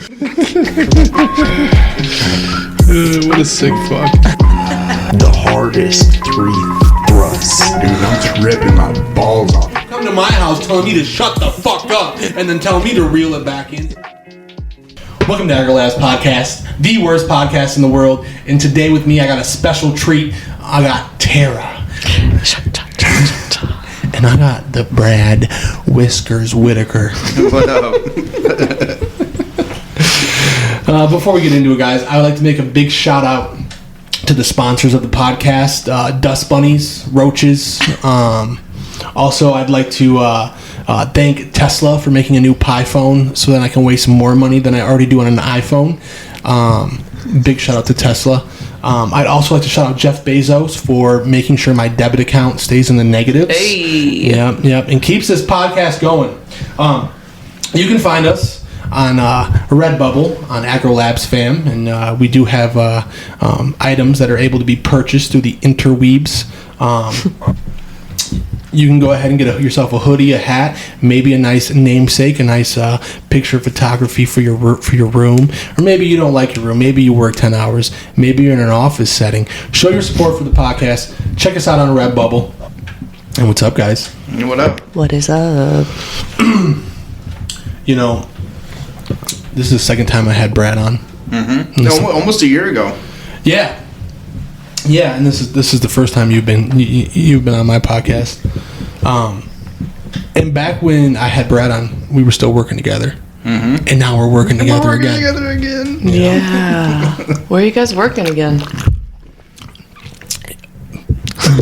What a sick fuck. The hardest 3 thrusts. Dude, I'm tripping my balls off. Come to my house telling me to shut the fuck up and then telling me to reel it back in. Welcome to Agro Labs Podcast, the worst podcast in the world. And today with me, I got a special treat. I got Tara. And I got the Brad Whiskers Whitaker. What up? Before we get into it, guys, I would like to make a big shout out to the sponsors of the podcast, Dust Bunnies, Roaches. Also, I'd like to thank Tesla for making a new Pi phone so that I can waste more money than I already do on an iPhone. Big shout out to Tesla. I'd also like to shout out Jeff Bezos for making sure my debit account stays in the negatives. Hey. Yep, and keeps this podcast going. You can find us on Redbubble on Agro Labs Fam, and we do have items that are able to be purchased through the interweebs. You can go ahead and get yourself a hoodie, a hat, maybe a nice namesake, a nice picture of photography for your room, or maybe you don't like your room. Maybe you work 10 hours. Maybe you're in an office setting. Show your support for the podcast. Check us out on Redbubble. And what's up, guys? What up? What is up? You know, this is the second time I had Brad on. Mm-hmm. No, almost a year ago. Yeah, and this is the first time you've been on my podcast. And back when I had Brad on, we were still working together. Mm-hmm. And now we're working together again. Yeah. Where are you guys working again?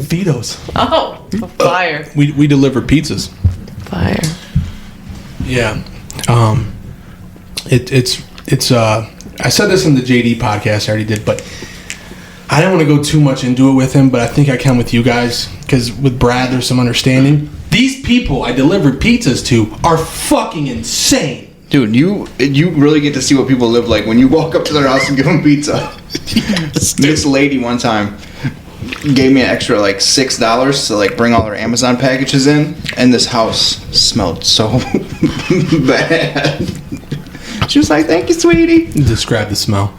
Vito's. Oh, fire. We deliver pizzas. Fire. Yeah. It's I said this in the JD podcast, I already did, but I don't want to go too much into it with him, but I think I can with you guys, because with Brad, there's some understanding. These people I delivered pizzas to are fucking insane. Dude, you really get to see what people live like when you walk up to their house and give them pizza. Yes, this lady one time gave me an extra like $6 to like bring all her Amazon packages in, and this house smelled so bad. She was like, "Thank you, sweetie." Describe the smell.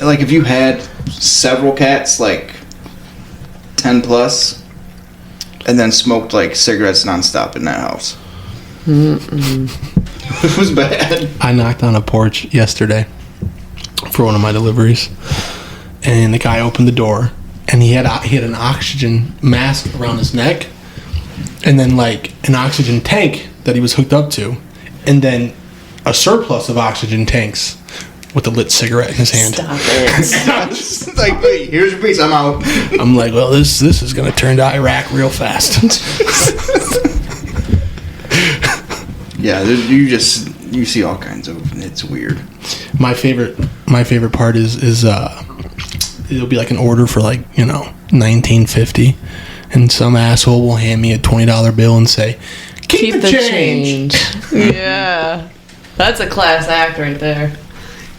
Like if you had several cats, like 10 plus, and then smoked like cigarettes nonstop in that house. It was bad. I knocked on a porch yesterday for one of my deliveries, and the guy opened the door, and he had an oxygen mask around his neck, and then like an oxygen tank that he was hooked up to, and then a surplus of oxygen tanks with a lit cigarette in his hand. Stop it. It's like, wait, here's your piece, I'm out. I'm like, well, this is going to turn to Iraq real fast. Yeah, you see all kinds of, it's weird. My favorite part is it'll be like an order for like, $19.50, and some asshole will hand me a $20 bill and say, keep the change. Yeah. That's a class act right there.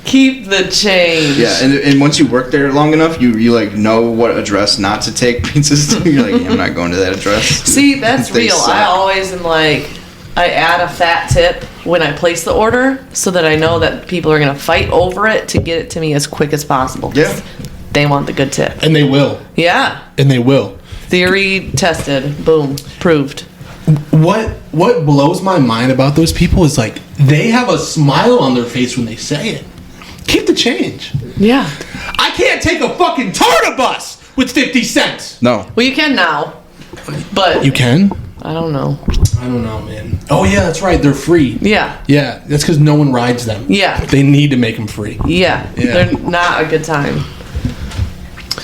Keep the change. Yeah, and once you work there long enough, you like know what address not to take pizzas to. You're like, yeah, I'm not going to that address. See, that's real. Suck. I always am like, I add a fat tip when I place the order so that I know that people are going to fight over it to get it to me as quick as possible. Yeah. They want the good tip. And they will. Yeah. And they will. Theory tested. Boom. Proved. What blows my mind about those people is like they have a smile on their face when they say it. Keep the change. Yeah. I can't take a fucking Tarta bus with 50 cents. No. Well, you can now. But You can? I don't know. I don't know, man. Oh, yeah, that's right. They're free. Yeah. Yeah, that's because no one rides them. Yeah. They need to make them free. Yeah. They're not a good time.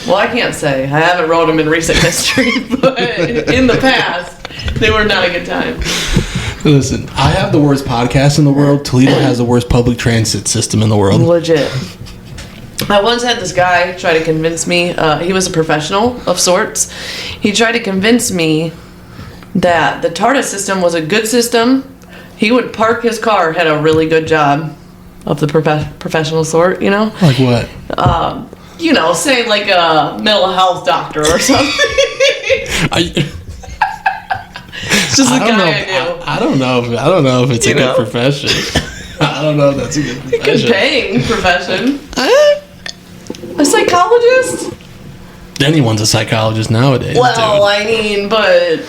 Well, I can't say. I haven't rode them in recent history, but in the past, they were not a good time. Listen, I have the worst podcast in the world. Toledo has the worst public transit system in the world. Legit. I once had this guy try to convince me, he was a professional of sorts. He tried to convince me that the TARDIS system was a good system. He would park his car, had a really good job of the professional sort, Like what? Say like a mental health doctor or something. It's just the guy I knew. I don't know if it's a good profession. I don't know if that's a good profession. Good paying profession. A psychologist? Anyone's a psychologist nowadays. Well, dude. I mean, but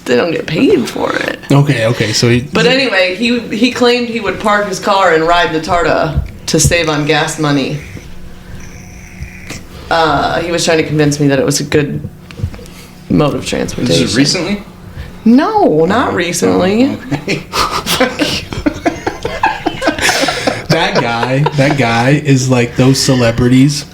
they don't get paid for it. Okay. So But anyway, he claimed he would park his car and ride the Tarta to save on gas money. He was trying to convince me that it was a good mode of transportation. Is it recently? No, not recently. Okay. That guy is like those celebrities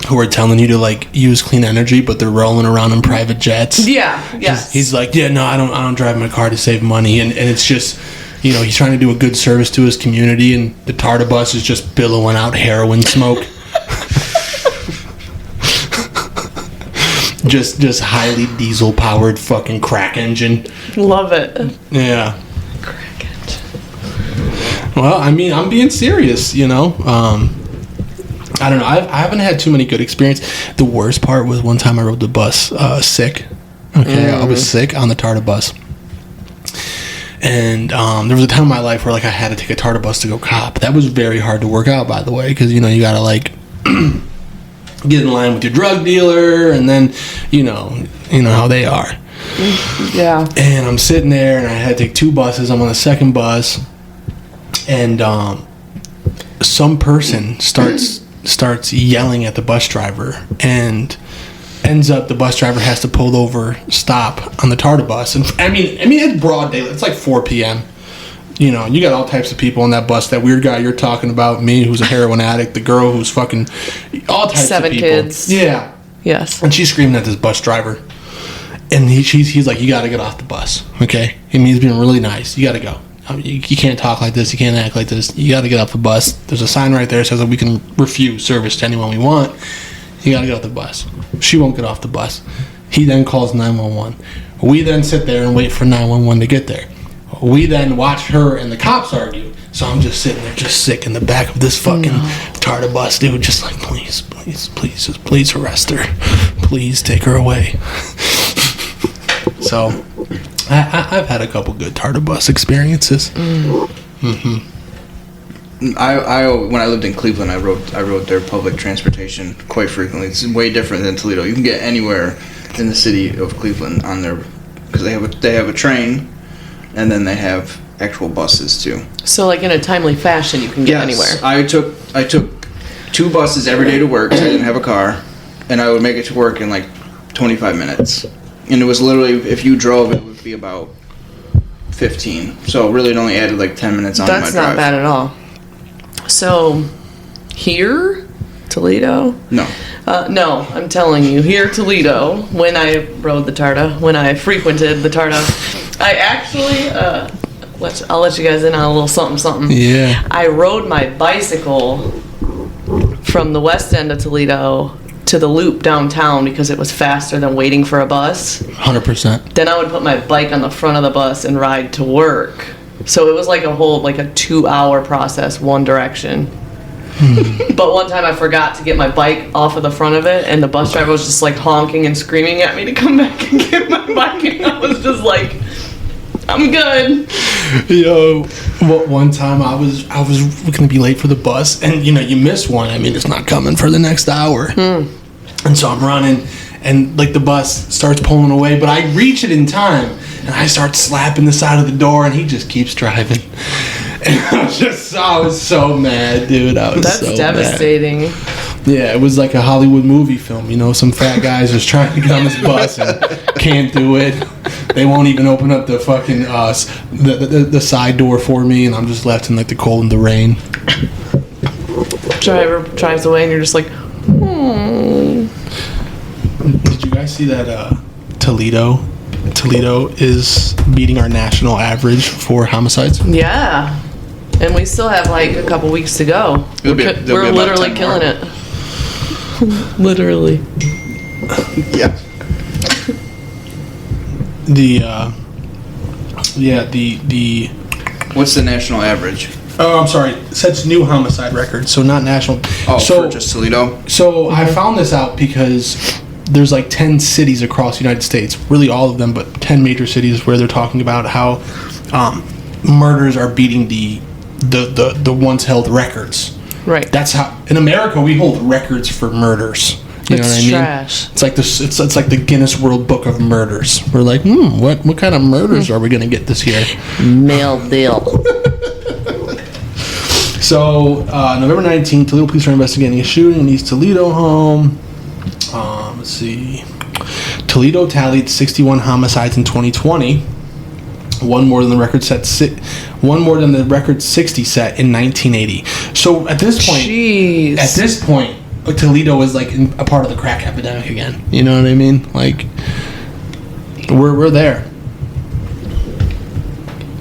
who are telling you to like use clean energy, but they're rolling around in private jets. Yeah, yes. He's like, yeah, no, I don't drive my car to save money, and it's just, you know, he's trying to do a good service to his community, and the Tarta bus is just billowing out heroin smoke. just highly diesel powered fucking crack engine. Love it. Yeah. Crack it. Well, I mean, I'm being serious, you know. I don't know. I haven't had too many good experience. The worst part was one time I rode the bus sick. Okay, I was sick on the Tarta bus. And there was a time in my life where like I had to take a Tarta bus to go cop. That was very hard to work out, by the way, because, you know, you got to like get in line with your drug dealer, and then, you know how they are. Yeah. And I'm sitting there, and I had to take two buses. I'm on the second bus, and some person starts yelling at the bus driver, and ends up the bus driver has to pull over, stop on the Tarta bus. And I mean it's broad daylight. It's like 4 p.m. You know, you got all types of people on that bus. That weird guy you're talking about, me who's a heroin addict, the girl who's fucking, all types of people. 7 kids. Yeah. Yes. And she's screaming at this bus driver. And he's like, you got to get off the bus, okay? And he's being really nice. You got to go. I mean, you can't talk like this. You can't act like this. You got to get off the bus. There's a sign right there that says that we can refuse service to anyone we want. You got to get off the bus. She won't get off the bus. He then calls 911. We then sit there and wait for 911 to get there. We then watch her and the cops argue. So I'm just sitting there, just sick in the back of this fucking Tarta bus, dude. Just like, please arrest her. Please take her away. So I've had a couple good Tarta bus experiences. Mm-hmm. I when I lived in Cleveland, I rode their public transportation quite frequently. It's way different than Toledo. You can get anywhere in the city of Cleveland on their, because they have a train, and then they have actual buses too. So like in a timely fashion, you can get anywhere. I took 2 buses every day to work because I didn't have a car, and I would make it to work in like 25 minutes. And it was literally, if you drove, it would be about 15. So really, it only added like 10 minutes on my drive. That's not bad at all. So, here, Toledo? No. No, I'm telling you, here, Toledo, when I rode the Tarta, when I frequented the Tarta, I actually, I'll let you guys in on a little something. Yeah. I rode my bicycle from the west end of Toledo to the loop downtown because it was faster than waiting for a bus. 100%. Then I would put my bike on the front of the bus and ride to work. So it was like a 2-hour process, one direction. But one time I forgot to get my bike off of the front of it, and the bus driver was just like honking and screaming at me to come back and get my bike, and I was just like, I'm good. Yo, one time I was gonna be late for the bus, and you miss one. I mean, it's not coming for the next hour. And so I'm running, and like the bus starts pulling away, but I reach it in time, and I start slapping the side of the door, and he just keeps driving. And I was so mad, dude. That's so devastating. Mad. Yeah, it was like a Hollywood movie film. Some fat guys just trying to get on this bus and can't do it. They won't even open up the fucking the side door for me, and I'm just left in like the cold and the rain. Driver drives away, and you're just like, Did you guys see that Toledo is beating our national average for homicides? Yeah. And we still have like a couple weeks to go. We're literally killing it. Literally. Yeah. The What's the national average? Oh, I'm sorry. It sets new homicide records, so not national. Oh, so for just Toledo? So I found this out because there's like 10 cities across the United States, really all of them, but 10 major cities where they're talking about how murders are beating the once held records. Right. That's how in America we hold records for murders. You know what I mean? Trash. It's like this. It's like the Guinness World Book of Murders. We're like, what kind of murders are we gonna get this year? Male deal. So, November 19th, Toledo police are investigating a shooting in East Toledo home. Let's see. Toledo tallied 61 homicides in 2020. One more than the record 60 set in 1980. So at this point, Toledo is like a part of the crack epidemic again. You know what I mean? Like, we're there.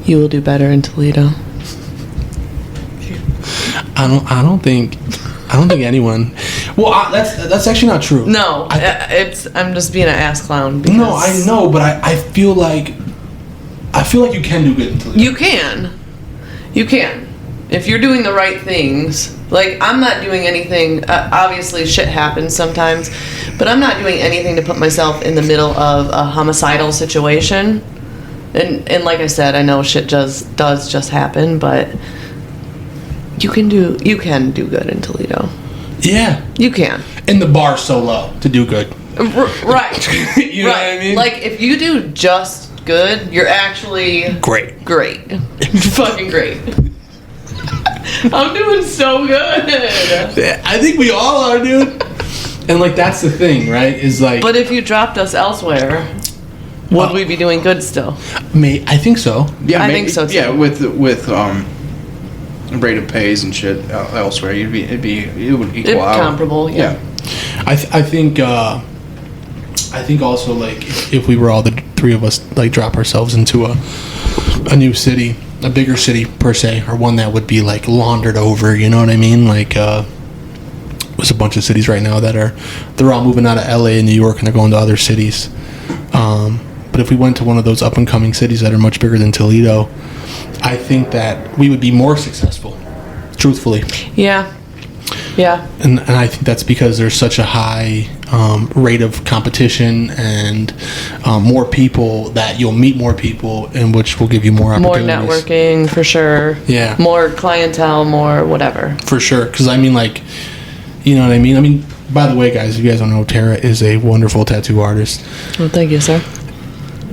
You will do better in Toledo. I don't think anyone. Well, that's actually not true. No, I'm just being an ass clown. No, I know, but I feel like you can do good in Toledo. You can, if you're doing the right things. Like, I'm not doing anything. Obviously, shit happens sometimes, but I'm not doing anything to put myself in the middle of a homicidal situation. And like I said, I know shit does just happen, but you can do good in Toledo. Yeah, you can. And the bar's so low to do good. Right. You know what I mean? Like, if you do just good, you're actually great. Fucking great. I'm doing so good. I think we all are, dude. And like, that's the thing, right? Is like, but if you dropped us elsewhere, would we be doing good still? I think so. Yeah, I think so too. Yeah, with rate of pays and shit elsewhere, it would equal out. Comparable. Yeah. I think also, like, if we were all the three of us, like, drop ourselves into a new city, a bigger city per se, or one that would be like laundered over, you know what I mean? Like, there's a bunch of cities right now they're all moving out of LA and New York, and they're going to other cities. But if we went to one of those up and coming cities that are much bigger than Toledo, I think that we would be more successful, truthfully. Yeah. And I think that's because there's such a high rate of competition and more people, that you'll meet more people, and which will give you more opportunities. More networking, for sure. Yeah. More clientele, more whatever. For sure. Because, I mean, like, you know what I mean? I mean, by the way, guys, if you guys don't know, Tara is a wonderful tattoo artist. Well, thank you, sir.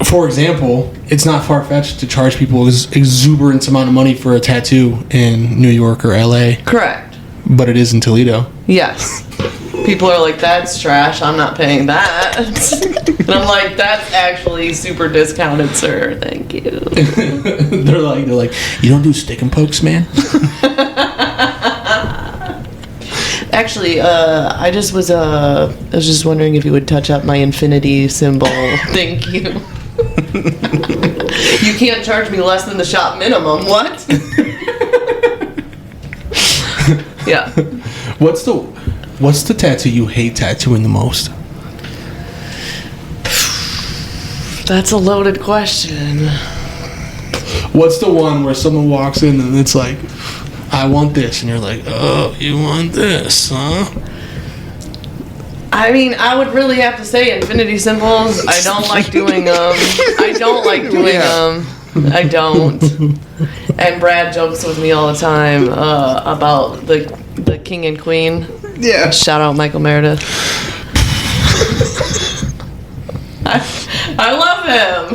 For example, it's not far-fetched to charge people exuberant amount of money for a tattoo in New York or LA. Correct. But it is in Toledo. Yes. People are like, that's trash, I'm not paying that. And I'm like, that's actually super discounted, sir. Thank you. they're like, you don't do stick and pokes, man? Actually, I was just wondering if you would touch up my infinity symbol. Thank you. You can't charge me less than the shop minimum. What? Yeah. What's the tattoo you hate tattooing the most? That's a loaded question. What's the one where someone walks in and it's like, I want this, and you're like, oh, you want this, huh? I mean, I would really have to say infinity symbols. I don't like doing them. I don't. And Brad jokes with me all the time about the king and queen. Yeah. Shout out Michael Meredith. I love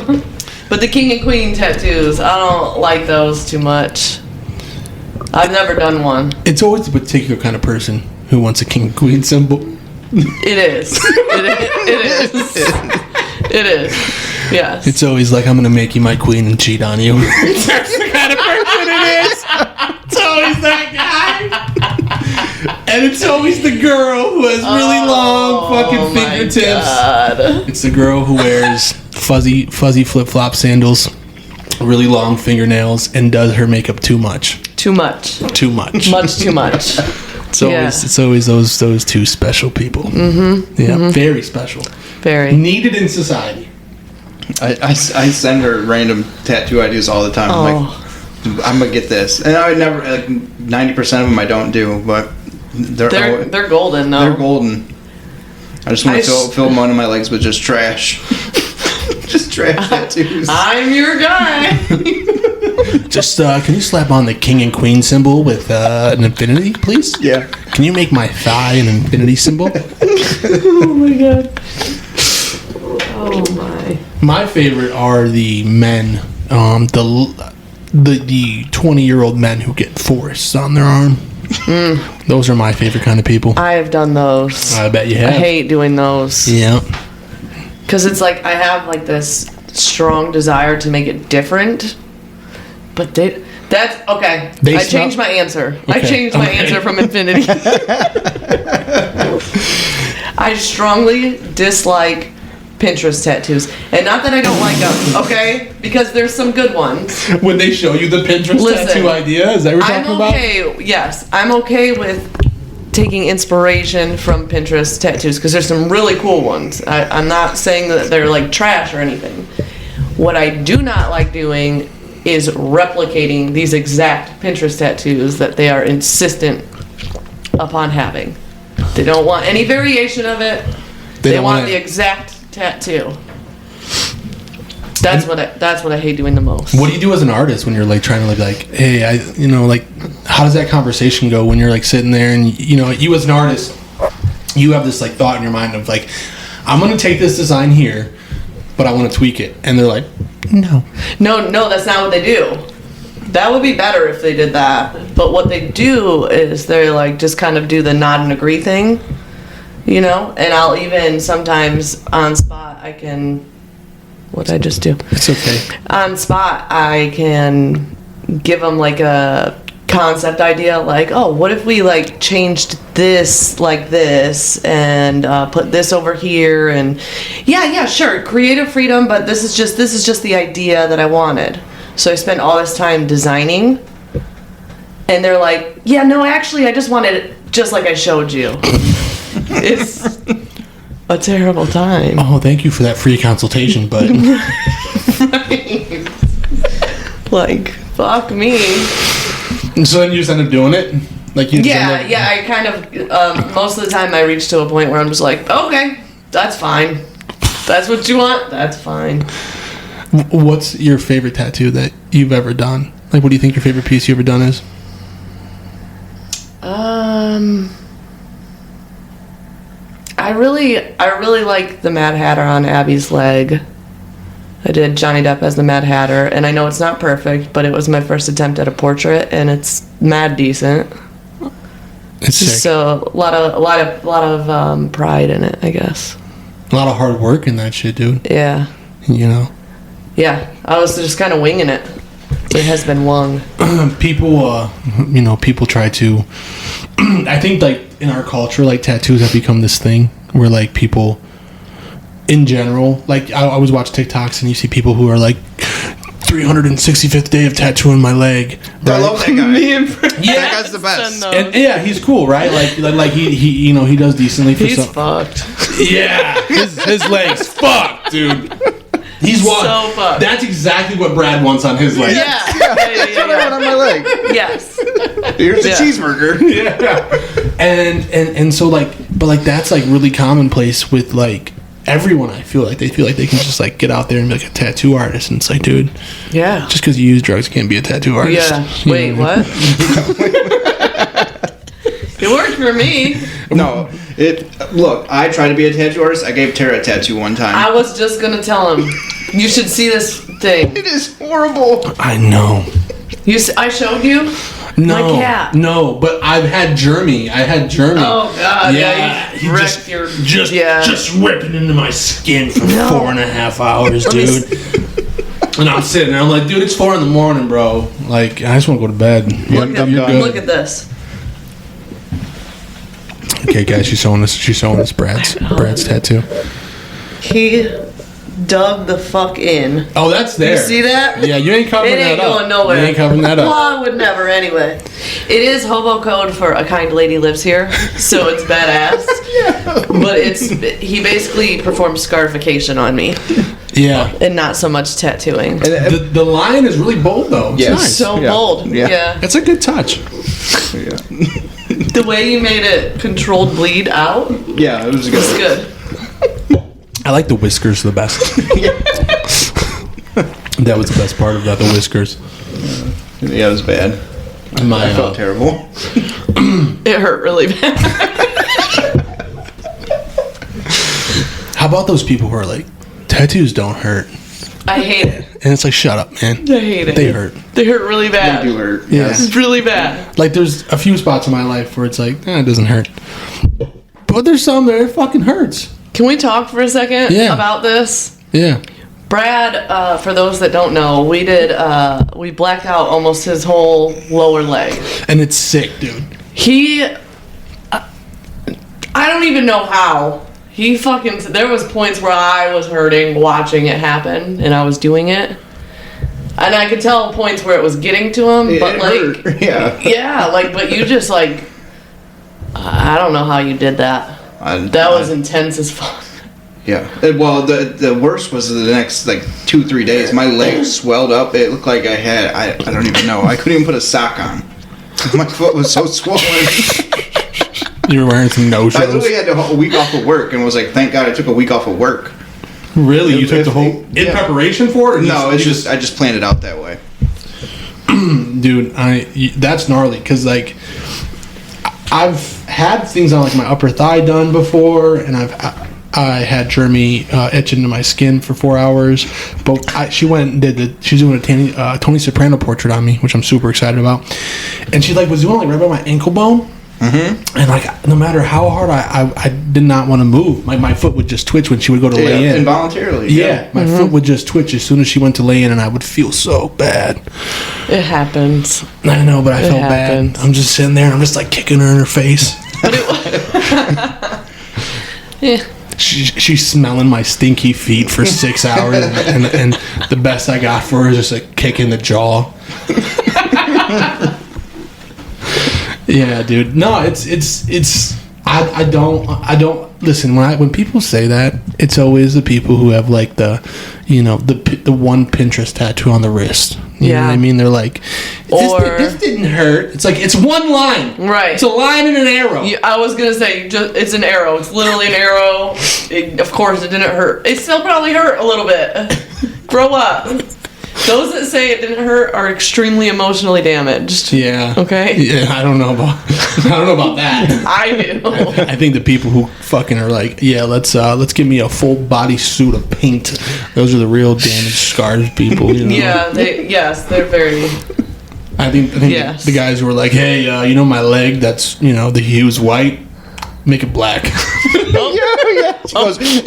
him. But the king and queen tattoos, I don't like those too much. I've never done one. It's always a particular kind of person who wants a king and queen symbol. It is. It is. Yes. It's always like, I'm going to make you my queen and cheat on you. That's the kind of person it is. It's always that guy. And it's always the girl who has really long fucking fingertips. God. It's the girl who wears fuzzy flip-flop sandals, really long fingernails, and does her makeup too much. Too much. Much too much. It's always those two special people. Mm-hmm. Yeah, mm-hmm. Very special. Very needed in society. I send her random tattoo ideas all the time. I'm like, I'm gonna get this, and I would never, like, 90% of them I don't do, but they're golden though. They're golden. I just want to fill one of my legs with just trash. Just trash tattoos. I'm your guy. Just can you slap on the king and queen symbol with an infinity, please? Yeah. Can you make my thigh an infinity symbol? Oh my god. Oh my. My favorite are the men, the 20-year-old men who get forests on their arm. Those are my favorite kind of people. I have done those. I bet you have. I hate doing those. Yeah. Because it's like I have like this strong desire to make it different. But that's okay. I changed my answer. Okay. I changed my answer from infinity. I strongly dislike Pinterest tattoos. And not that I don't like them, okay? Because there's some good ones. When they show you the Pinterest tattoo idea, is that what you're talking about? Yes, I'm okay with taking inspiration from Pinterest tattoos because there's some really cool ones. I'm not saying that they're like trash or anything. What I do not like doing is replicating these exact Pinterest tattoos that they are insistent upon having. They don't want any variation of it. They want the exact tattoo. That's what I hate doing the most. What do you do as an artist when you're like trying to like hey, how does that conversation go when you're like sitting there and you as an artist, you have this like thought in your mind of like, I'm gonna take this design here, but I want to tweak it, and they're like, no, that's not what they do. That would be better if they did that. But what they do is they like just kind of do the nod and agree thing, and I'll even sometimes on spot I can. What'd I just do? It's okay. On spot, I can give them like a concept idea, like, oh, what if we like changed this like this and put this over here, and yeah, sure, creative freedom, but this is just the idea that I wanted. So I spent all this time designing, and they're like, yeah, no, actually, I just wanted it just like I showed you. It's a terrible time. Oh, thank you for that free consultation, but right. Like, fuck me. And so then you just end up doing it? Like you I kind of most of the time I reach to a point where I'm just like, okay, that's fine. That's what you want? That's fine. What's your favorite tattoo that you've ever done? Like, what do you think your favorite piece you've ever done is? I really like the Mad Hatter on Abby's leg. I did Johnny Depp as the Mad Hatter, and I know it's not perfect, but it was my first attempt at a portrait, and it's mad decent. It's sick. So a lot of pride in it, I guess. A lot of hard work in that shit, dude. Yeah. Yeah, I was just kind of winging it. It has been wung. People try to. I think, like, in our culture, like, tattoos have become this thing where, like, people, in general, like, I always watch TikToks and you see people who are like, 365th day of tattooing my leg. I love that guy. That guy's the best. And yeah, he's cool, right? Like he does decently for He's fucked. Yeah, his leg's fucked, dude. He's so fucked. That's exactly what Brad wants on his leg. Yeah. That's what I want on my leg. Yes. Here's a cheeseburger. Yeah. And so like, but like that's like really commonplace with like everyone. I feel like they can just like get out there and be like a tattoo artist, and it's like, dude, yeah, just because you use drugs, you can't be a tattoo artist. Yeah. Wait, what? It worked for me. No, look, I tried to be a tattoo artist. I gave Tara a tattoo one time. I was just gonna tell him, you should see this thing. It is horrible. I know. I showed you? No, my cat. No, but I've had Jeremy. Oh God! Yeah, he wrecked your. Just ripping into my skin for 4.5 hours, dude. And I'm sitting there. I'm like, dude, it's 4 a.m, bro. Like, I just want to go to bed. Look at this. Okay, guys, she's showing us Brad's tattoo. He dug the fuck in. Oh, that's there. You see that? Yeah, you ain't covering that up. It ain't going nowhere. You ain't covering that up. Well, I would never anyway. It is hobo code for a kind lady lives here, so it's badass. Yeah. But he basically performed scarification on me. Yeah. And not so much tattooing. The line is really bold, though. Yeah, nice. So bold. Yeah. It's a good touch. Yeah. The way you made it controlled bleed out. Yeah, it was good. It was good. I like the whiskers the best. That was the best part of that, the whiskers. Yeah, it was bad. I felt terrible. It hurt really bad. How about those people who are like, tattoos don't hurt? I hate it. And it's like, shut up, man. I hate it. They hurt. They hurt really bad. They do hurt. Yeah. It's really bad. Like, there's a few spots in my life where it's like, it doesn't hurt. But there's some that it fucking hurts. Can we talk for a second about this? Yeah. Brad, for those that don't know, we blacked out almost his whole lower leg. And it's sick, dude. I don't even know how. There was points where I was hurting watching it happen, and I was doing it. And I could tell points where it was getting to him, but like, hurt. Yeah. but you just like, I don't know how you did that. That was intense as fuck. Yeah. Well, the worst was the next like 2-3 days. My legs swelled up. It looked like I don't even know. I couldn't even put a sock on. My foot was so swollen. You were wearing some no-shows? I literally had a week off of work and was like, thank God I took a week off of work. Really? You took the whole... In preparation for it? No, I just planned it out that way. Dude, that's gnarly, because, like, I've had things on, like, my upper thigh done before, and I had Jeremy etch into my skin for 4 hours. But she went and she's doing a Tony Soprano portrait on me, which I'm super excited about. And she, like, was doing, like, right by my ankle bone. Mm-hmm. And like, no matter how hard I did not want to move, my foot would just twitch when she would go to lay in. Involuntarily. Yeah, my foot would just twitch as soon as she went to lay in, and I would feel so bad. It happens. I know, but I felt bad. I'm just sitting there, I'm just like kicking her in her face. But yeah. She's smelling my stinky feet for 6 hours, and the best I got for her is just a kick in the jaw. Yeah, dude. No, it's. I don't listen when people say that. It's always the people who have like the one Pinterest tattoo on the wrist. You know what I mean? They're like, this didn't hurt. It's like, it's one line. Right. It's a line and an arrow. I was gonna say, it's an arrow. It's literally an arrow. Of course, it didn't hurt. It still probably hurt a little bit. Grow up. Those that say it didn't hurt are extremely emotionally damaged. Yeah. Okay. Yeah, I don't know about that. I do. I think the people who fucking are like, yeah, let's give me a full body suit of paint. Those are the real damaged, scarred people. You know? Yeah. They're very. I think the guys who are like, hey, my leg that's the hue's white, make it black. Yeah.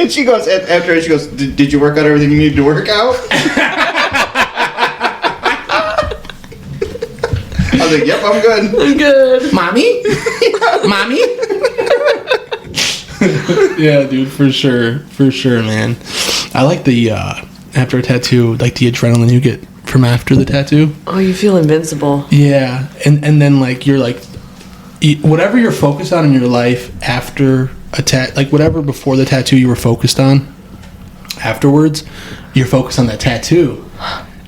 She goes after she goes, did you work out everything you needed to work out? I was like, yep, I'm good. I'm good. Mommy? Mommy? Yeah, dude, for sure, man. I like the after a tattoo, like the adrenaline you get from after the tattoo. Oh, you feel invincible. Yeah, and then like you're like, whatever you're focused on in your life after a like whatever before the tattoo you were focused on, afterwards, you're focused on that tattoo,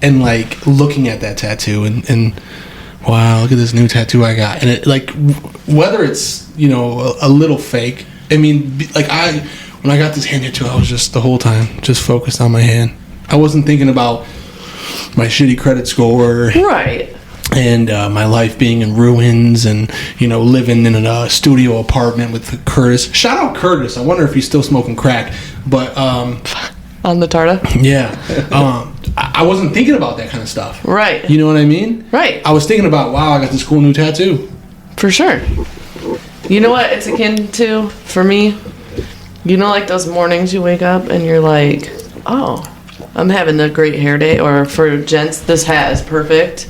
and like looking at that tattoo and wow, look at this new tattoo I got. And it like whether it's a little fake. I mean, like when I got this hand tattoo, I was just the whole time just focused on my hand. I wasn't thinking about my shitty credit score, right? And my life being in ruins, and living in a studio apartment with Curtis. Shout out Curtis. I wonder if he's still smoking crack. But on the Tarta. Yeah. I wasn't thinking about that kind of stuff. Right. You know what I mean? Right. I was thinking about, wow, I got this cool new tattoo. For sure. You know what it's akin to for me? Like those mornings you wake up and you're like, oh, I'm having a great hair day. Or for gents, this hat is perfect.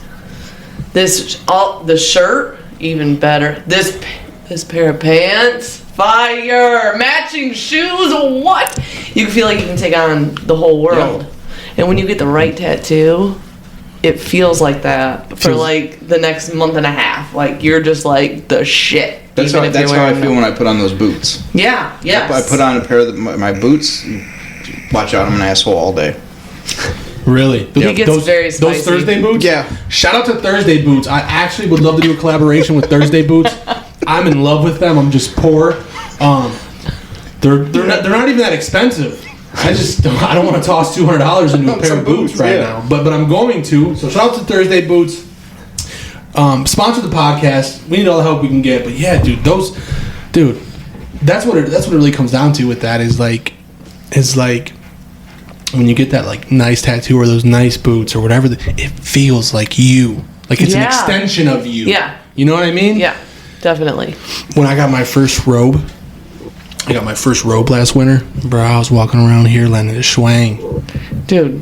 The shirt, even better. This pair of pants, fire. Matching shoes, what? You feel like you can take on the whole world. Yeah. And when you get the right tattoo, it feels like that for like the next month and a half. Like you're just like the shit. That's how I feel when I put on those boots. Yeah, yes. I put on a pair of my boots. Watch out, I'm an asshole all day. Really? He gets very spicy. Those Thursday boots? Yeah. Shout out to Thursday boots. I actually would love to do a collaboration with Thursday boots. I'm in love with them. I'm just poor. They're not even that expensive. I don't want to toss $200 into a pair of boots right now. But I'm going to. So shout out to Thursday Boots. Sponsor the podcast. We need all the help we can get. But yeah, dude, that's what it really comes down to with that is like when you get that like nice tattoo or those nice boots or whatever, it feels like you. Like it's an extension of you. Yeah. You know what I mean? Yeah, definitely. When I got my first robe, last winter, bro, I was walking around here landing a schwang. Dude,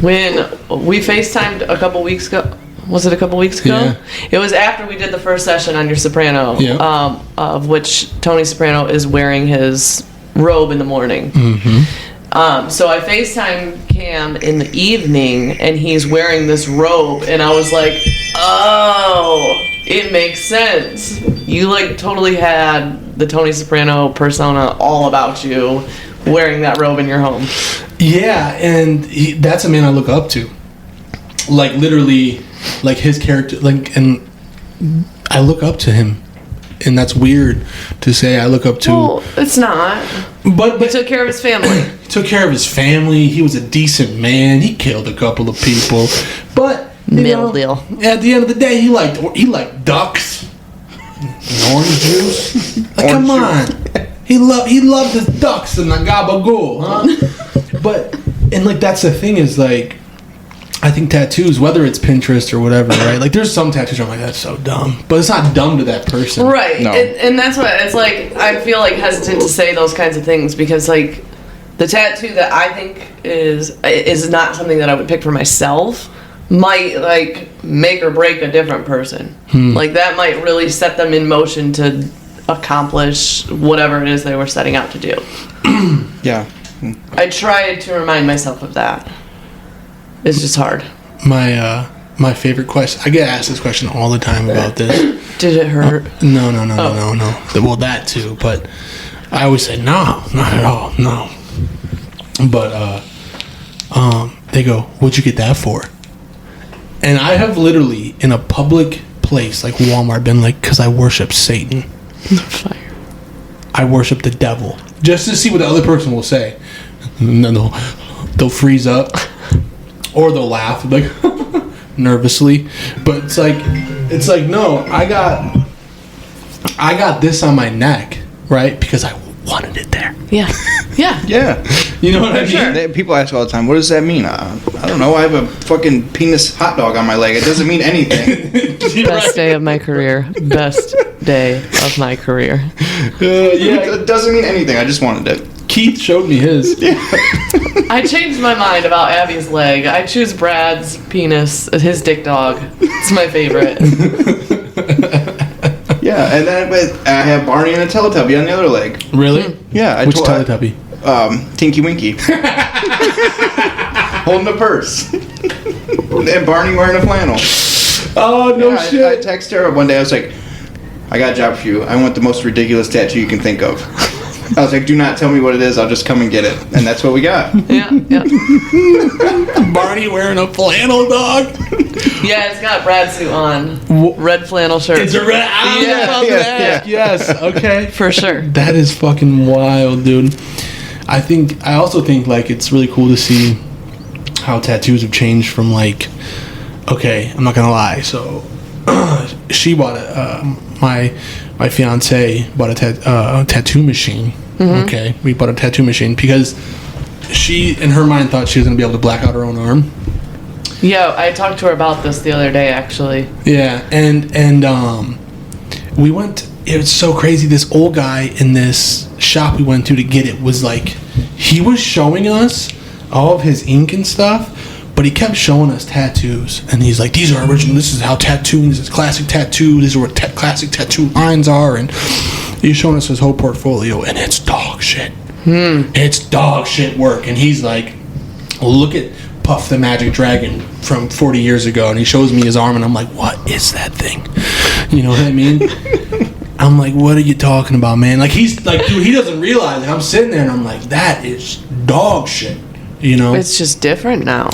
when we FaceTimed a couple weeks ago, was it a couple weeks ago? Yeah. It was after we did the first session on your Soprano, Yeah. Of which Tony Soprano is wearing his robe in the morning. Mm-hmm. So I FaceTime Cam in the evening, and he's wearing this robe, and I was like, oh, it makes sense. You like totally had the Tony Soprano persona all about you wearing that robe in your home. Yeah, and that's a man I look up to. Like literally, like his character, like, and I look up to him, and that's weird to say. I look up to. Well, it's not. But He took care of his family. He took care of his family. He was a decent man. He killed a couple of people, but Middle deal. At the end of the day, he liked ducks, and orange juice. Like, come on, he loved his ducks and the gabagool, huh? But and like that's the thing is like. I think tattoos, whether it's Pinterest or whatever, right? Like, there's some tattoos I'm like, that's so dumb. But it's not dumb to that person. Right. No. And that's what it's like. I feel like hesitant to say those kinds of things because, like, the tattoo that I think is not something that I would pick for myself might, like, make or break a different person. Like, that might really set them in motion to accomplish whatever it is they were setting out to do. Yeah. I tried to remind myself of that. It's just hard. My favorite question. I get asked this question all the time about this. Did it hurt? No. Well, that too, but I always say no, not at all, no. But they go, "What'd you get that for?" And I have literally in a public place like Walmart been like, "'Cause I worship Satan." Fire. I worship the devil, just to see what the other person will say. And then they'll freeze up. Or they'll laugh like nervously, but it's like no, I got this on my neck, right? Because I wanted it there. Yeah. Yeah. You know what I mean? Sure. People ask all the time, what does that mean? I don't know. I have a fucking penis hot dog on my leg. It doesn't mean anything. Best day of my career. Best day of my career. It doesn't mean anything. I just wanted it. Keith showed me his. Yeah. I changed my mind about Abby's leg. I choose Brad's penis, his dick dog. It's my favorite. Yeah, and then I have Barney and a Teletubby on the other leg. Really? Yeah. Which Teletubby? Tinky Winky. Holding a purse. And Barney wearing a flannel. Oh, no shit. I texted her one day. I was like, I got a job for you. I want the most ridiculous tattoo you can think of. I was like, do not tell me what it is. I'll just come and get it. And that's what we got. Yeah. Barney wearing a flannel, dog. Yeah, it's got Brad's suit on. Red flannel shirt. It's a red. Yeah. Yes. Okay. For sure. That is fucking wild, dude. I also think like it's really cool to see how tattoos have changed from like, okay, I'm not gonna lie. So she bought my fiance bought a tattoo machine. Mm-hmm. Okay, we bought a tattoo machine because she, in her mind, thought she was gonna be able to black out her own arm. Yeah, I talked to her about this the other day, actually. Yeah, and we went. It was so crazy. This old guy in this shop we went to get it was like, he was showing us all of his ink and stuff, but he kept showing us tattoos, and he's like, "These are original. This is how tattooing. This is classic tattoo. These are what classic tattoo lines are." And he's showing us his whole portfolio, and it's dog shit. It's dog shit work. And he's like, "Look at Puff the Magic Dragon from 40 years ago," and he shows me his arm, and I'm like, "What is that thing?" You know what I mean? I'm like, "What are you talking about, man?" Like, he's like, dude, he doesn't realize it. I'm sitting there, and I'm like, "That is dog shit." You know? It's just different now.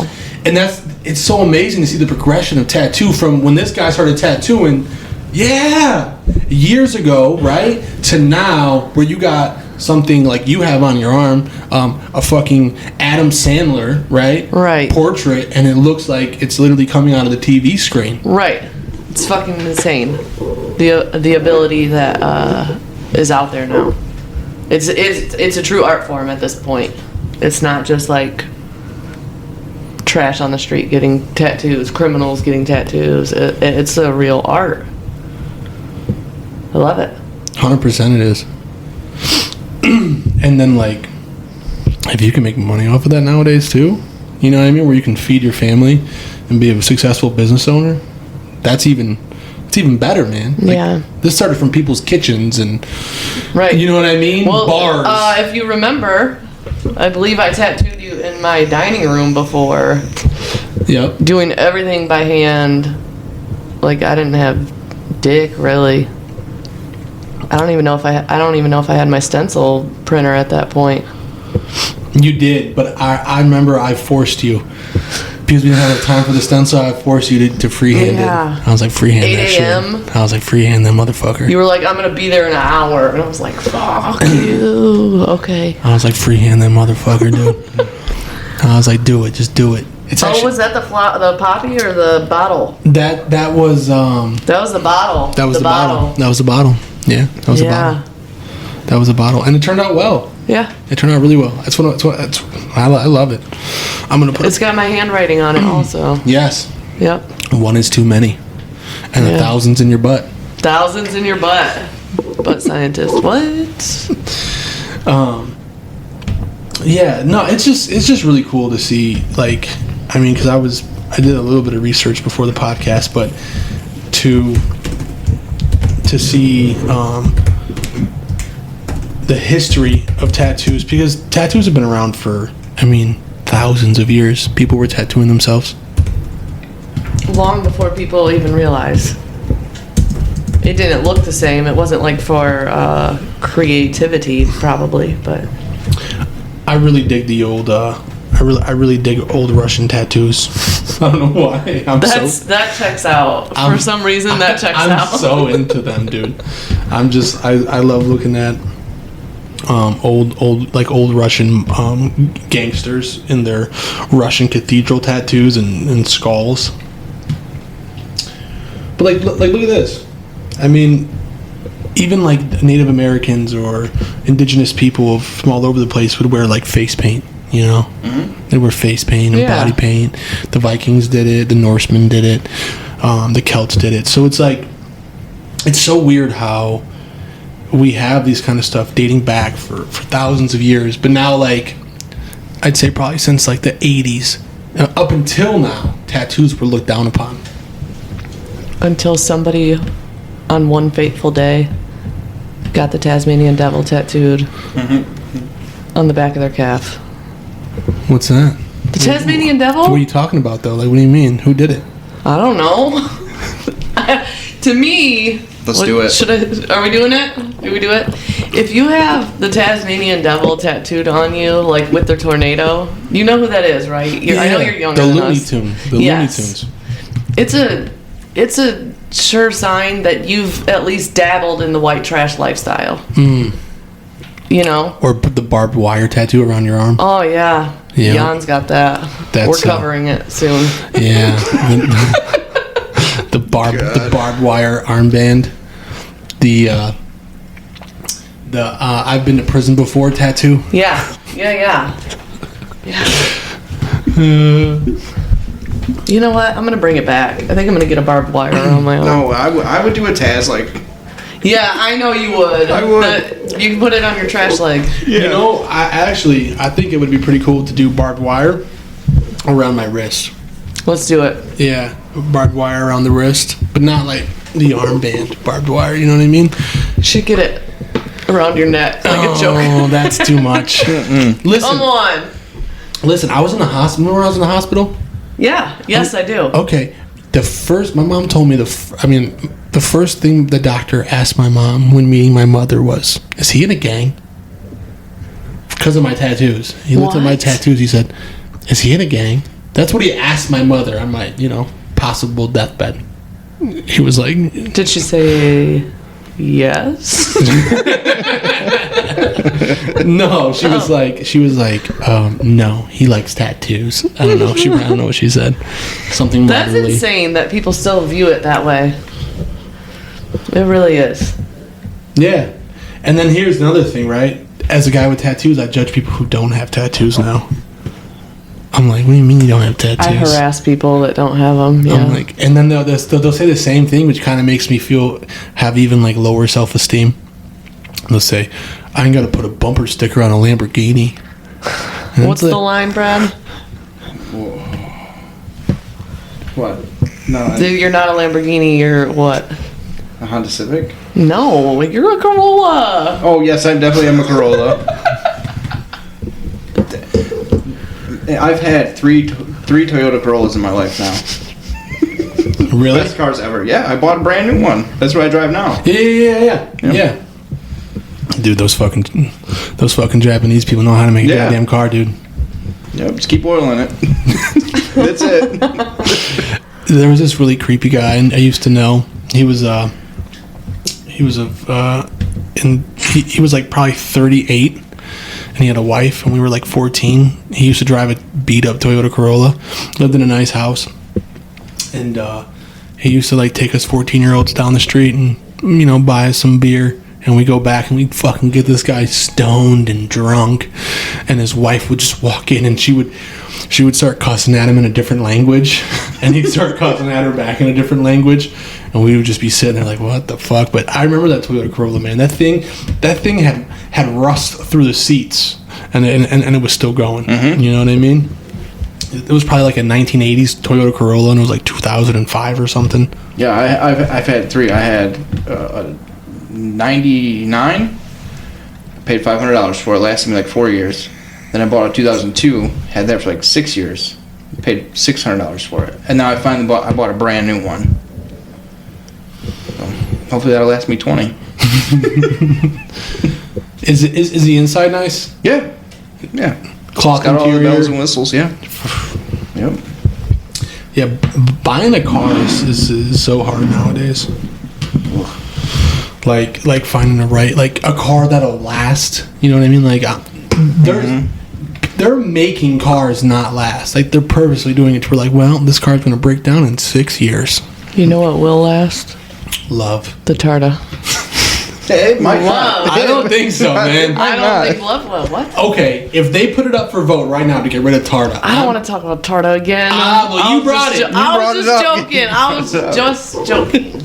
And it's so amazing to see the progression of tattoo from when this guy started tattooing, years ago, right, to now, where you got something like you have on your arm, a fucking Adam Sandler, right? Portrait, and it looks like it's literally coming out of the TV screen. Right. It's fucking insane. The ability that is out there now. It's a true art form at this point. It's not just like trash on the street getting tattoos, criminals getting tattoos. It's a real art. I love it. 100% it is. And then, like, if you can make money off of that nowadays too, you know what I mean, where you can feed your family and be a successful business owner, it's even better, man. Like, yeah. This started from people's kitchens and, right. You know what I mean? Well, bars. If you remember, I believe I tattooed you in my dining room before. Yep. Doing everything by hand. Like, I didn't have dick, really. I don't even know if I had my stencil printer at that point. You did, but I remember I forced you. Because we didn't have enough time for the stencil, I forced you to freehand it. I was like, freehand 8 that shit. a.m. I was like, freehand that motherfucker. You were like, I'm going to be there in an hour. And I was like, fuck you. Okay. I was like, freehand that motherfucker, dude. I was like, do it. Just do it. Was that the poppy or the bottle? That was That was the bottle. That was the bottle. That was the bottle. Yeah, that was a bottle. That was a bottle, and it turned out well. Yeah, it turned out really well. I love it. I'm gonna put. It's got my handwriting on it also. Yes. Yep. One is too many, and the thousands in your butt. Thousands in your butt. Butt scientist. What? Yeah. No. It's just really cool to see. Like, I mean, because I did a little bit of research before the podcast, but to see the history of tattoos, because tattoos have been around for, I mean, thousands of years. People were tattooing themselves long before people even realized. It didn't look the same. It wasn't like for creativity, probably, but I really dig the old I really dig old Russian tattoos. I don't know why. That checks out. For some reason, that checks out. I'm so into them, dude. I love looking at old Russian gangsters in their Russian cathedral tattoos and skulls. But look at this. I mean, even like Native Americans or indigenous people from all over the place would wear like face paint. You know, they wear face paint and body paint. The Vikings did it. The Norsemen did it. The Celts did it. So it's like, it's so weird how we have these kind of stuff dating back for thousands of years. But now, like, I'd say probably since like the 80s, up until now, tattoos were looked down upon. Until somebody on one fateful day got the Tasmanian devil tattooed on the back of their calf. What's that? The Tasmanian devil? What are you talking about, though? Like, what do you mean? Who did it? I don't know. To me... Let's do it. Are we doing it? Do we do it? If you have the Tasmanian devil tattooed on you, like with the tornado, you know who that is, right? I know you're younger than us. The Looney Tunes. It's a sure sign that you've at least dabbled in the white trash lifestyle. You know? Or put the barbed wire tattoo around your arm. Oh, yeah. Jan's got that. We're covering it soon. Yeah. the barbed wire armband. The I've been to prison before tattoo. Yeah. You know what? I'm gonna bring it back. I think I'm gonna get a barbed wire on my own. No, I would do a Taz like. Yeah, I know you would. I would. You can put it on your trash leg. Yeah. You know, I think it would be pretty cool to do barbed wire around my wrist. Let's do it. Yeah, barbed wire around the wrist, but not like the armband barbed wire. You know what I mean? Should get it around your neck like a choker. Oh, that's too much. Listen, come on. Listen, I was in the hospital. Remember when I was in the hospital? Yeah. Yes, I do. Okay. My mom told me the first thing the doctor asked my mom when meeting my mother was, "Is he in a gang?" Because of my tattoos. He looked at my tattoos. He said, "Is he in a gang?" That's what he asked my mother on my, possible deathbed. He was like... Did she say yes. No, she was like, no, he likes tattoos. I don't know what she said. Something That's moderately. insane that people still view it that way. It really is. Yeah. And then here's another thing, right? As a guy with tattoos, I judge people who don't have tattoos now. I'm like, what do you mean you don't have tattoos? I harass people that don't have them. Yeah. I'm like, and then they'll say the same thing, which kind of makes me have even like lower self-esteem. They'll say, I ain't got to put a bumper sticker on a Lamborghini. And What's the line, Brad? What? No, Dude, you're not a Lamborghini. You're what? a Honda Civic. No, you're a Corolla. Oh yes, I definitely am a Corolla. I've had three Toyota Corollas in my life now. Really? Best cars ever. Yeah, I bought a brand new one. That's what I drive now. Yeah. Dude, those fucking Japanese people know how to make a Yeah. goddamn car, dude. Yep, just keep oiling it. That's it. There was this really creepy guy, and I used to know. He was like probably 38, and he had a wife, and we were like 14. He used to drive a beat up Toyota Corolla, lived in a nice house, and he used to like take us 14-year-olds down the street and buy us some beer. And we go back and we'd fucking get this guy stoned and drunk, and his wife would just walk in and she would start cussing at him in a different language, and he'd start cussing at her back in a different language, and we would just be sitting there like, what the fuck? But I remember that Toyota Corolla, man. That thing had rust through the seats, and it was still going. Mm-hmm. You know what I mean? It was probably like a 1980s Toyota Corolla, and it was like 2005 or something. Yeah, I've had three. I had 99, paid $500 for it, lasted me like 4 years. Then I bought a 2002, had that for like 6 years, paid $600 for it, and now I finally bought a brand new one. So hopefully that'll last me 20. Is the inside nice? Yeah. Cloth Got all the interior. bells and whistles. Yeah. Yep. Yeah, buying a car is so hard nowadays. Like finding a car that'll last. You know what I mean? Like they're making cars not last. Like they're purposely doing it to where like, well, this car's gonna break down in 6 years. You know what will last? Love. The Tarda. Hey, my Love. I don't think so, man. I don't think love will. What? Okay, if they put it up for vote right now to get rid of Tarda, I don't want to talk about Tarda again. Well, you brought it. I was just joking. I was just joking.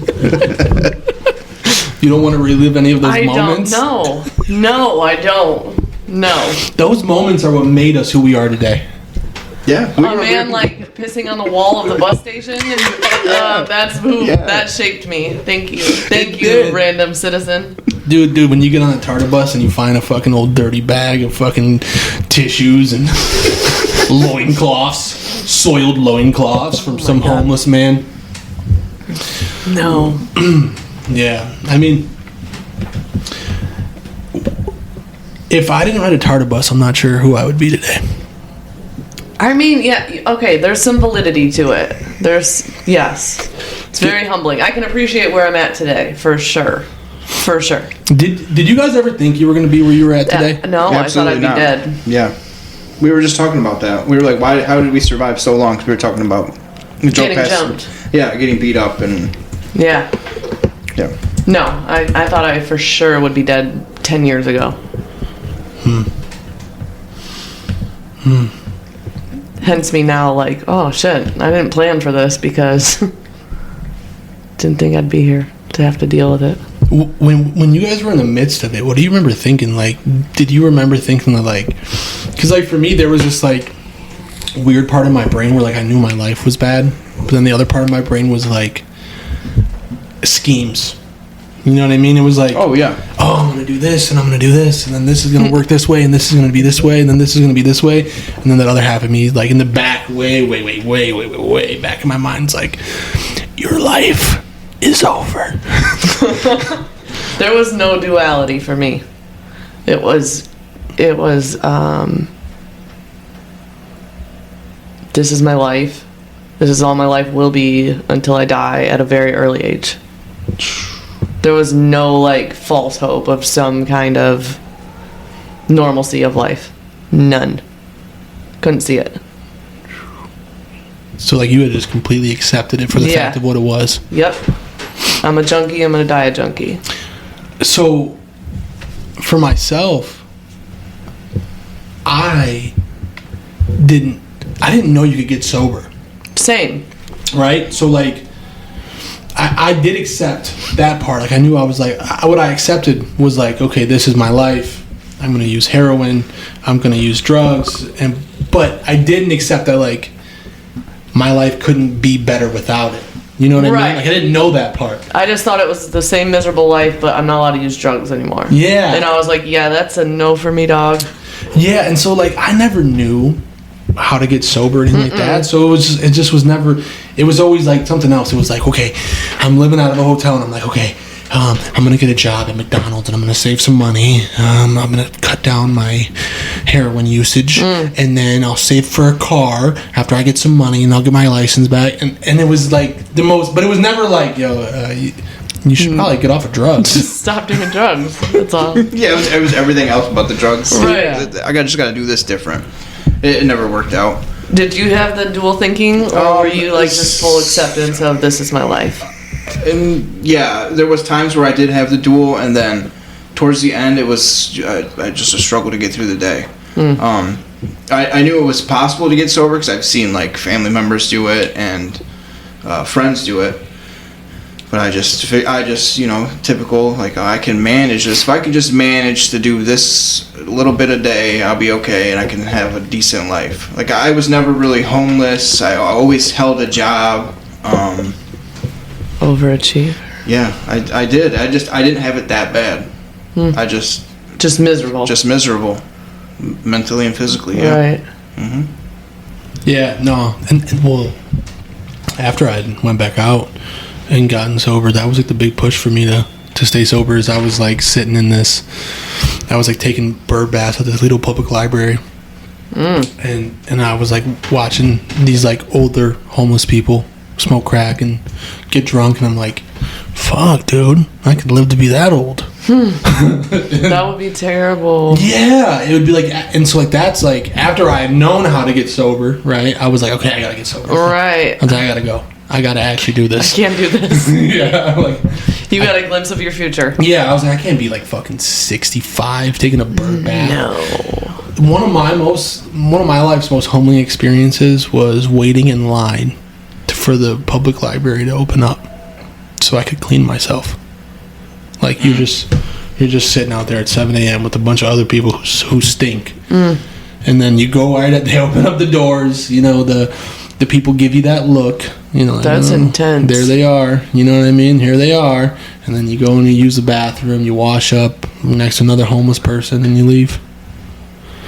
You don't want to relive any of those moments? Don't. No, I don't. No. Those moments are what made us who we are today. Yeah. A man like pissing on the wall of the bus station, and that shaped me. Thank you. Thank you, did. random citizen. Dude, when you get on the Tarda bus and you find a fucking old dirty bag of fucking tissues and loincloths, soiled loincloths from some homeless man. No. Yeah, I mean, if I didn't ride a Tarda bus, I'm not sure who I would be today. I mean, yeah, okay, there's some validity to it. Yes. It's very humbling. I can appreciate where I'm at today, for sure. For sure. Did you guys ever think you were going to be where you were at today? No, Absolutely I thought I'd be dead. Yeah. We were just talking about that. We were like, how did we survive so long? Because we were talking about Getting jumped. Yeah, getting beat up and... Yeah. Yeah. No, I thought I for sure would be dead 10 years ago. Hence me now like, oh shit, I didn't plan for this because didn't think I'd be here to have to deal with it. When you guys were in the midst of it, what do you remember thinking? Like, did you remember thinking that, like, because like for me there was this like weird part of my brain where like I knew my life was bad, but then the other part of my brain was like schemes. You know what I mean? It was like, Oh, yeah. I'm going to do this, and I'm going to do this, and then this is going to work this way, and this is going to be this way, and then this is going to be this way. And then that other half of me, like in the back, way back in my mind, it's like, your life is over. There was no duality for me. It was this is my life. This is all my life will be until I die at a very early age. There was no, like, false hope of some kind of normalcy of life. None. Couldn't see it. So, like, you had just completely accepted it for the fact of what it was. Yep. I'm a junkie. I'm going to die a junkie. So, for myself, I didn't know you could get sober. Same. Right? So, like, I did accept that part. Like, I knew I was like, what I accepted was like, okay, this is my life. I'm going to use heroin. I'm going to use drugs. But I didn't accept that, like, my life couldn't be better without it. You know what I mean? Like, I didn't know that part. I just thought it was the same miserable life, but I'm not allowed to use drugs anymore. Yeah. And I was like, yeah, that's a no for me, dog. Yeah, and so, like, I never knew how to get sober or anything like that. So it just was never, it was always like something else. It was like, okay, I'm living out of a hotel and I'm like, okay, I'm going to get a job at McDonald's and I'm going to save some money. I'm going to cut down my heroin usage and then I'll save for a car after I get some money and I'll get my license back. And it was like the most, but it was never like, yo, you should probably get off of drugs. Stop doing drugs. That's all. Yeah, it was everything else but the drugs. Right. I just got to do this different. It never worked out. Did you have the dual thinking, or were you like just full acceptance of this is my life? And yeah, there was times where I did have the dual, and then towards the end, it was just a struggle to get through the day. I knew it was possible to get sober because I've seen like family members do it and friends do it. But I just, typical, like, I can manage this. If I can just manage to do this little bit a day, I'll be okay, and I can have a decent life. Like, I was never really homeless. I always held a job. Overachiever. Yeah, I did. I didn't have it that bad. I just miserable. Just miserable, mentally and physically. Yeah. Right. Yeah. No. And well, after I went back out and gotten sober, that was like the big push for me to stay sober. Is I was like sitting in this, I was like taking bird baths at this Toledo Public Library, and I was like watching these like older homeless people smoke crack and get drunk, and I'm like, fuck, dude, I could live to be that old. That would be terrible. Yeah, it would be like, and so like that's like after I had known how to get sober, right? I was like, okay, I gotta get sober. Right. I was like, I gotta go. I gotta actually do this. I can't do this. Yeah, like you got a glimpse of your future. yeah. I was like, I can't be like fucking 65 taking a bird bath. No. One of my life's most humbling experiences was waiting in line for the public library to open up, so I could clean myself. Like you're just sitting out there at 7 a.m. with a bunch of other people who stink, and then you go right at they open up the doors. You know the people give you that look. You know that's intense. There they are. You know what I mean? Here they are, and then you go and you use the bathroom. You wash up next to another homeless person, and you leave.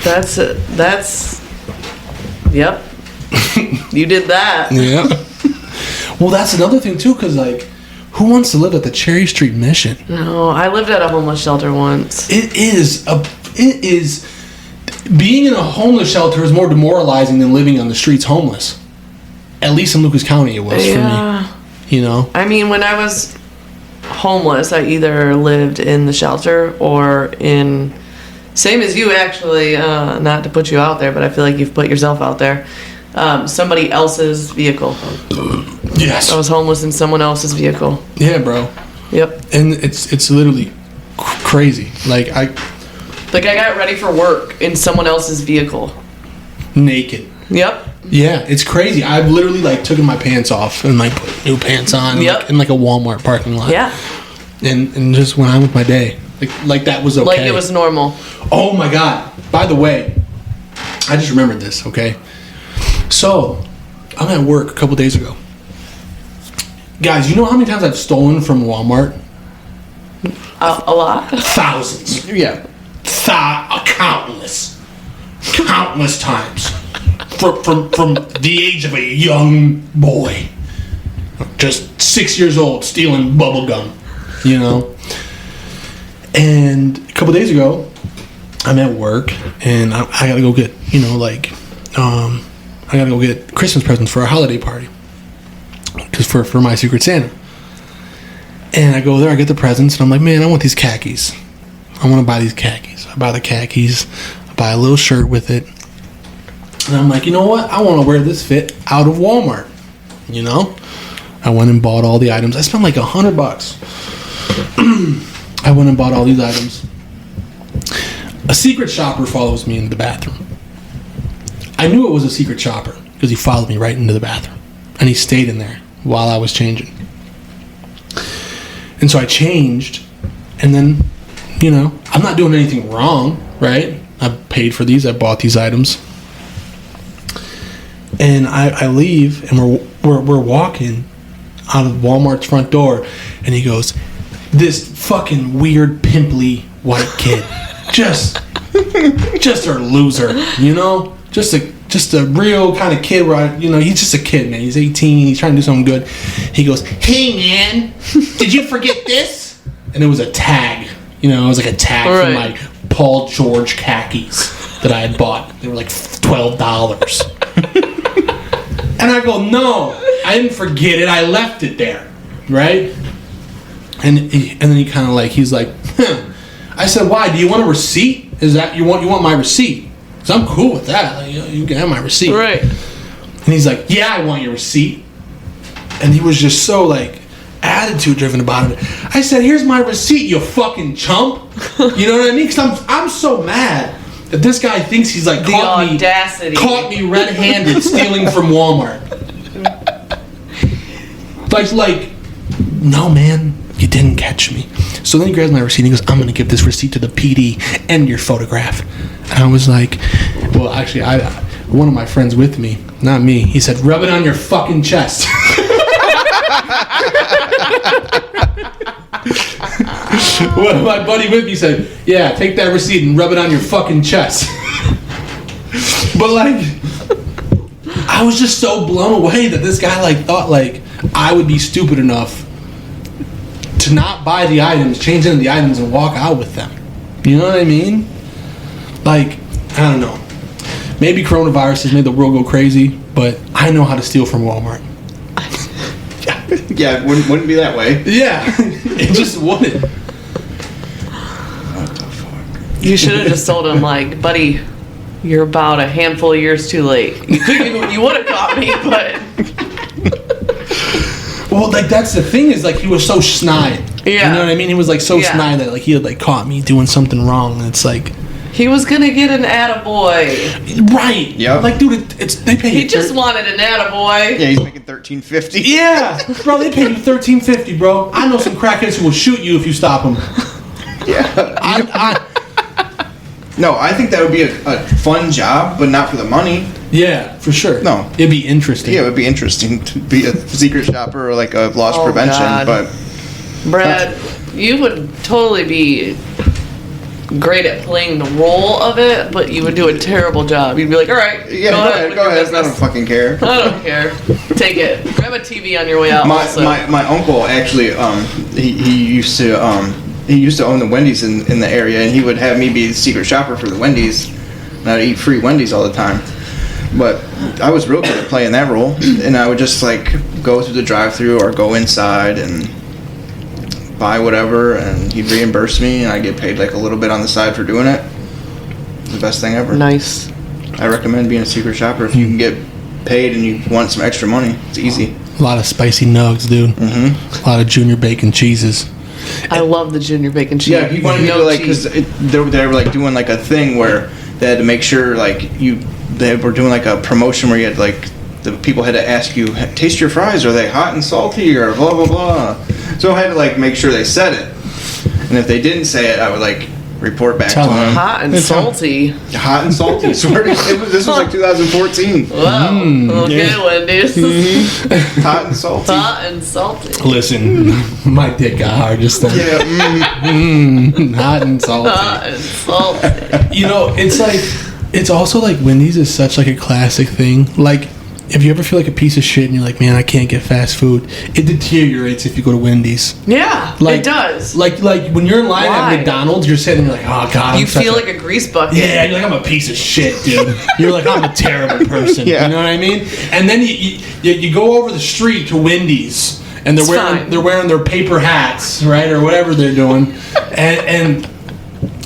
That's yep. You did that. Yeah. Well, that's another thing too, because like, who wants to live at the Cherry Street Mission? No, I lived at a homeless shelter once. It is being in a homeless shelter is more demoralizing than living on the streets homeless. At least in Lucas County, it was for me. You know. I mean, when I was homeless, I either lived in the shelter or in, same as you actually. Not to put you out there, but I feel like you've put yourself out there. Somebody else's vehicle. Yes. I was homeless in someone else's vehicle. Yeah, bro. Yep. And it's literally crazy. Like I got ready for work in someone else's vehicle. Naked. Yep. Yeah, it's crazy. I've literally like taken my pants off and like put new pants on. Yep. In like a Walmart parking lot. Yeah. And just went on with my day. Like that was okay. Like it was normal. Oh my God. By the way, I just remembered this, okay? So, I'm at work a couple days ago. Guys, you know how many times I've stolen from Walmart? A lot. Thousands. Yeah. Countless times. From the age of a young boy. Just 6 years old, stealing bubble gum. You know? And a couple days ago, I'm at work, and I gotta go get, I gotta go get Christmas presents for our holiday party. Because for my Secret Santa. And I go there, I get the presents, and I'm like, man, I want these khakis. I want to buy these khakis. I buy the khakis. I buy a little shirt with it. And I'm like, you know what? I want to wear this fit out of Walmart. You know? I went and bought all the items. I spent like $100. I went and bought all these items. A secret shopper follows me into the bathroom. I knew it was a secret shopper because he followed me right into the bathroom. And he stayed in there while I was changing. And so I changed. And then, you know, I'm not doing anything wrong, right? I paid for these. I bought these items. And I leave, and we're walking out of Walmart's front door, and he goes, this fucking weird, pimply white kid. just a loser, you know? Just a real kind of kid where, he's just a kid, man. He's 18, he's trying to do something good. He goes, hey, man, did you forget this? And it was a tag. You know, it was like a tag from my Paul George khakis that I had bought. They were like $12. And I go, no, I didn't forget it. I left it there, right? And then he kind of like, he's like, I said, why? Do you want a receipt? Is that you want my receipt? Because I'm cool with that. Like, you can have my receipt. Right. And he's like, yeah, I want your receipt. And he was just so like attitude driven about it. I said, here's my receipt, you fucking chump. You know what I mean? Because I'm so mad that this guy thinks he's like caught me red-handed stealing from Walmart. Like, no, man, you didn't catch me. So then he grabs my receipt and he goes, I'm going to give this receipt to the PD and your photograph. And I was like, well, actually, one of my friends with me, not me, he said, rub it on your fucking chest. One of my buddy with me said, yeah, take that receipt and rub it on your fucking chest. But like, I was just so blown away that this guy like thought like I would be stupid enough to not buy the items, change into the items, and walk out with them. You know what I mean? Like, I don't know. Maybe coronavirus has made the world go crazy, but I know how to steal from Walmart. Yeah, it wouldn't be that way. Yeah, it just wouldn't. What the fuck? You should have just told him, like, buddy, you're about a handful of years too late. You would have caught me, but... Well, like, that's the thing is, like, he was so snide. Yeah. You know what I mean? He was, like, so snide that, like, he had, like, caught me doing something wrong, and it's, like... He was gonna get an attaboy. Right. Yeah. Like, dude, they pay you... He just wanted an attaboy. Yeah, he's making $13.50. Yeah. Bro, they pay you $13.50, bro. I know some crackheads who will shoot you if you stop them. Yeah. No, I think that would be a fun job, but not for the money. Yeah, for sure. No. It'd be interesting. Yeah, it would be interesting to be a secret shopper or like a loss prevention, God. but... Brad, you would totally be great at playing the role of it, but you would do a terrible job. You'd be like, all right, Yeah, go ahead. I don't fucking care. I don't care. Take it. Grab a TV on your way out. My uncle actually, he used to own the Wendy's in the area, and he would have me be the secret shopper for the Wendy's, and I'd eat free Wendy's all the time. But I was real good at playing that role, and I would just like go through the drive-thru or go inside and buy whatever, and he'd reimburse me, and I get paid like a little bit on the side for doing it. The best thing ever. Nice. I recommend being a secret shopper if you can get paid and you want some extra money. It's easy. A lot of spicy nugs, dude. Mm-hmm. A lot of junior bacon cheeses. I love the junior bacon cheese. Yeah, you wanted to do like because they were like doing like a thing where they had to make sure like they were doing like a promotion where you had like the people had to ask you, taste your fries, are they hot and salty or blah blah blah. So I had to like make sure they said it, and if they didn't say it, I would like report back to them. Hot and salty. Hot and salty. Swear to this was like 2014. Wow. Okay, Wendy's. Mm-hmm. Hot and salty. Hot and salty. Listen, my dick got hard just then. Yeah. Hot and salty. Hot and salty. You know, it's like, it's also like Wendy's is such like a classic thing. Like, if you ever feel like a piece of shit and you're like, man, I can't get fast food, it deteriorates if you go to Wendy's. Yeah, like, it does. Like when you're in line at McDonald's, you're sitting there like, oh god, you feel like a grease bucket. Yeah, you're like, I'm a piece of shit, dude. You're like, I'm a terrible person. Yeah. You know what I mean? And then you go over the street to Wendy's, and It's fine. they're wearing their paper hats, right, or whatever they're doing, and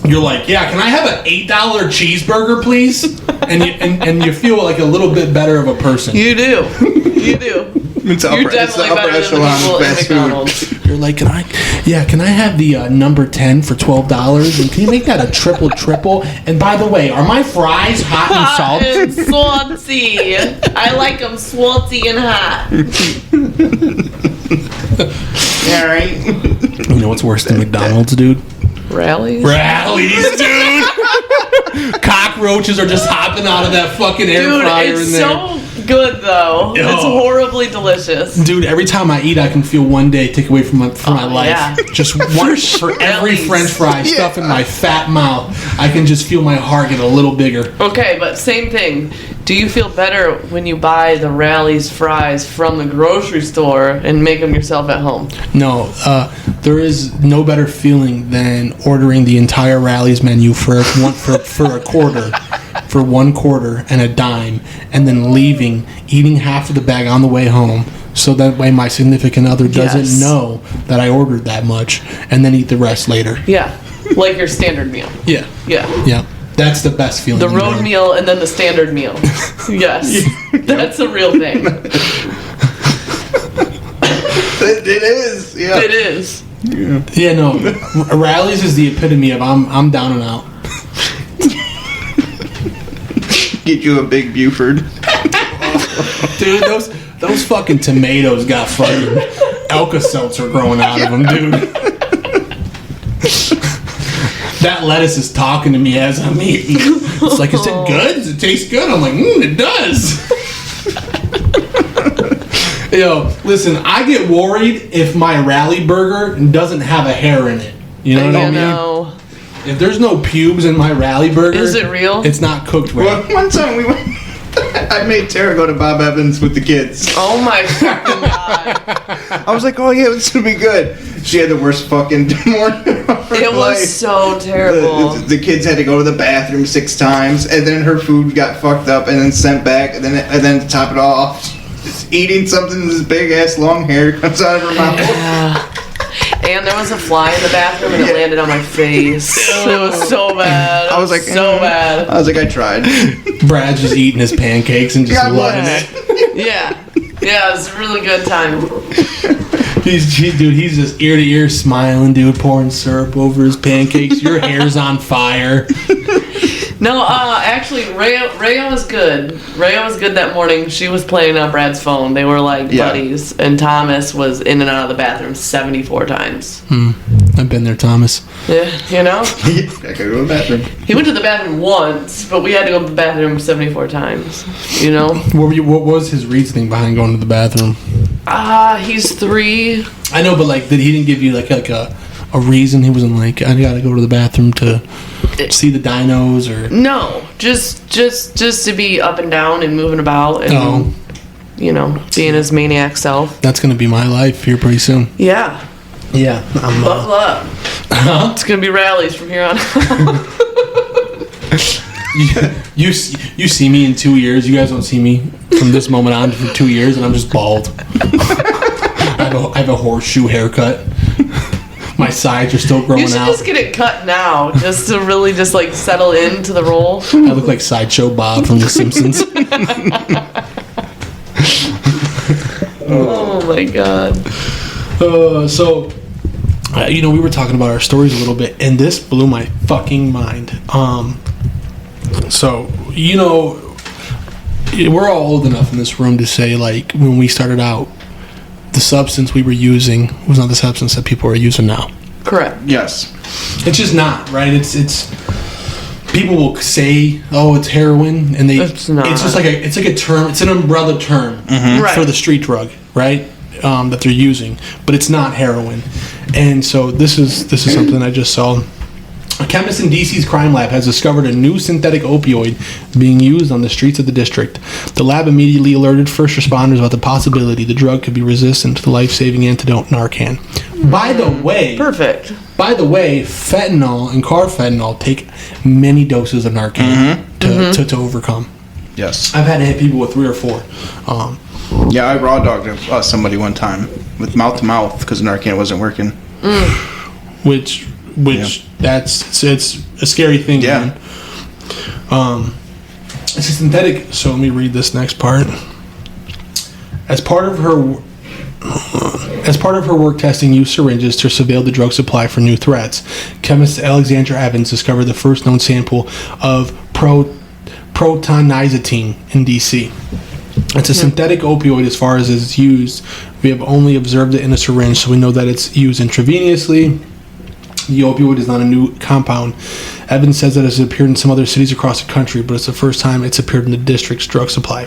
you're like, yeah, can I have an $8 cheeseburger, please? And you feel like a little bit better of a person. You do. It's You're definitely better than the people in McDonald's. You're like, can I have the number 10 for $12? And can you make that a triple? And by the way, are my fries hot and salty? Hot and salty. I like them salty and hot. All right. You know what's worse than McDonald's, dude? Rallies, dude. Cockroaches are just hopping out of that fucking air fryer it's in there. so good though. Ew. It's horribly delicious. Dude, every time I eat, I can feel one day take away from my life. yeah. Just one for every Rallies. French fry stuff in my fat mouth. I can just feel my heart get a little bigger. Okay, but same thing. Do you feel better when you buy the Rallies fries from the grocery store and make them yourself at home? No, there is no better feeling than ordering the entire Rallies menu for a quarter, for $1 and a dime, and then leaving, eating half of the bag on the way home, so that way my significant other doesn't Yes. know that I ordered that much, and then eat the rest later. Yeah, like your standard meal. Yeah, Yeah. yeah, that's the best feeling. The in the road world. meal and then the standard meal. Yes. That's a real thing. It is. Yeah. It is. Yeah, no, Rallies is the epitome of I'm down and out. Get you a big Buford. Dude, those fucking tomatoes got fucking Alka-Seltzer growing out of them, dude. That lettuce is talking to me as I'm eating. It's like, is it good? Does it taste good? I'm like, it does. Yo, listen, I get worried if my Rally burger doesn't have a hair in it. You know what I mean? know. If there's no pubes in my Rally burger, Is it real? It's not cooked right. One time we went. I made Tara go to Bob Evans with the kids. Oh my fucking god. I was like, oh yeah, this will be good. She had the worst fucking morning of her It life. was so terrible. The kids had to go to the bathroom 6 times, and then her food got fucked up, and then sent back, and then to top it all off, she's eating something. This big ass long hair comes out of her mouth. Yeah. And there was a fly in the bathroom and it landed on my face. It was so bad. I was like, so bad. I was like, I tried. Brad's just eating his pancakes and just God loving bless. it. Yeah. Yeah, it was a really good time. He's just ear to ear smiling, dude, pouring syrup over his pancakes. Your hair's on fire. No, actually, Rhea was good. Rhea was good that morning. She was playing on Brad's phone. They were like buddies. And Thomas was in and out of the bathroom 74 times. I've been there, Thomas. Yeah, you know? I gotta go to the bathroom. He went to the bathroom once, but we had to go to the bathroom 74 times. You know? What was his reasoning behind going to the bathroom? He's 3. I know, but like, he didn't give you like a reason? He wasn't like, I gotta go to the bathroom to see the dinos or... No, just to be up and down and moving about and, you know, being his maniac self. That's gonna be my life here pretty soon. Yeah. Yeah. Buckle up. It's going to be rallies from here on. You see me in 2 years. You guys don't see me from this moment on for 2 years, and I'm just bald. I have a horseshoe haircut. My sides are still growing You should out. just get it cut now, just to really just like settle into the role. I look like Sideshow Bob from The Simpsons. Oh my god. You know, we were talking about our stories a little bit, and this blew my fucking mind. So, you know, we're all old enough in this room to say, like, when we started out, the substance we were using was not the substance that people are using now. Correct. Yes. It's just not, right? It's people will say, "Oh, it's heroin," and It's not. It's just like a term. It's an umbrella term Right. for the street drug, right? That they're using, but it's not heroin. And so this is something I just saw. A chemist in DC's crime lab has discovered a new synthetic opioid being used on the streets of the district. The lab immediately alerted first responders about the possibility the drug could be resistant to the life-saving antidote Narcan. By the way, fentanyl and carfentanil take many doses of Narcan to overcome. Yes. I've had to hit people with 3 or 4. Yeah, I raw dogged somebody one time with mouth to mouth because Narcan wasn't working. Which it's a scary thing. Yeah. Man. It's a synthetic. So let me read this next part. As part of her work testing used syringes to surveil the drug supply for new threats, chemist Alexandra Evans discovered the first known sample of protonizatine in DC. It's a synthetic opioid as far as it's used. We have only observed it in a syringe, so we know that it's used intravenously. The opioid is not a new compound. Evans says that it has appeared in some other cities across the country, but it's the first time it's appeared in the district's drug supply.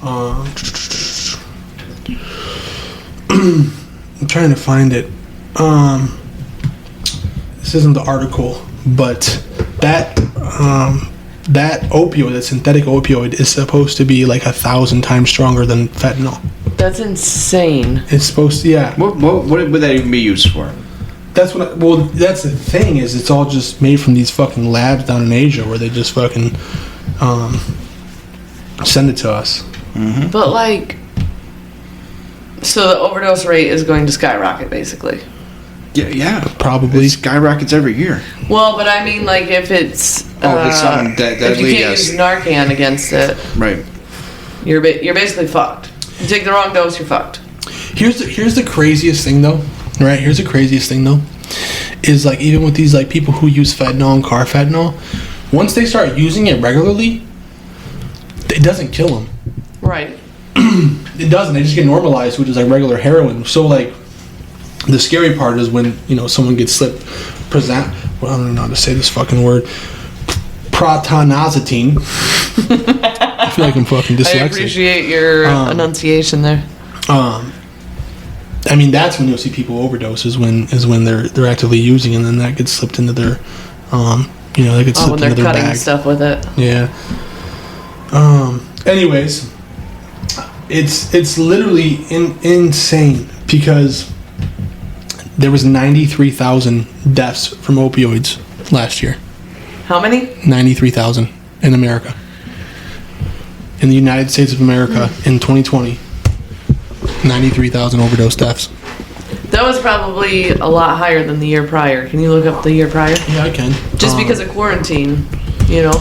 I'm trying to find it. This isn't the article, but that opioid, that synthetic opioid, is supposed to be like 1,000 times stronger than fentanyl. That's insane. It's supposed to, yeah. What would that even be used for? That's that's the thing, is it's all just made from these fucking labs down in Asia where they just fucking send it to us. Mm-hmm. But like, so the overdose rate is going to skyrocket, basically. Yeah. Probably. It skyrockets every year. Well, but I mean, like, if it's something deadly, if you can't use Narcan against it, right? You're basically fucked. You take the wrong dose, you're fucked. Here's the craziest thing, though. Right? Here's the craziest thing, though. Is like, even with these like people who use fentanyl and carfentanil, once they start using it regularly, it doesn't kill them. Right. It doesn't. They just get normalized, which is like regular heroin. So like, the scary part is when someone gets slipped. I don't even know how to say this fucking word. Protonazatine. I feel like I'm fucking dyslexic. I appreciate your enunciation there. I mean, that's when you'll see people overdose is when they're actively using, and then that gets slipped into their they get slipped when they're into their cutting bag. stuff with it. Yeah. Anyways, it's literally insane because there was 93,000 deaths from opioids last year. How many? 93,000 in America. In the United States of America in 2020, 93,000 overdose deaths. That was probably a lot higher than the year prior. Can you look up the year prior? Yeah, I can. Just because of quarantine.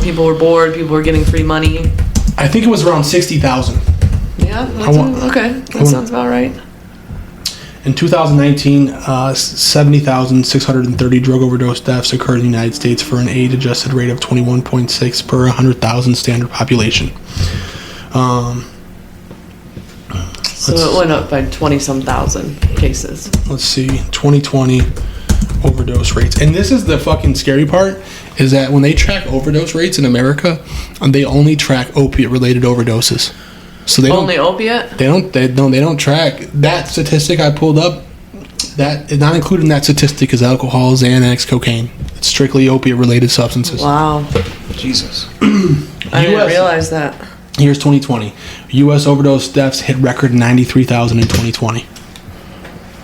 People were bored, people were getting free money. I think it was around 60,000. Yeah, okay. That sounds about right. In 2019, 70,630 drug overdose deaths occurred in the United States for an age-adjusted rate of 21.6 per 100,000 standard population. So it went up by 20-some thousand cases. Let's see, 2020 overdose rates. And this is the fucking scary part, is that when they track overdose rates in America, they only track opiate-related overdoses. So they only opiate? They don't track that statistic I pulled up. That not included in that statistic is alcohol, Xanax, cocaine. It's strictly opiate-related substances. Wow. Jesus. I didn't realize that. Here's 2020. U.S. overdose deaths hit record 93,000 in 2020.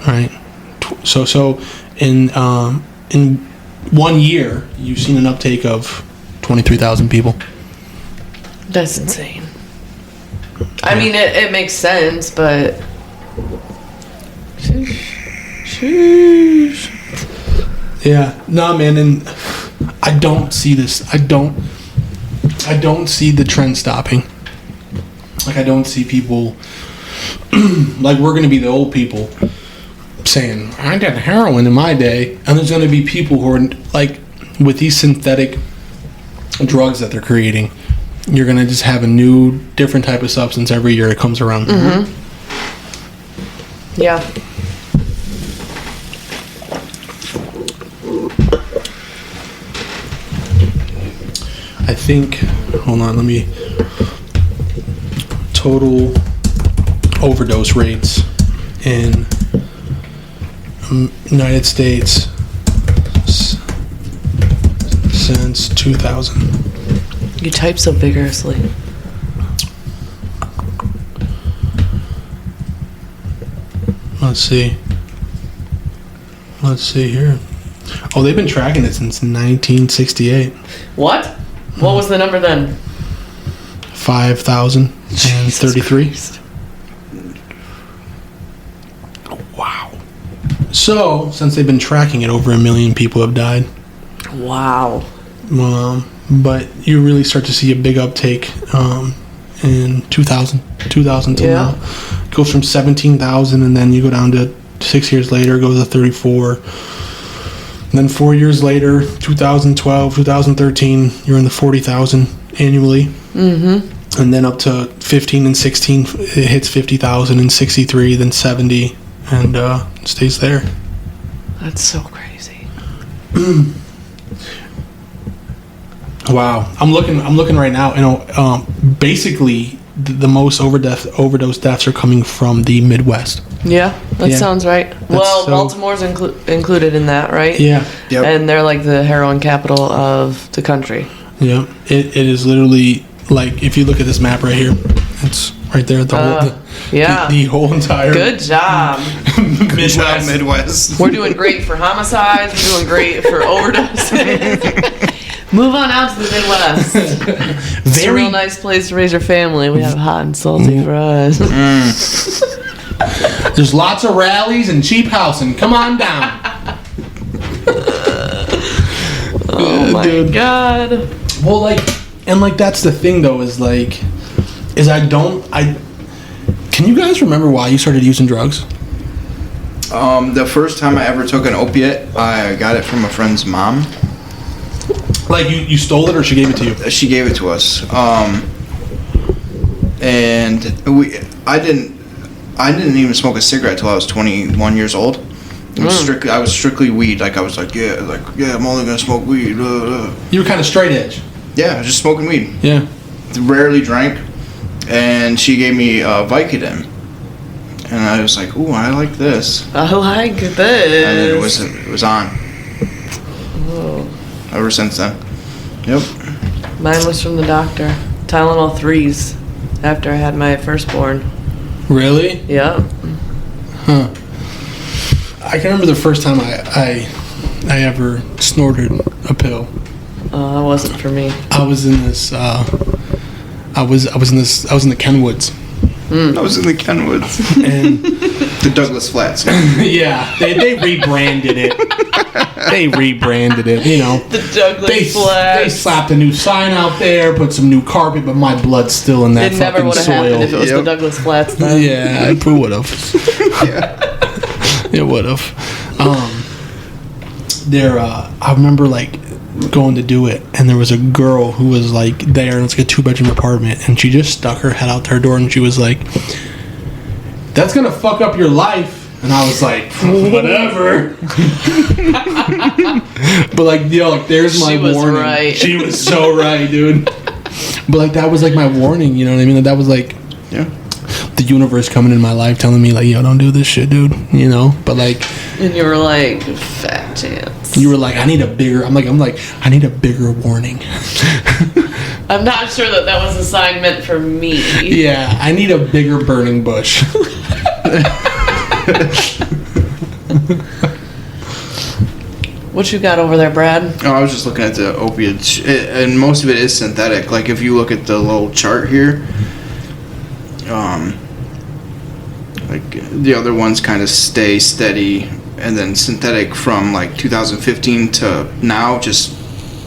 All right. So in 1 year, you've seen an uptake of 23,000 people. That's insane. I mean, it makes sense, but... Sheesh. Yeah. No, man, and I don't see this. I don't see the trend stopping. Like, I don't see people... like, we're going to be the old people saying, I did heroin in my day. And there's going to be people who are, like, with these synthetic drugs that they're creating, you're going to just have a new, different type of substance every year it comes around. Mm-hmm. Yeah. I think, hold on, let me, total overdose rates in United States since 2000. You type so vigorously. Let's see here. Oh, they've been tracking it since 1968. What? What was the number then? 5,033. Wow. So, since they've been tracking it, over 1 million people have died. Wow. But you really start to see a big uptake in 2000 till now. It goes from 17,000, and then you go down to 6 years later, it goes to 34. And then 4 years later, 2012, 2013, you're in the 40,000 annually. Mm-hmm. And then up to 15 and 16, it hits 50,000, and 63, then 70, and stays there. That's so crazy. Wow, I'm looking right now. Basically, the most overdose deaths are coming from the Midwest. Yeah, that sounds right. Well, Baltimore's included in that, right? Yeah. Yep. And they're like the heroin capital of the country. Yeah, it is literally like, if you look at this map right here, it's right there. The whole entire. Good job. Midwest. We're doing great for homicides. We're doing great for overdoses. Move on out to the Midwest. It's a real nice place to raise your family. We have hot and salty fries. There's lots of rallies and cheap housing. Come on down. Oh my God. Well, that's the thing though, can you guys remember why you started using drugs? The first time I ever took an opiate, I got it from a friend's mom. Like you stole it, or she gave it to you? She gave it to us. And I didn't even smoke a cigarette till I was 21 years old. I was strictly weed. I was like, I'm only gonna smoke weed. You were kind of straight edge. Yeah, just smoking weed. Yeah. Rarely drank. And she gave me Vicodin. And I was like, ooh, I like this. I like this. And it was on. Whoa. Ever since then. Yep. Mine was from the doctor. Tylenol 3s after I had my firstborn. Really? Yep. Huh. I can remember the first time I ever snorted a pill. That wasn't for me. I was in this. I was in the Kenwoods. I was in the Kenwoods. And the Douglas Flats. Yeah, they rebranded it. The Douglas Flats. They slapped a new sign out there, put some new carpet, but my blood's still in that it fucking never would have soil. happened if it was the Douglas Flats then. Yeah, it would have. Yeah. It would have. I remember going to do it, and there was a girl who was there, and it's like a 2-bedroom apartment, and she just stuck her head out her door, and she was like, "That's gonna fuck up your life." And I was like, whatever. But there's my warning. She was right. She was so right, dude. But that was my warning, you know what I mean? That was the universe coming in my life telling me yo, don't do this shit, dude. You know? But and you were like, fat chance. You were like, I need a bigger. I'm like, I need a bigger warning. I'm not sure that was a sign meant for me. Yeah, I need a bigger burning bush. What you got over there, Brad? Oh, I was just looking at the opiates, and most of it is synthetic. If you look at the little chart here, the other ones kind of stay steady, and then synthetic from 2015 to now just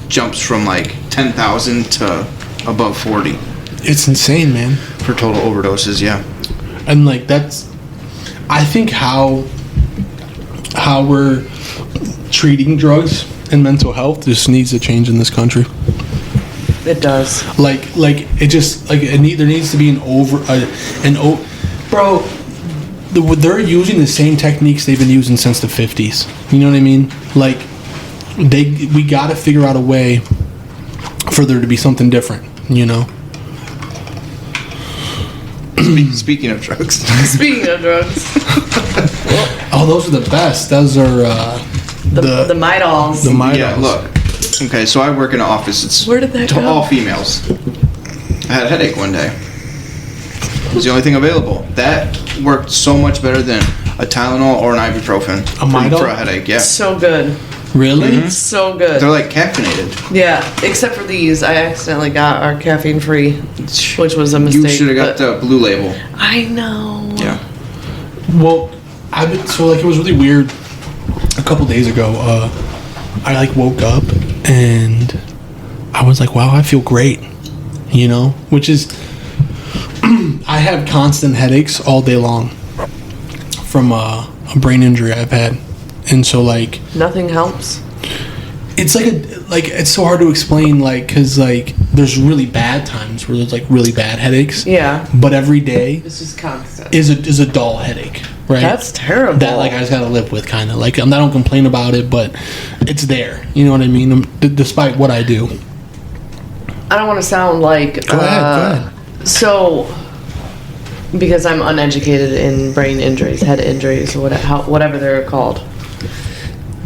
jumps from 10,000 to above 40. It's insane, man. For total overdoses, yeah. And that's, I think how we're treating drugs and mental health just needs to change in this country. It does. It just there needs to be bro. They're using the same techniques they've been using since the 50s. You know what I mean? We got to figure out a way for there to be something different. You know. Speaking of drugs. Oh, those are the best. Those are the Midols. The Midols. Yeah, look. Okay, so I work in an office. It's Where did that go? all females. I had a headache one day. It was the only thing available. That worked so much better than a Tylenol or an ibuprofen A Midol? for a headache. Yeah. So good. Really? So good. They're like caffeinated. Yeah, except for these. I accidentally got our caffeine free, which was a mistake. You should have got the blue label. I know. Yeah. Well, it was really weird. A couple days ago, I like woke up and I was like, wow, I feel great. You know, which is, I have constant headaches all day long from a brain injury I've had. And so, like... Nothing helps? It's it's so hard to explain, like, because, like, there's really bad times where there's, like, really bad headaches. Yeah. But every day... It's just constant. Is a dull headache, right? That's terrible. That, like, I just gotta live with, kind of. Like, I don't complain about it, but it's there. You know what I mean? Despite what I do. I don't want to sound like... Go ahead. So... Because I'm uneducated in brain injuries, head injuries, or whatever they're called.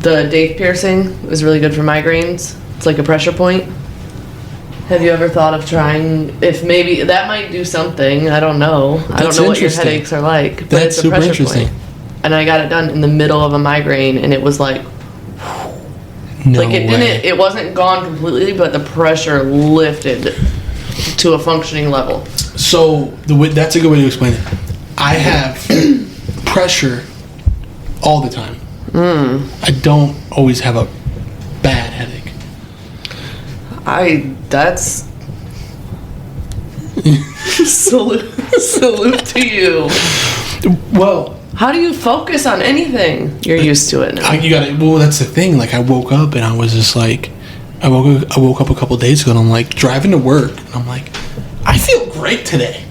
The Dave piercing is really good for migraines. It's like a pressure point. Have you ever thought of trying, if maybe that might do something? I don't know. I don't know what your headaches are like, but That's it's a super pressure interesting. point. And I got it done in the middle of a migraine, and it was like, No like it wasn't gone completely, but the pressure lifted to a functioning level. So that's a good way to explain it. I have pressure all the time. I don't always have a bad headache. That's salute to you. Well, how do you focus on anything? You're used to it now. Well, that's the thing. Like, I woke up and I was just like, I woke up a couple days ago and I'm like driving to work and I'm like, I feel great today.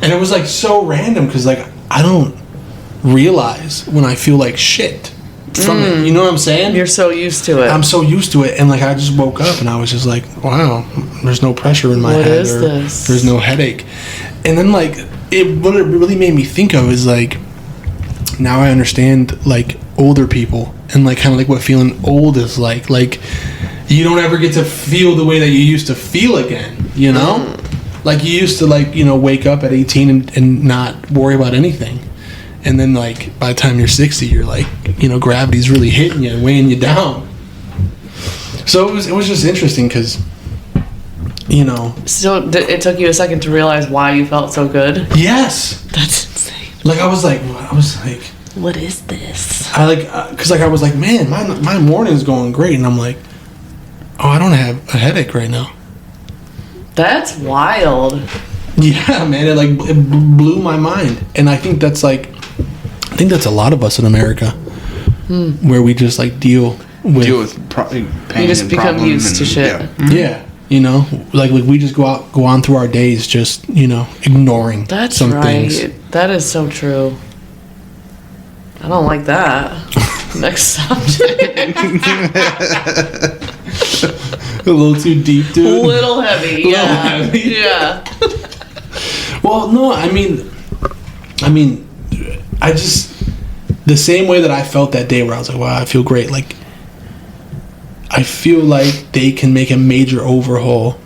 And it was like so random because like I don't realize when I feel like shit from it. You know what I'm saying? You're so used to it. I'm so used to it, and like I just woke up and I was just like, wow, there's no pressure in my What head, is this? There's no headache. And then like what it really made me think of is like, now I understand like older people and like kind of like what feeling old is like. Like you don't ever get to feel the way that you used to feel again, you know? Like you used to like, you know, wake up at 18 and not worry about anything. And then like by the time you're 60, you're like, you know, gravity's really hitting you and weighing you down. So it was just interesting because, you know. So it took you a second to realize why you felt so good? Yes. That's insane. Like I was like, what is this? I like, cause like I was like, man, my morning's going great. And I'm like, oh, I don't have a headache right now. That's wild. Yeah, man, it blew my mind. And I think that's like, a lot of us in America, where we just like deal with pain. You just become used to shit. Yeah. Yeah, you know, like we just go on through our days just, you know, ignoring That's some right. things. That is so true. I don't like that. Next subject. A little too deep, A dude. little heavy. Yeah. Little heavy. Yeah. Well, no, I mean, I just, the same way that I felt that day where I was like, wow, I feel great. Like, I feel like they can make a major overhaul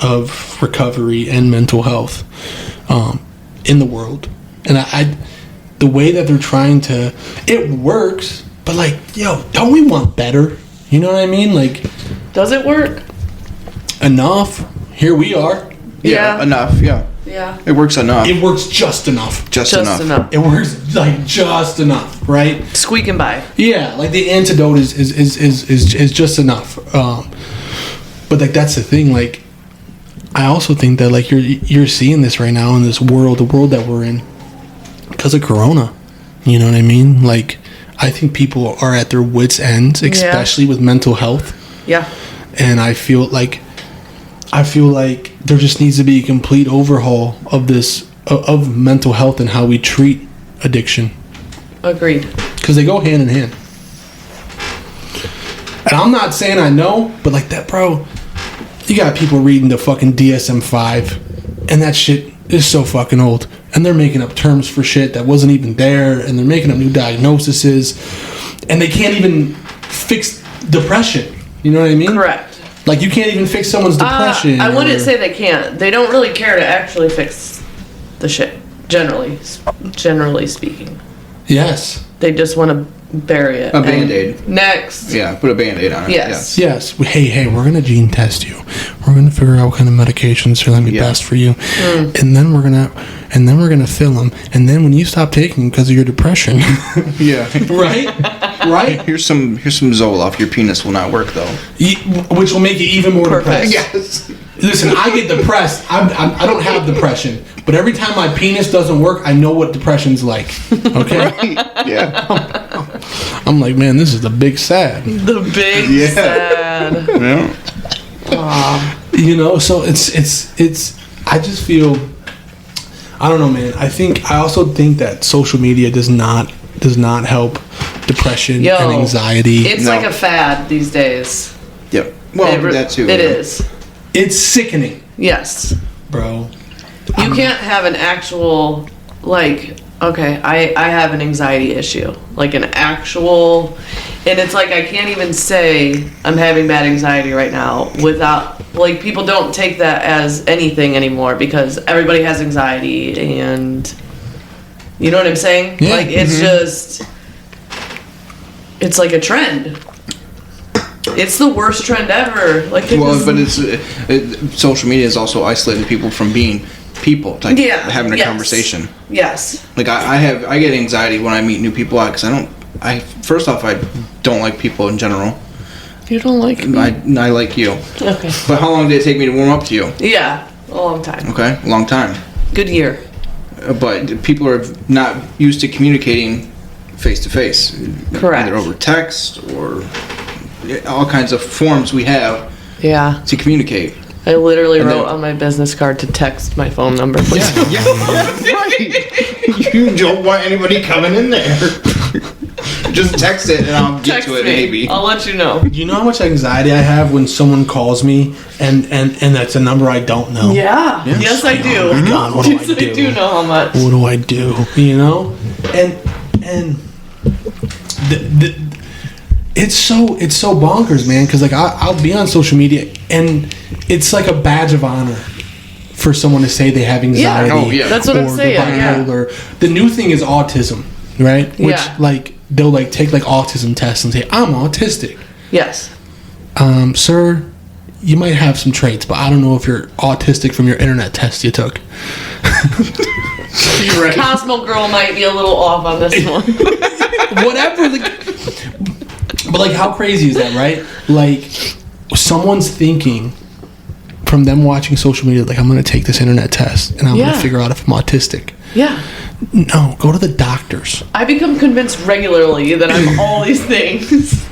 of recovery and mental health in the world. And I the way that they're trying to, it works, but like, yo, don't we want better? You know what I mean? Like, Does it work? enough. Here we are. Yeah. Enough. Yeah. Yeah. It works enough. It works just enough. Just Just enough. It works like just enough, right? Squeaking by. Yeah, like the antidote is just enough. But like that's the thing. Like, I also think that like you're seeing this right now in this world, the world that we're in, because of Corona. You know what I mean? Like, I think people are at their wits' ends, especially with mental health. Yeah. And I feel like there just needs to be a complete overhaul of this of mental health and how we treat addiction, Agreed. because they go hand in hand. And I'm not saying I know, but like that, bro, you got people reading the fucking DSM-5, and that shit is so fucking old, and they're making up terms for shit that wasn't even there, and they're making up new diagnoses, and they can't even fix depression. You know what I mean? Correct. Like, you can't even fix someone's depression. I wouldn't or- say they can't. They don't really care to actually fix the shit. Generally speaking, Yes. they just want to bury it. A Band-Aid. Next. Yeah, put a Band-Aid on it. Yes. Hey, we're gonna gene test you. We're gonna figure out what kind of medications are gonna be best for you, and then we're gonna fill them. And then when you stop taking them because of your depression, Yeah. right? Here's some Zoloft. Your penis will not work though. Which will make you even more Perfect. depressed. Listen, I get depressed. I don't have depression, but every time my penis doesn't work, I know what depression's like. Okay. Yeah. I'm like, man, this is the big sad. The big sad. Yeah. So it's. I just feel. I don't know, man. I also think that social media does not help depression and anxiety. It's like a fad these days. Yep. Well, that too. It is. It's sickening. Yes. Bro. You can't have an actual, okay, I have an anxiety issue. Like an actual, and it's like I can't even say I'm having bad anxiety right now without, people don't take that as anything anymore because everybody has anxiety and, you know what I'm saying? Yeah. It's just, it's like a trend. It's the worst trend ever. But social media has also isolated people from being people, having a conversation. Yes. I get anxiety when I meet new people because I don't like people in general. You don't like me? I like you. Okay. But how long did it take me to warm up to you? Yeah, a long time. Okay, a long time. Good year. But people are not used to communicating face to face. Correct. Either over text or all kinds of forms we have to communicate. I literally wrote on my business card to text my phone number. Please. Yeah, right. You don't want anybody coming in there. Just text it and I'll get to it maybe. I'll let you know. You know how much anxiety I have when someone calls me and that's a number I don't know? Yeah. Yes, I do. Oh my God, what do I do? I do know how much. What do I do? And it's so bonkers, man, because I'll be on social media and it's like a badge of honor for someone to say they have anxiety. Oh, yeah. That's what I'm saying. Bipolar. The new thing is autism, right? Which they'll take autism tests and say I'm autistic. Yes. Sir, you might have some traits, but I don't know if you're autistic from your internet test you took. You're right. Cosmo Girl might be a little off on this one. Whatever. But how crazy is that, right? Someone's thinking from them watching social media, I'm going to take this internet test and I'm going to figure out if I'm autistic. Yeah. No, go to the doctors. I become convinced regularly that I'm all these things.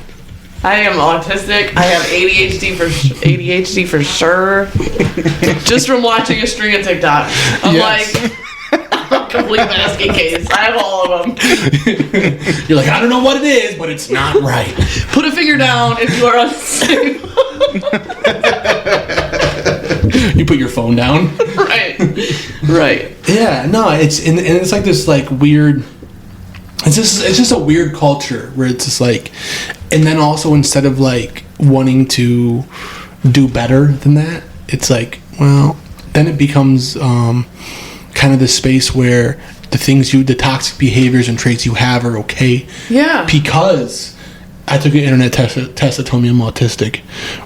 I am autistic. I have ADHD for sure. Just from watching a string of TikToks. I'm complete basket case. I have all of them. You're I don't know what it is, but it's not right. Put a finger down if you are unstable. You put your phone down. Right. Yeah. No. It's and it's this weird. It's just a weird culture where it's just and then also instead of wanting to do better than that, it's then it becomes kind of the space where the toxic behaviors and traits you have are okay. Yeah. Because I took an internet test that told me I'm autistic,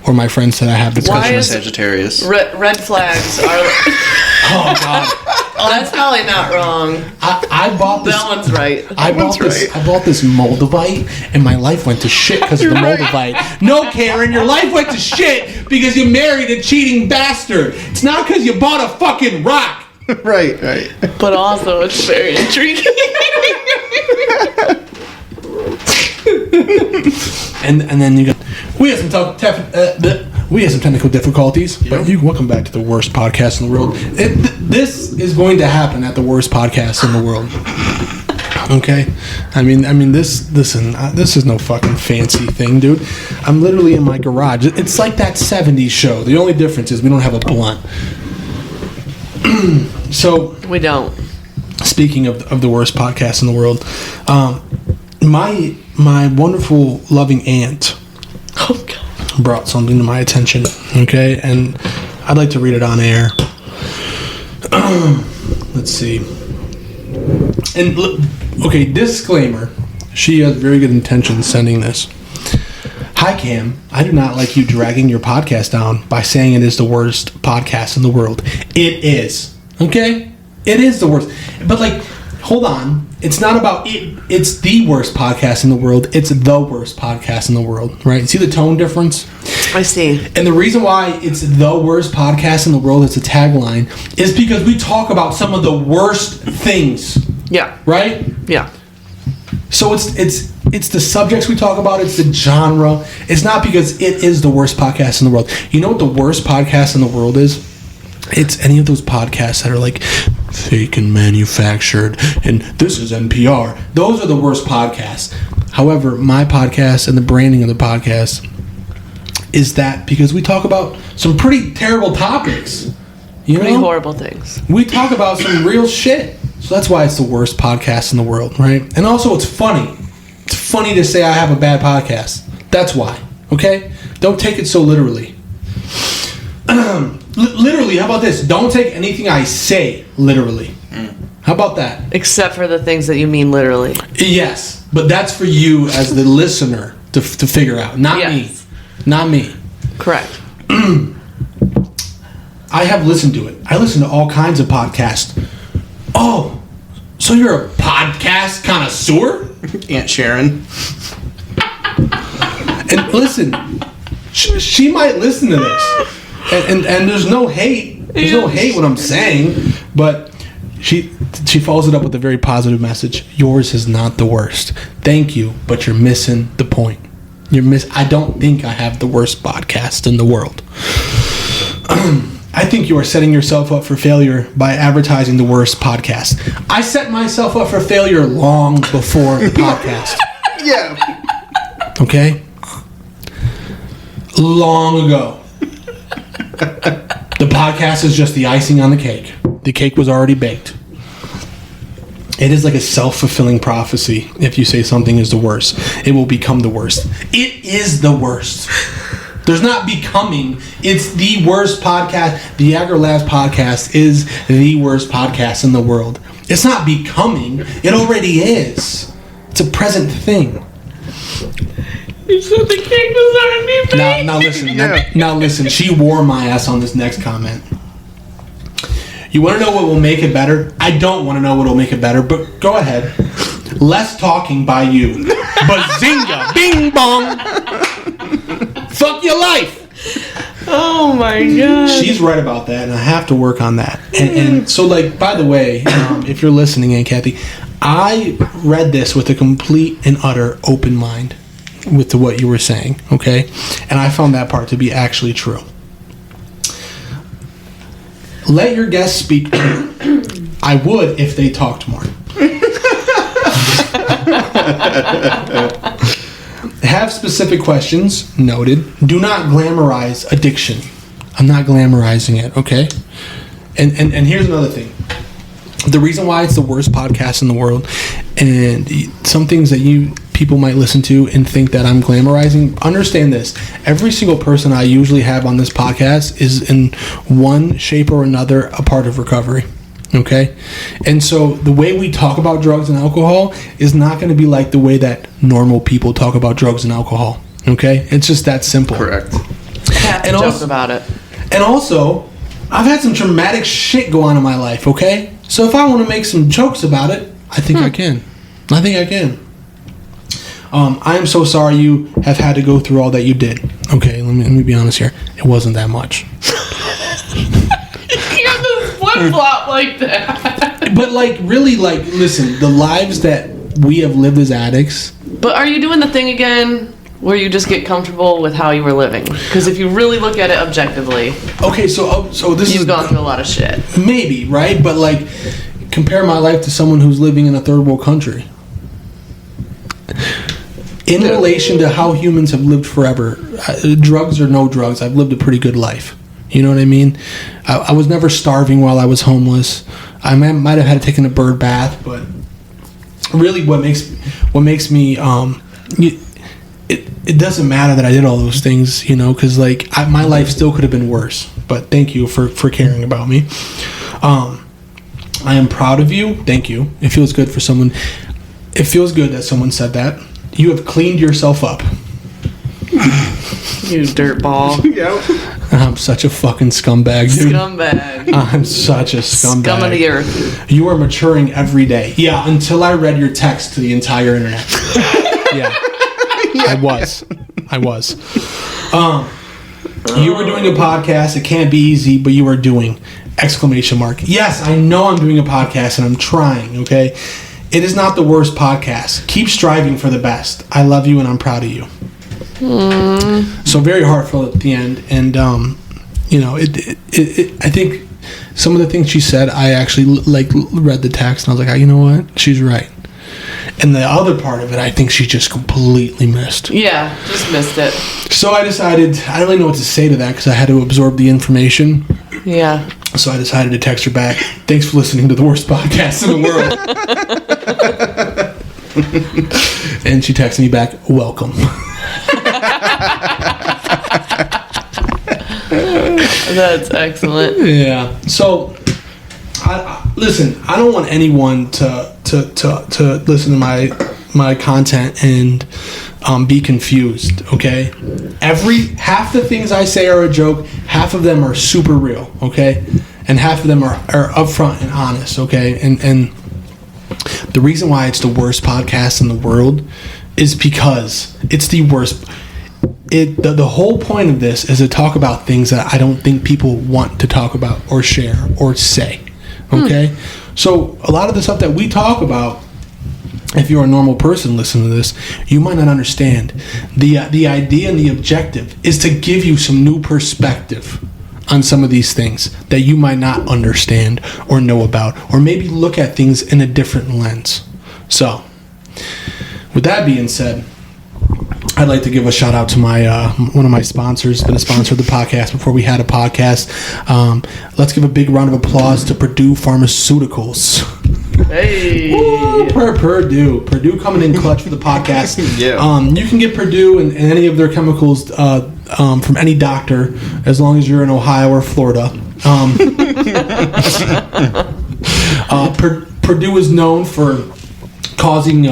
or my friend said I have depression. Sagittarius. Red flags are. Oh God. Oh, that's probably not wrong. I bought this. That one's right. I bought this Moldavite, and my life went to shit because of the Moldavite. No, Karen, your life went to shit because you married a cheating bastard. It's not because you bought a fucking rock. Right. But also, it's very intriguing. and then you got we have some technical difficulties, but welcome back to the worst podcast in the world. This is going to happen at the worst podcast in the world. Okay, I mean this. Listen, this is no fucking fancy thing, dude. I'm literally in my garage. It's like that '70s show. The only difference is we don't have a blunt. So we don't. Speaking of the worst podcast in the world, my wonderful loving aunt brought something to my attention. Okay, and I'd like to read it on air. Let's see. And okay, disclaimer. She has very good intentions sending this. Hi, Cam. I do not like you dragging your podcast down by saying it is the worst podcast in the world. It is. Okay? It is the worst. But, like, hold on. It's not about it. It's the worst podcast in the world. It's the worst podcast in the world, right? See the tone difference? I see. And the reason why it's the worst podcast in the world, it's a tagline, is because we talk about some of the worst things. Yeah. Right? Yeah. So it's the subjects we talk about, it's the genre. It's not because it is the worst podcast in the world. You know what the worst podcast in the world is? It's any of those podcasts that are like fake and manufactured and this is NPR. Those are the worst podcasts. However, my podcast and the branding of the podcast is that because we talk about some pretty terrible topics. You know? Pretty horrible things. We talk about some real shit. So that's why it's the worst podcast in the world, right? And also it's funny. It's funny to say I have a bad podcast. That's why. Okay? Don't take it so literally. Literally, how about this? Don't take anything I say literally. How about that? Except for the things that you mean literally. Yes, but that's for you as the listener to figure out. Not me. Not me. Correct. I have listened to it. I listen to all kinds of podcasts. Oh, so you're a podcast connoisseur? Aunt Sharon. And listen, she might listen to this. And there's no hate. There's no hate what I'm saying. But she follows it up with a very positive message. Yours is not the worst. Thank you, but you're missing the point. I don't think I have the worst podcast in the world. I think you are setting yourself up for failure by advertising the worst podcast. I set myself up for failure long before the podcast. Yeah. Okay? Long ago. The podcast is just the icing on the cake. The cake was already baked. It is like a self-fulfilling prophecy. If you say something is the worst, it will become the worst. It is the worst. There's not becoming. It's the worst podcast. The Agro Labs podcast is the worst podcast in the world. It's not becoming. It already is. It's a present thing. You said the cake was already baked. Now listen. Now listen. She wore my ass on this next comment. You want to know what will make it better? I don't want to know what will make it better, but go ahead. Less talking by you. Bazinga! Bing bong! Fuck your life! Oh my god. She's right about that, and I have to work on that. And so, like, by the way, if you're listening, Aunt Kathy, I read this with a complete and utter open mind with what you were saying, okay? And I found that part to be actually true. Let your guests speak. I would if they talked more. Have specific questions, noted. Do not glamorize addiction. I'm not glamorizing it, okay? And here's another thing. The reason why it's the worst podcast in the world, and some things that people might listen to and think that I'm glamorizing, understand this. Every single person I usually have on this podcast is in one shape or another a part of recovery. Okay? And so the way we talk about drugs and alcohol is not going to be like the way that normal people talk about drugs and alcohol. Okay? It's just that simple. Correct. I have to joke about it. And also, I've had some traumatic shit go on in my life, okay? So if I want to make some jokes about it, I think I can. I think I can. I am so sorry you have had to go through all that you did. Okay, let me be honest here. It wasn't that much. Flip-flop like that. But like, really, like, listen, the lives that we have lived as addicts. But are you doing the thing again where you just get comfortable with how you were living? Because if you really look at it objectively, okay, so this you've gone through a lot of shit. Maybe, right? But like, compare my life to someone who's living in a third world country. In relation to how humans have lived forever, drugs or no drugs, I've lived a pretty good life. You know what I mean? I was never starving while I was homeless. I might have had to take a bird bath, but really, what makes me it doesn't matter that I did all those things, you know, because like my life still could have been worse. But thank you for caring about me. I am proud of you. Thank you. It feels good for someone. it feels good that someone said that. You have cleaned yourself up. You dirtball. Yep. I'm such a fucking scumbag, dude. Scumbag. I'm such a scumbag. Scum of the earth. You are maturing every day. Yeah, until I read your text to the entire internet. Yeah. I was. You were doing a podcast. It can't be easy, but you are doing. ! Yes, I know I'm doing a podcast and I'm trying, okay? It is not the worst podcast. Keep striving for the best. I love you and I'm proud of you. So very heartfelt at the end, and I think some of the things she said, I actually read the text and I was like, you know what, she's right. And the other part of it, I think she just completely missed. Yeah, just missed it. So I decided, I don't really know what to say to that because I had to absorb the information. Yeah. So I decided to text her back. Thanks for listening to the worst podcast in the world. And she texted me back, welcome. That's excellent. Yeah. So, listen. I don't want anyone to listen to my content and be confused. Okay. Half the things I say are a joke. Half of them are super real. Okay, and half of them are upfront and honest. Okay, and the reason why it's the worst podcast in the world is because it's the worst. The whole point of this is to talk about things that I don't think people want to talk about or share or say. Okay? So a lot of the stuff that we talk about, if you're a normal person listening to this, you might not understand. The idea and the objective is to give you some new perspective on some of these things that you might not understand or know about, or maybe look at things in a different lens. So, with that being said, I'd like to give a shout out to my one of my sponsors. Been a sponsor of the podcast before we had a podcast. Let's give a big round of applause to Purdue Pharmaceuticals. Hey, Woo, Purdue coming in clutch for the podcast. Yeah. You can get Purdue and any of their chemicals from any doctor as long as you're in Ohio or Florida. Purdue is known for causing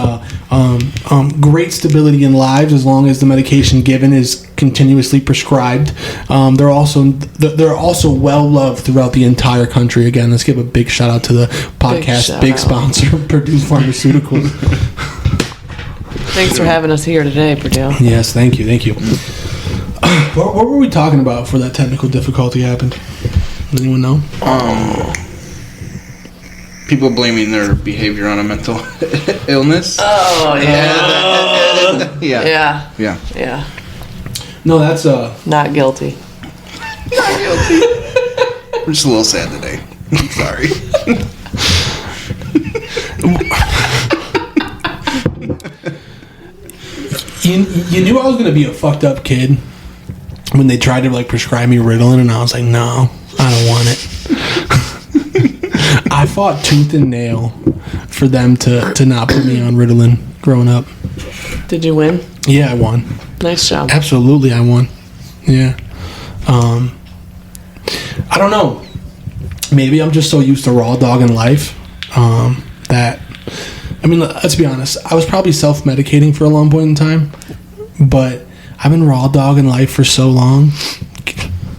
great stability in lives as long as the medication given is continuously prescribed. They're also well loved throughout the entire country. Again, let's give a big shout out to the podcast big sponsor, Purdue Pharmaceuticals. Thanks for having us here today, Purdue. Yes, thank you. What were we talking about before that technical difficulty happened? Anyone know? People blaming their behavior on a mental illness. Oh, yeah. Yeah. No, that's Not guilty. We're just a little sad today. I'm sorry. You knew I was gonna be a fucked up kid when they tried to prescribe me Ritalin, and I was like, no, I don't want it. I fought tooth and nail for them to not put me on Ritalin growing up. Did you win? Yeah, I won. Nice job. Absolutely, I won. Yeah. I don't know. Maybe I'm just so used to raw dog in life that, I mean, let's be honest. I was probably self-medicating for a long point in time, but I've been raw dog in life for so long.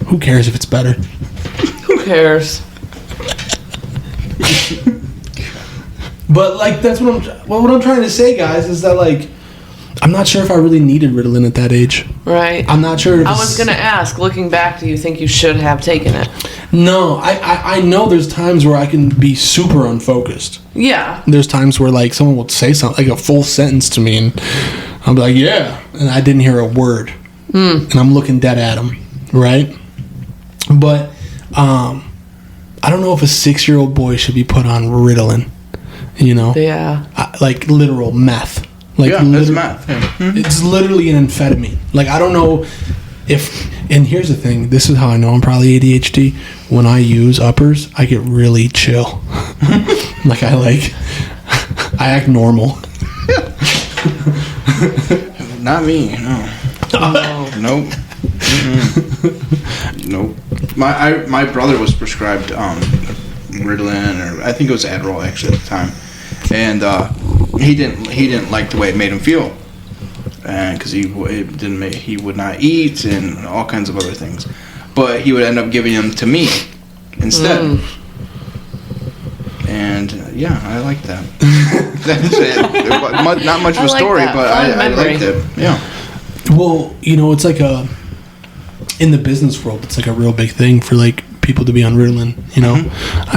Who cares if it's better? Who cares? But that's what I'm trying to say, guys, is that I'm not sure if I really needed Ritalin at that age. Right. I'm not sure. I was gonna ask. Looking back, do you think you should have taken it? No, I know there's times where I can be super unfocused. Yeah. There's times where someone will say something, a full sentence to me, and I'm like, yeah, and I didn't hear a word, and I'm looking dead at them, right? But I don't know if a 6-year-old boy should be put on Ritalin. Yeah. Literal meth. It's meth. Yeah. Mm-hmm. It's literally an amphetamine. I don't know if. And here's the thing. This is how I know I'm probably ADHD. When I use uppers, I get really chill. I act normal. Not me. No. Nope. Mm-hmm. Nope. My brother was prescribed Ritalin, or I think it was Adderall actually at the time, and he didn't like the way it made him feel, and because he would not eat and all kinds of other things, but he would end up giving them to me instead. And yeah, I like that. That's it. Not much of a story, but I liked it. Yeah. Well, it's like in the business world, it's like a real big thing for like people to be on Ritalin,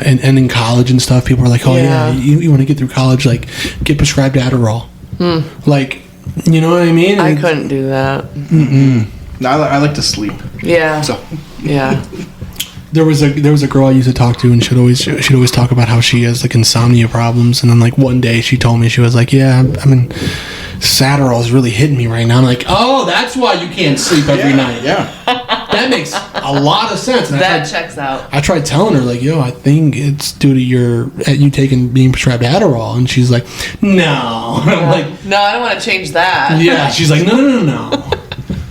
and in college and stuff, people are like, oh yeah, you want to get through college, like get prescribed Adderall. Like, you know what I mean? I couldn't do that. No, I like to sleep. Yeah. So. Yeah. There was a girl I used to talk to, and she'd always talk about how she has like insomnia problems, and then like one day she told me, she was like, yeah, I mean, Adderall is really hitting me right now. I'm like, oh, that's why you can't sleep every night. Yeah. That makes a lot of sense. And that checks out. I tried telling her, like, yo, I think it's due to you being prescribed Adderall, and she's like, no. I'm like, no, I don't want to change that. Yeah, she's like, no.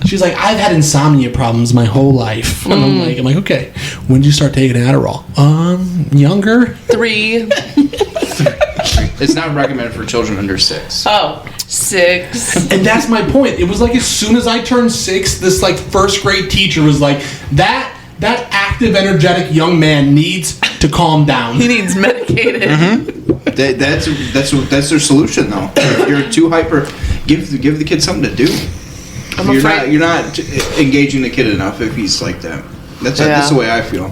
She's like, I've had insomnia problems my whole life. And I'm like, okay, when did you start taking Adderall? Younger? 3. It's not recommended for children under 6. Oh, 6. And that's my point. It was like as soon as I turned 6, this like first grade teacher was like, that active, energetic young man needs to calm down. He needs medicated. That's their solution though. If you're too hyper, give the kid something to do. You're not engaging the kid enough if he's like that. That's the way I feel.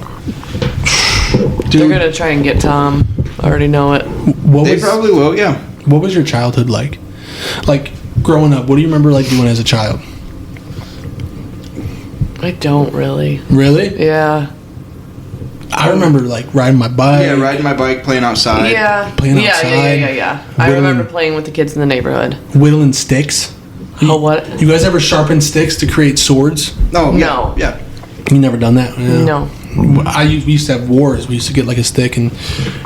Dude, they're gonna try and get Tom. I already know it. They probably will. Yeah. What was your childhood like? Like growing up, what do you remember like doing as a child? I don't really. Really? Yeah. I remember like riding my bike. Yeah, riding my bike, playing outside. Yeah. Playing outside. Yeah. I remember playing with the kids in the neighborhood. Whittling sticks. Oh, what? You guys ever sharpen sticks to create swords? No. No. Yeah. You never done that? Yeah. No. We used to have wars. We used to get like a stick, and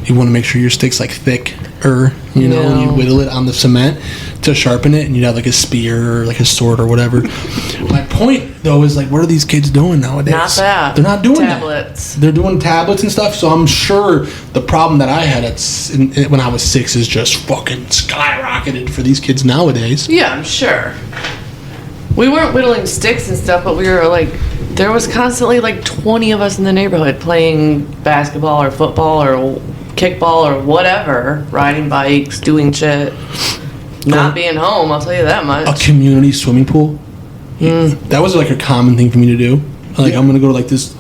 you want to make sure your stick's like thicker, and you whittle it on the cement to sharpen it, and you'd have like a spear or like a sword or whatever. My point though is like, what are these kids doing nowadays? Not that. They're not doing tablets. That. They're doing tablets and stuff. So I'm sure the problem that I had when I was 6 is just fucking skyrocketed for these kids nowadays. Yeah, I'm sure. We weren't whittling sticks and stuff, but we were like, there was constantly like 20 of us in the neighborhood playing basketball or football or kickball or whatever, riding bikes, doing shit. Not being home, I'll tell you that much. A community swimming pool? That was like a common thing for me to do. Like, I'm going to go to like this...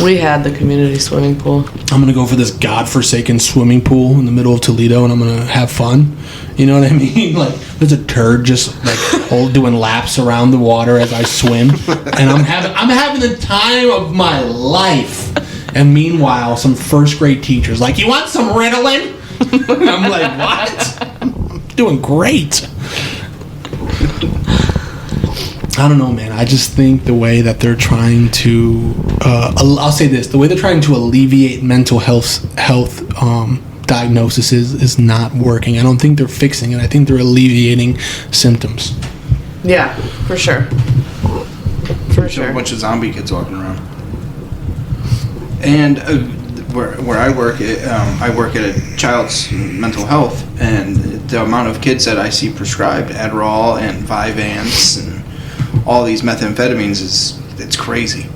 We had the community swimming pool. I'm going to go for this godforsaken swimming pool in the middle of Toledo, and I'm going to have fun. You know what I mean? Like, there's a turd just like doing laps around the water as I swim, and I'm having the time of my life. And meanwhile, some first grade teachers like, you want some Ritalin? And I'm like, what? I'm doing great. I don't know, man. I just think the way that they're trying to, I'll say this: the way they're trying to alleviate mental health diagnosis is not working. I don't think they're fixing it. I think they're alleviating symptoms. Yeah, for sure. For sure. A bunch of zombie kids walking around. And where I work, I work at a child's mental health, and the amount of kids that I see prescribed Adderall and Vyvanse and all these methamphetamines it's crazy.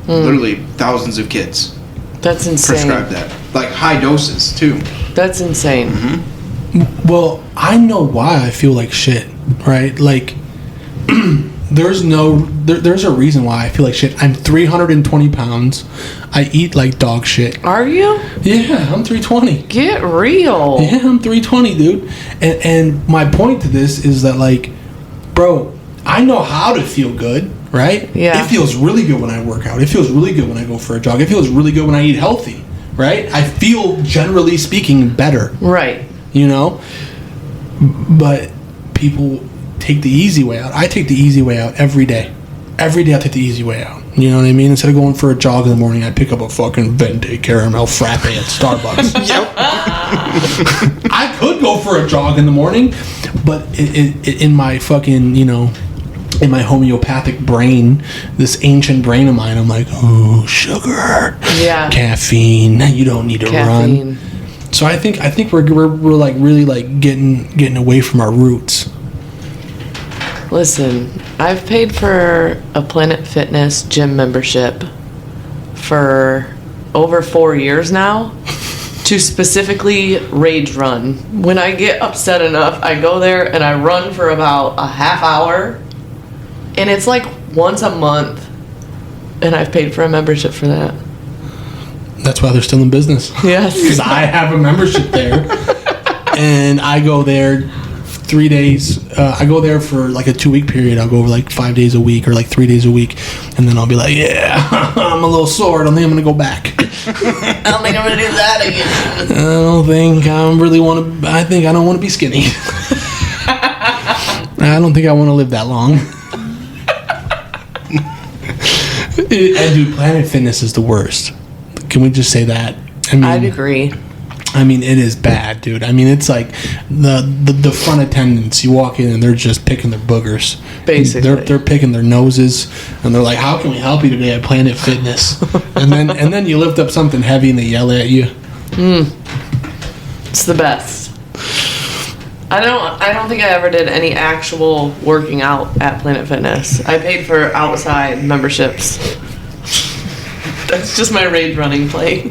Literally thousands of kids. That's insane. Prescribed that, like high doses too. That's insane. Mm-hmm. Well, I know why I feel like shit, right? Like, there's a reason why I feel like shit. I'm 320 pounds. I eat like dog shit. Are you? Yeah, I'm 320. Get real. Yeah, I'm 320, dude. And my point to this is that, like, bro, I know how to feel good, right? Yeah. It feels really good when I work out. It feels really good when I go for a jog. It feels really good when I eat healthy, right? I feel, generally speaking, better. Right. You know? But people take the easy way out. I take the easy way out every day. Every day I take the easy way out. You know what I mean? Instead of going for a jog in the morning, I pick up a fucking Venti caramel frappe at Starbucks. Yep. I could go for a jog in the morning, but in my fucking, in my homeopathic brain, this ancient brain of mine, I'm like, oh, sugar, yeah, caffeine, you don't need to run. So I think we're like really like getting away from our roots. Listen, I've paid for a Planet Fitness gym membership for over 4 years now to specifically rage run. When I get upset enough, I go there and I run for about a half hour. And it's like once a month. And I've paid for a membership for that. That's why they're still in business. Yes. Because I have a membership there. And I go there 3 days. I go there for like a 2-week period. I'll go over like 5 days a week or like 3 days a week. And then I'll be like, yeah, I'm a little sore. I don't think I'm going to go back. I don't think I'm going to do that again. I don't think I really want to. I think I don't want to be skinny. I don't think I want to live that long. And dude, Planet Fitness is the worst. Can we just say that? I mean, I'd agree. I mean, it is bad, dude. I mean, it's like the front attendants. You walk in and they're just picking their boogers. Basically, they're picking their noses, and they're like, "How can we help you today at Planet Fitness?" and then you lift up something heavy and they yell at you. It's the best. I don't think I ever did any actual working out at Planet Fitness. I paid for outside memberships. That's just my rage running place.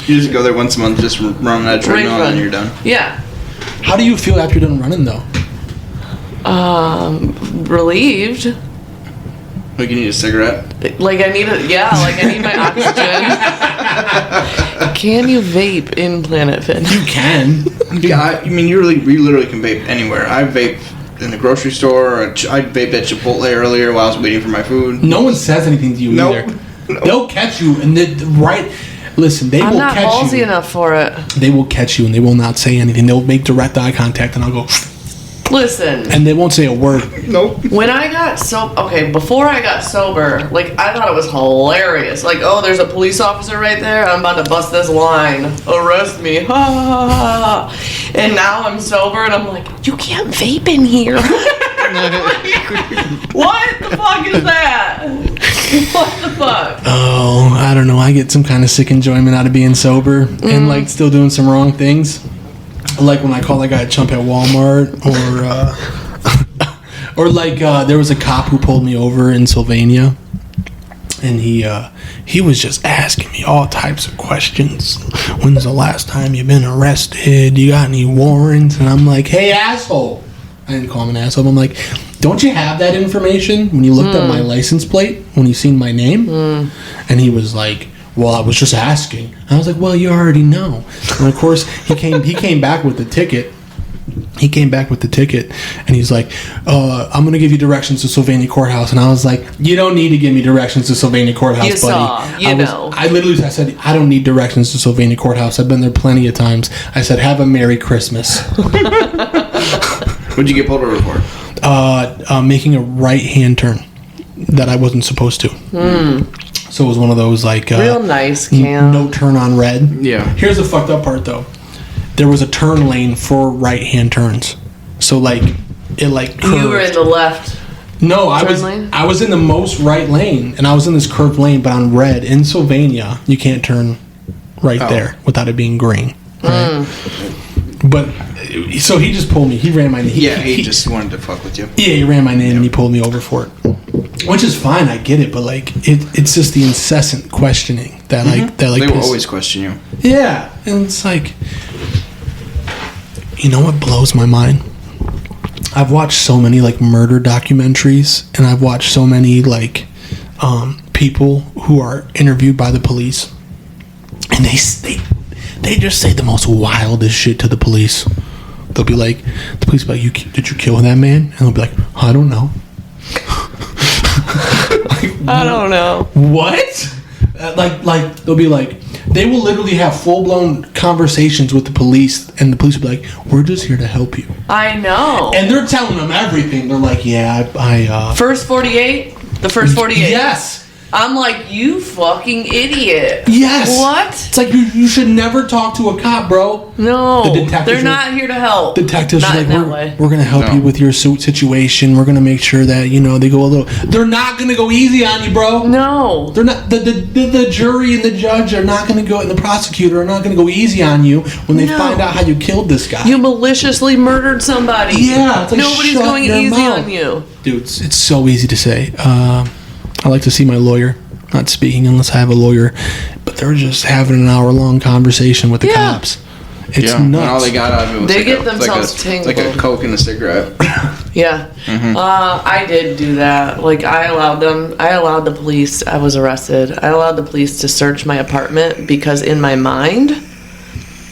You just go there once a month, just run on that treadmill, and then you're done. Yeah. How do you feel after you're done running, though? Relieved. Like you need a cigarette? Like I need my oxygen. Can you vape in Planet Fitness? You can. Yeah, I mean, you literally can vape anywhere. I vape in the grocery store. I vaped at Chipotle earlier while I was waiting for my food. No one says anything to you either. Nope. They'll catch you, and listen, they will catch you. I'm not ballsy enough for it. They will catch you, and they will not say anything. They'll make direct eye contact, and I'll go. Listen. And they won't say a word. Nope. When I got before I got sober, like, I thought it was hilarious. Like, oh, there's a police officer right there. I'm about to bust this line. Arrest me. Ha, ha, ha, ha. And now I'm sober, and I'm like, you can't vape in here. What the fuck is that? What the fuck? Oh, I don't know. I get some kind of sick enjoyment out of being sober and, like, still doing some wrong things. Like when I call that guy a chump at Walmart, or like there was a cop who pulled me over in Sylvania, and he was just asking me all types of questions. When's the last time you've been arrested? You got any warrants? And I'm like, hey, asshole. I didn't call him an asshole. I'm like, don't you have that information when you looked up my license plate, when you seen my name? And he was like, well, I was just asking. I was like, well, you already know. And of course, he came back with the ticket. He came back with the ticket, and he's like, I'm going to give you directions to Sylvania Courthouse. And I was like, you don't need to give me directions to Sylvania Courthouse, buddy. I said, I don't need directions to Sylvania Courthouse. I've been there plenty of times. I said, have a Merry Christmas. What'd you get pulled over for? Making a right-hand turn that I wasn't supposed to. So it was one of those, like... real nice, Cam. No turn on red. Yeah. Here's the fucked up part, though. There was a turn lane for right-hand turns. So, like, it, like, curved. You were in the left. No, I was in the most right lane, and I was in this curved lane, but on red. In Sylvania, you can't turn right there without it being green. Right? But... So he just pulled me. He ran my name. He just wanted to fuck with you. Yeah, he ran my name and he pulled me over for it. Which is fine, I get it, but like it's just the incessant questioning that they will always question you. Yeah, and it's like, you know what blows my mind? I've watched so many like murder documentaries, and I've watched so many like people who are interviewed by the police, and they just say the most wildest shit to the police. They'll be like, the police will be like, did you kill that man? And they'll be like, I don't know. I don't know. What? Like they'll be like, they will literally have full-blown conversations with the police, and the police will be like, we're just here to help you. I know. And they're telling them everything. They're like, yeah, I First 48? The first 48? Yes. I'm like, you fucking idiot. Yes. What? It's like you should never talk to a cop, bro. No. The detectives they're not here to help. Detectives not are in that like, way. we're going to help you with your suit situation. We're going to make sure that, they go a little... They're not going to go easy on you, bro. No. They're not... The jury and the judge are not going to go... And the prosecutor are not going to go easy on you when they find out how you killed this guy. You maliciously murdered somebody. Yeah. It's like, nobody's shut going your easy mouth. on you. Dude, it's so easy to say. I like to see my lawyer. Not speaking unless I have a lawyer. But they're just having an hour-long conversation with the cops. It's nuts. And all they got out of it was they get themselves like a Coke and a cigarette. Yeah. Mm-hmm. I did do that. Like, I allowed the police, I was arrested. I allowed the police to search my apartment because in my mind,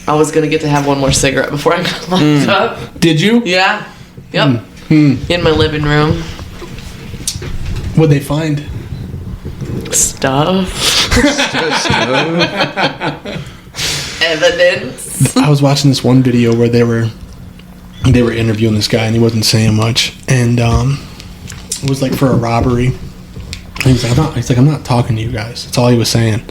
I was going to get to have one more cigarette before I got locked up. Did you? Yeah. Yep. In my living room. What'd they find? Stuff. Evidence. I was watching this one video where they were interviewing this guy and he wasn't saying much, and it was like for a robbery. And he's like, I'm not talking to you guys. That's all he was saying.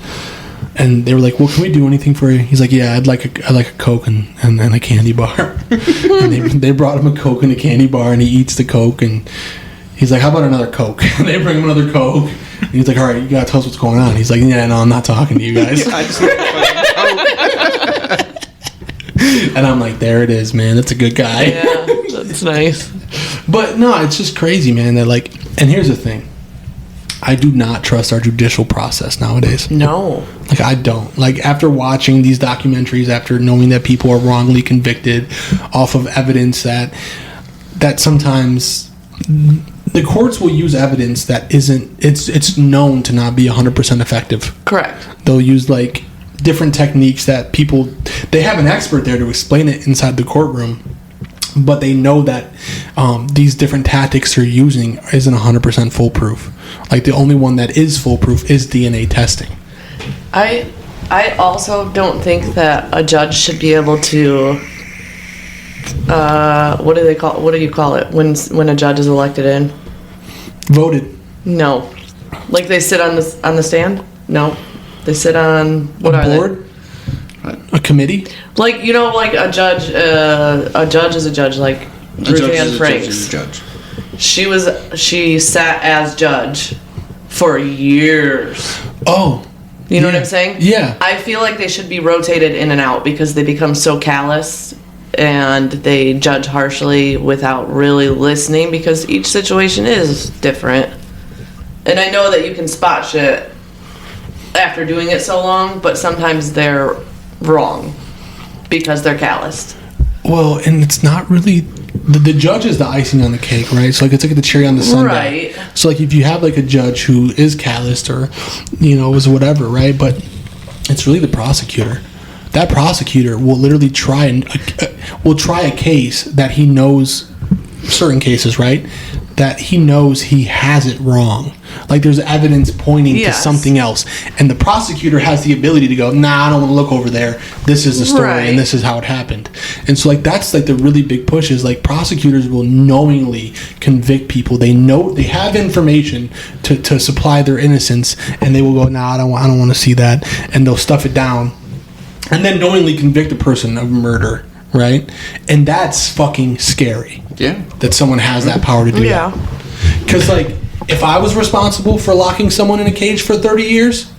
And they were like, well, can we do anything for you? He's like, yeah, I'd like a Coke and a candy bar. And they brought him a Coke and a candy bar, and he eats the Coke, and he's like, how about another Coke? And they bring him another Coke. And he's like, all right, you gotta tell us what's going on. He's like, yeah, no, I'm not talking to you guys. I just want And I'm like, there it is, man. That's a good guy. Yeah, that's nice. But no, it's just crazy, man. That like, and here's the thing. I do not trust our judicial process nowadays. No. Like, I don't. Like, after watching these documentaries, after knowing that people are wrongly convicted off of evidence that sometimes the courts will use evidence that it's known to not be 100% effective. Correct. They'll use, like, different techniques that they have an expert there to explain it inside the courtroom, but they know that these different tactics they're using isn't 100% foolproof. Like, the only one that is foolproof is DNA testing. I also don't think that a judge should be able to what do you call it when a judge is elected in? Voted. No. Like, they sit on the stand? No. They sit on what a are board? A committee? Like, like a judge is a judge, like Ruthann Franks. Judge. She sat as judge for years. Oh. You know what I'm saying? Yeah. I feel like they should be rotated in and out because they become so callous and they judge harshly without really listening because each situation is different. And I know that you can spot shit after doing it so long, but sometimes they're wrong because they're calloused. Well, and it's not really... The judge is the icing on the cake, right? So, like, it's like the cherry on the sundae. Right. So, like, if you have, like, a judge who is calloused or, is whatever, right? But it's really the prosecutor. That prosecutor will literally try a case that he knows, certain cases, right? That he knows he has it wrong. Like, there's evidence pointing to something else. And the prosecutor has the ability to go, nah, I don't want to look over there. This is the story, and this is how it happened. And so, like, that's, like, the really big push is, like, prosecutors will knowingly convict people. They know, they have information to supply their innocence, and they will go, nah, I don't want to see that. And they'll stuff it down. And then knowingly convict a person of murder, right? And that's fucking scary. Yeah. That someone has that power to do that. Because, like, if I was responsible for locking someone in a cage for 30 years,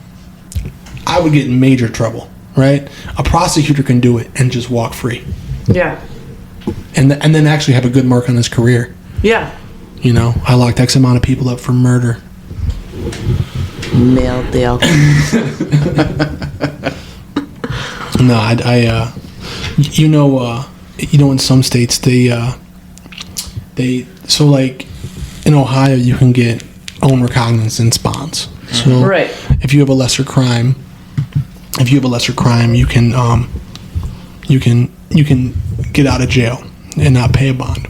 I would get in major trouble, right? A prosecutor can do it and just walk free. Yeah. And then actually have a good mark on his career. Yeah. I locked X amount of people up for murder. Male deal. No, in some states so, like, in Ohio you can get own recognizance bonds. So right. if you have a lesser crime, you can get out of jail and not pay a bond.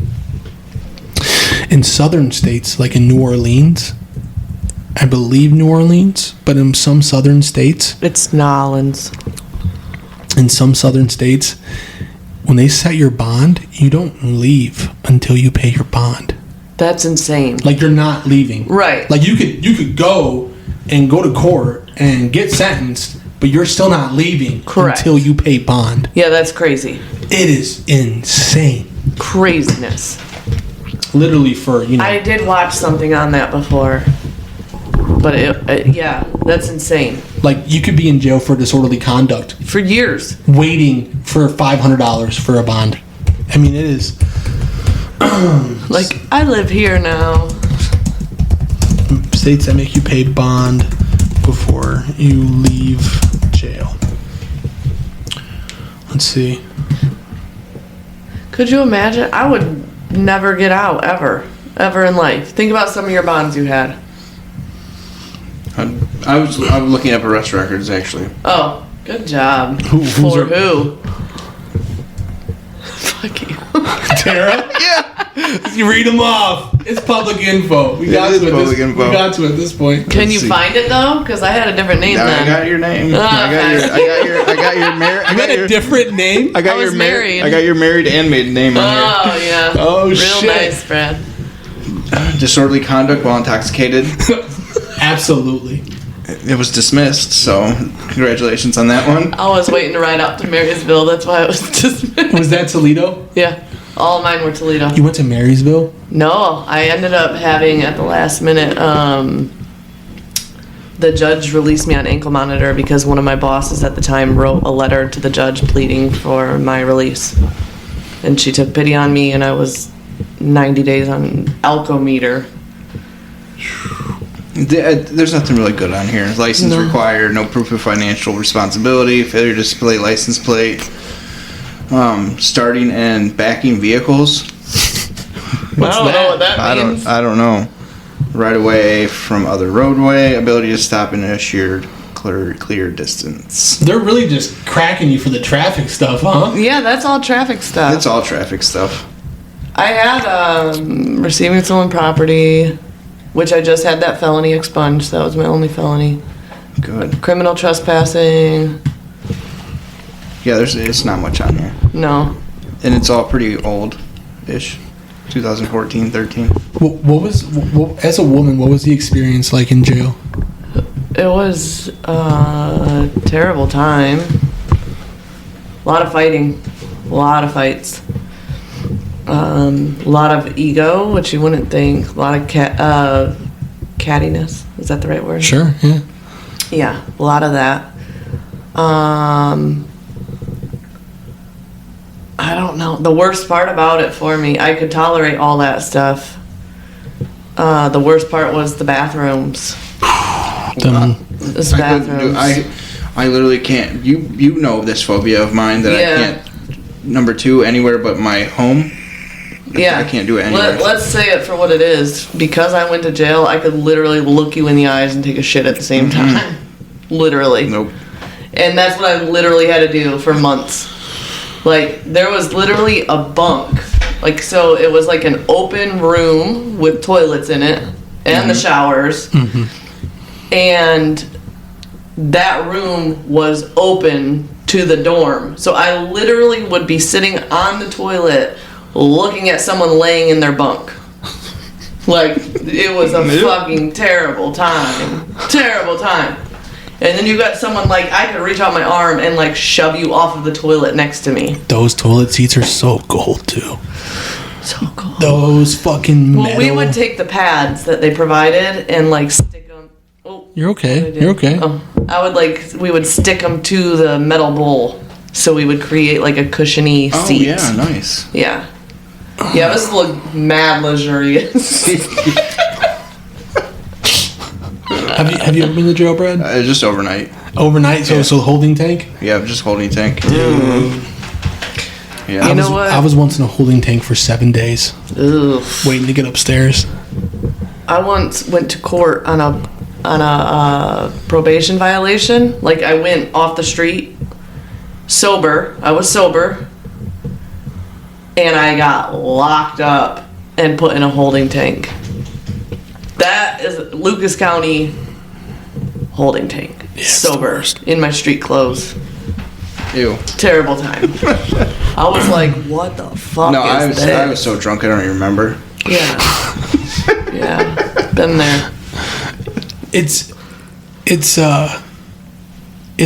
In southern states, like in New Orleans, I believe New Orleans, but in some southern states, it's Nolans. In some southern states, when they set your bond, you don't leave until you pay your bond. That's insane. Like, you're not leaving. Right. Like, you could go and go to court and get sentenced, but you're still not leaving Correct. until you pay bond. Yeah, that's crazy. It is insane. Craziness. Literally for, I did watch something on that before. But yeah, that's insane. like you could be in jail for disorderly conduct For years. waiting for $500 for a bond. I mean, it is. Like, I live here now. States that make you pay bond before you leave jail. Let's see. Could you imagine? I would never get out, ever. Ever in life. Think about some of your bonds you had. I was looking up arrest records actually. Oh, good job. Who's For your- who? Fuck you. Tara? Yeah. You read them off. It's public info. We got is to public info. We got to at this point. Can you see. find it though? Because I had a different name I then. got your name. Oh, I got your married. You got a different name? I got I was your married. I got your married and maiden name on Oh, yeah. Oh, Real shit. nice, Brad. here. Disorderly conduct while intoxicated. Absolutely. It was dismissed, so congratulations on that one. I was waiting to ride up to Marysville. That's why I was dismissed. Was that Toledo? Yeah. All mine were Toledo. You went to Marysville? No, I ended up having at the last minute. The judge released me on ankle monitor because one of my bosses at the time wrote a letter to the judge pleading for my release, and she took pity on me, and I was 90 days on alcometer. There's nothing really good on here. License No. required, no proof of financial responsibility, failure to display license plate, starting and backing vehicles. I don't know what that I means. don't know. Right away from other roadway, ability to stop in a sheer clear distance. They're really just cracking you for the traffic stuff, huh? Yeah, that's all traffic stuff. It's all traffic stuff. I had receiving stolen property, which I just had that felony expunged. That was my only felony. Good. Criminal trespassing. Yeah, it's not much on here. No. And it's all pretty old-ish. 2014, 13. What as a woman, what was the experience like in jail? It was a terrible time. A lot of fighting. A lot of fights. A lot of ego, which you wouldn't think. A lot of cattiness. Is that the right word? Sure, yeah. Yeah, a lot of that. I don't know. The worst part about it for me, I could tolerate all that stuff. The worst part was the bathrooms. This bathrooms. I literally can't. You know this phobia of mine that Yeah. I can't. Number 2, anywhere but my home. Yeah. I can't do it anywhere. Let's say it for what it is. Because I went to jail, I could literally look you in the eyes and take a shit at the same time. Literally. Nope. And that's what I literally had to do for months. Like, there was literally a bunk. Like, so it was like an open room with toilets in it and the showers. And that room was open to the dorm. So I literally would be sitting on the toilet looking at someone laying in their bunk. Like, it was a fucking terrible time. Terrible time. And then you got someone, like, I could reach out my arm and, like, shove you off of the toilet next to me. Those toilet seats are so gold, too. So cool. Those fucking metal. Well, we would take the pads that they provided and, like, stick them. Oh, You're what did I okay. do? You're okay. Oh, we would stick them to the metal bowl. So we would create, like, a cushiony Oh seat. yeah, nice. Yeah. Yeah, this looked mad luxurious. Have you ever been to jail, Brad? Just overnight. Overnight, so holding tank? Yeah, just holding tank. Yeah. You know what? I was once in a holding tank for 7 days, Ugh. waiting to get upstairs. I once went to court on a probation violation. Like, I went off the street sober. I was sober. And I got locked up and put in a holding tank. That is Lucas County holding tank. Yeah, it's the Sober. worst. In my street clothes. Ew. Terrible time. I was like, what the fuck No, is this? I was so drunk I don't even remember. Yeah. Yeah. Been there. It's it's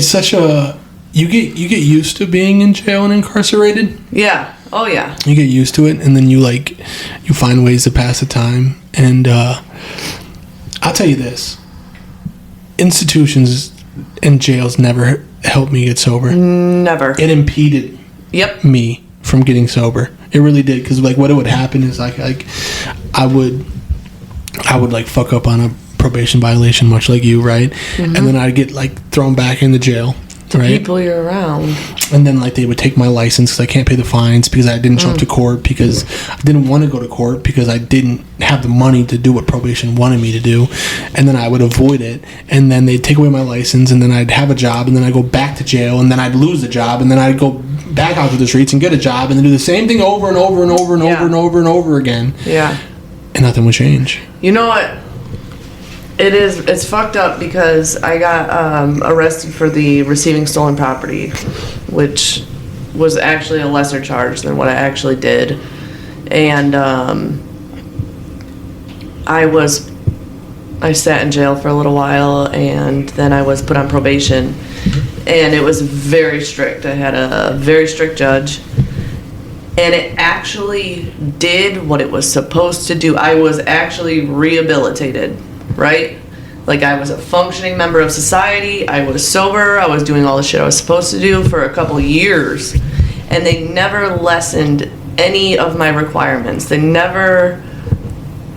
such a you get used to being in jail and incarcerated. Yeah. Oh yeah. You get used to it, and then you find ways to pass the time. And I'll tell you this: institutions and jails never helped me get sober. Never. It impeded me from getting sober. It really did, because what would happen is I would fuck up on a probation violation, much like you, right? Mm-hmm. And then I'd get thrown back into jail. Right? People you're around. And then they would take my license because I can't pay the fines, because I didn't show up to court, because I didn't want to go to court, because I didn't have the money to do what probation wanted me to do. And then I would avoid it, and then they'd take away my license, and then I'd have a job, and then I'd go back to jail, and then I'd lose the job, and then I'd go back out to the streets and get a job, and then do the same thing over and over and over and over and over and over again. Yeah. And nothing would change. You know what? It's fucked up, because I got arrested for the receiving stolen property, which was actually a lesser charge than what I actually did. And I sat in jail for a little while, and then I was put on probation, and it was very strict. I had a very strict judge, and it actually did what it was supposed to do. I was actually rehabilitated. Right? I was a functioning member of society. I was sober. I was doing all the shit I was supposed to do for a couple of years. And they never lessened any of my requirements. They never,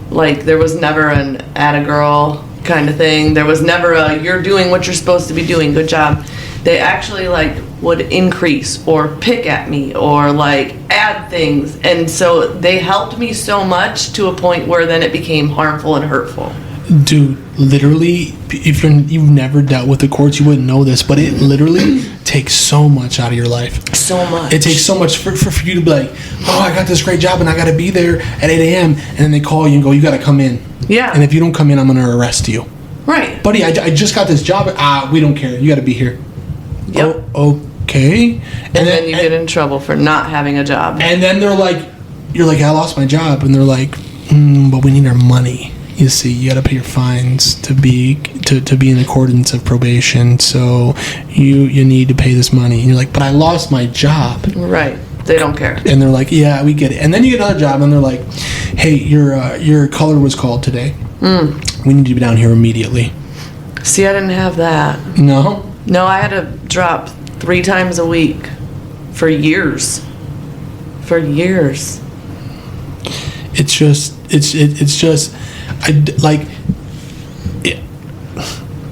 there was never an atta girl kind of thing. There was never a, you're doing what you're supposed to be doing, good job. They actually, would increase or pick at me or, add things. And so they helped me so much to a point where then it became harmful and hurtful. Dude, literally, if you've never dealt with the courts, you wouldn't know this, but it literally takes so much out of your life. So much. It takes so much for you to be I got this great job and I got to be there at 8 a.m. And then they call you and go, you got to come in. Yeah. And if you don't come in, I'm going to arrest you. Right. Buddy, I just got this job. We don't care. You got to be here. Yep. Oh, okay. And then you get in trouble for not having a job. And then they're you're I lost my job. And they're but we need our money. You see, you got to pay your fines to be in accordance of probation. So you need to pay this money. And you're but I lost my job. Right. They don't care. And they're yeah, we get it. And then you get another job, and they're hey, your color was called today. We need you to be down here immediately. See, I didn't have that. No? No, I had to drop 3 times a week for years. For years. It's just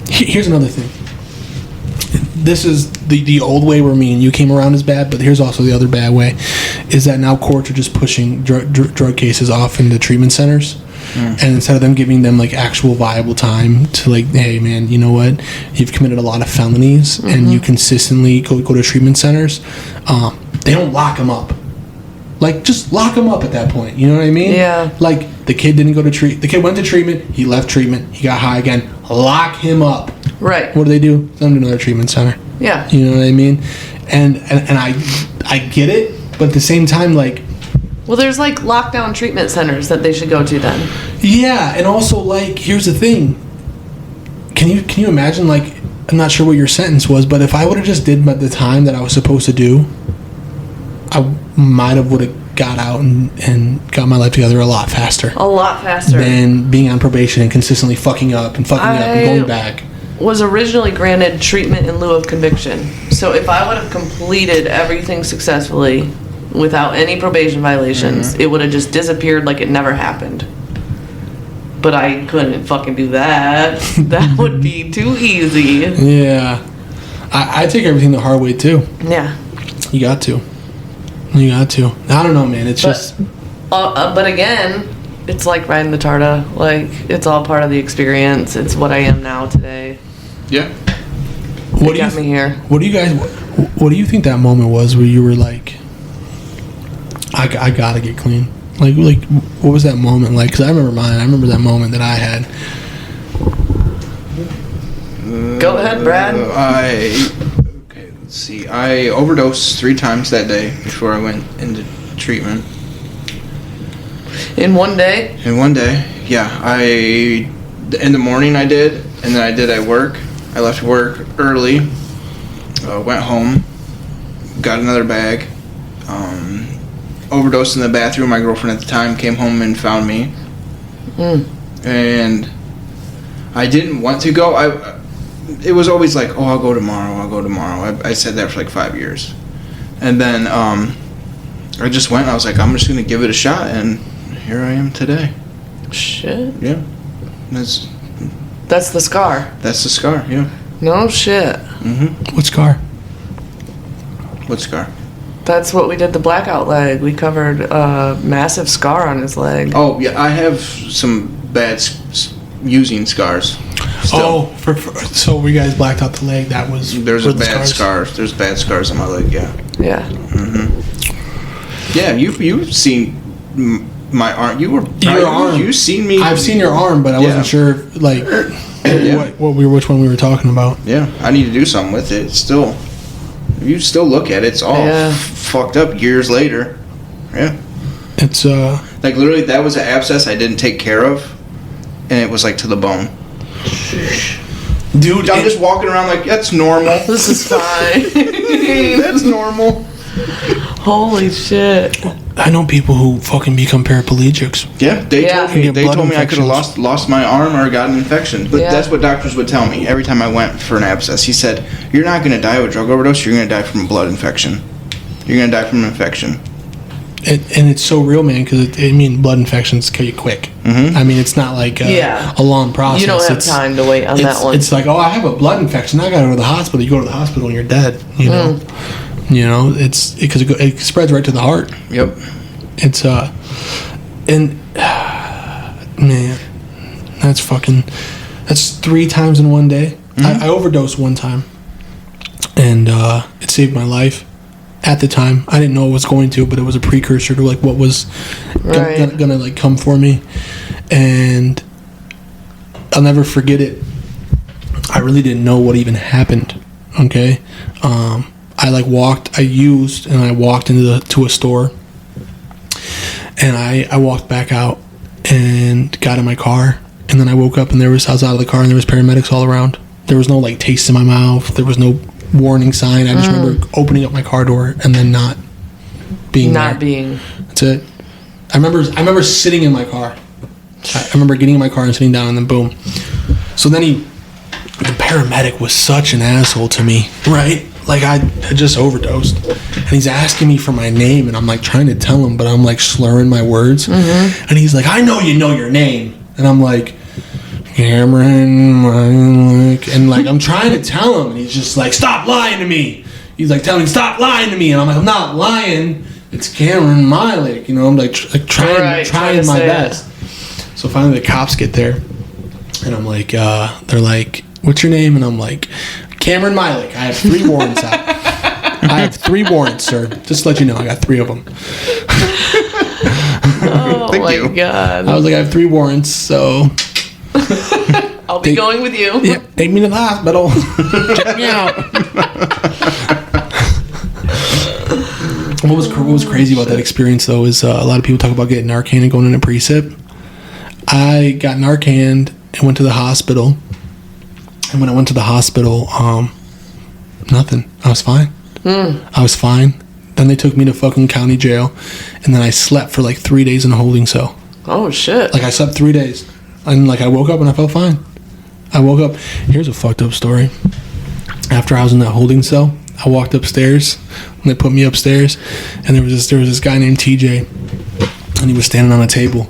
here's another thing. This is the old way where me and you came around is bad, but here's also the other bad way, is that now courts are just pushing drug cases off into treatment centers. And instead of them giving them actual viable time to hey man, you know what, you've committed a lot of felonies and you consistently go to treatment centers, they don't lock them up. Just lock them up at that point. You know what I mean? Yeah. The kid didn't go to the kid went to treatment, he left treatment, he got high again. Lock him up. Right. What do? Send him to another treatment center. Yeah. You know what I mean? And I get it, but at the same time, well, there's lockdown treatment centers that they should go to then. Yeah, and also here's the thing. Can you imagine I'm not sure what your sentence was, but if I would have just did the time that I was supposed to do, I would have got out and got my life together a lot faster. A lot faster. Than being on probation and consistently fucking up and going back. Was originally granted treatment in lieu of conviction. So if I would have completed everything successfully without any probation violations, it would have just disappeared like it never happened. But I couldn't fucking do that. That would be too easy. Yeah. I take everything the hard way too. Yeah. You got to. I don't know, man. It's just... But again, it's like riding the Tarta. It's all part of the experience. It's what I am now today. Yeah. What got me here. What do you think that moment was where you were I gotta get clean? What was that moment like? Because I remember mine. I remember that moment that I had. Go ahead, Brad. Okay, let's see. I overdosed 3 times that day before I went into treatment. In one day? In one day, yeah. In the morning I did, and then I did at work. I left work early, went home, got another bag, overdosed in the bathroom. My girlfriend at the time came home and found me. And I didn't want to go. It was always like, oh, I'll go tomorrow. I said that for like 5 years. And then I just went and I was like, I'm just going to give it a shot. And here I am today. Shit. Yeah. That's the scar. That's the scar, yeah. No shit. Mm-hmm. What scar? What scar? That's what we did the blackout leg. We covered a massive scar on his leg. Oh, yeah, I have some bad using scars. Still. Oh, so we guys blacked out the leg. That was There's for a the bad scars? scar. There's bad scars on my leg, yeah. Yeah. Mm-hmm. Yeah, you've seen my arm. Your arm. You've seen me. I've seen your arm, but I wasn't sure, like, which one we were talking about. Yeah, I need to do something with it. Still, if you still look at it, it's all fucked up years later. Yeah. It's like literally that was an abscess I didn't take care of, and it was like to the bone. Dude, I'm just walking around like that's normal. This is fine. That's normal. Holy shit. I know people who fucking become paraplegics. Yeah, they told me I could have lost my arm or got an infection. But that's what doctors would tell me every time I went for an abscess. He said, "You're not going to die of a drug overdose. You're going to die from a blood infection. You're going to die from an infection." And it's so real, man, because blood infections kill you quick. Mm-hmm. I mean, it's not like a long process. You don't have time to wait on that one. It's like, oh, I have a blood infection. I got to go to the hospital. You go to the hospital and you're dead. You know, it's because it spreads right to the heart. Yep. It's man, that's 3 times in one day. I overdosed one time, and it saved my life. At the time, I didn't know it was going to, but it was a precursor to like what was gonna like come for me, and I'll never forget it. I really didn't know what even happened. Okay, I walked into a store, and I walked back out and got in my car, and then I woke up and I was out of the car and there was paramedics all around. There was no like taste in my mouth. There was no warning sign. I just remember opening up my car door and then not being there. That's it. I remember sitting in my car. I remember getting in my car and sitting down, and then boom. So then the paramedic was such an asshole to me, right? Like I had just overdosed, and he's asking me for my name, and I'm like trying to tell him, but I'm like slurring my words, and he's like, "I know you know your name," and I'm like, Cameron, and like I'm trying to tell him, and he's just like, "Stop lying to me." He's like telling me, "Stop lying to me," and I'm like, "I'm not lying. It's Cameron Mylick." You know, I'm like trying my best. So finally, the cops get there, and I'm like, they're like, "What's your name?" And I'm like, Cameron Mylick. I have 3 warrants out. I have 3 warrants, sir. Just to let you know, I got 3 of them. Oh my god! I was like, I have 3 warrants, so. I'll be going with you. Yeah, take me to the hospital. Check me out. What was crazy about that experience, though, is a lot of people talk about getting Narcan and going in a precip. I got Narcan and went to the hospital. And when I went to the hospital, nothing. I was fine. I was fine. Then they took me to fucking county jail. And then I slept for like 3 days in a holding cell. Oh, shit. Like, I slept 3 days. And like I woke up and I felt fine. I woke up. Here's a fucked up story. After I was in that holding cell, I walked upstairs and they put me upstairs, and there was this guy named TJ, and he was standing on a table,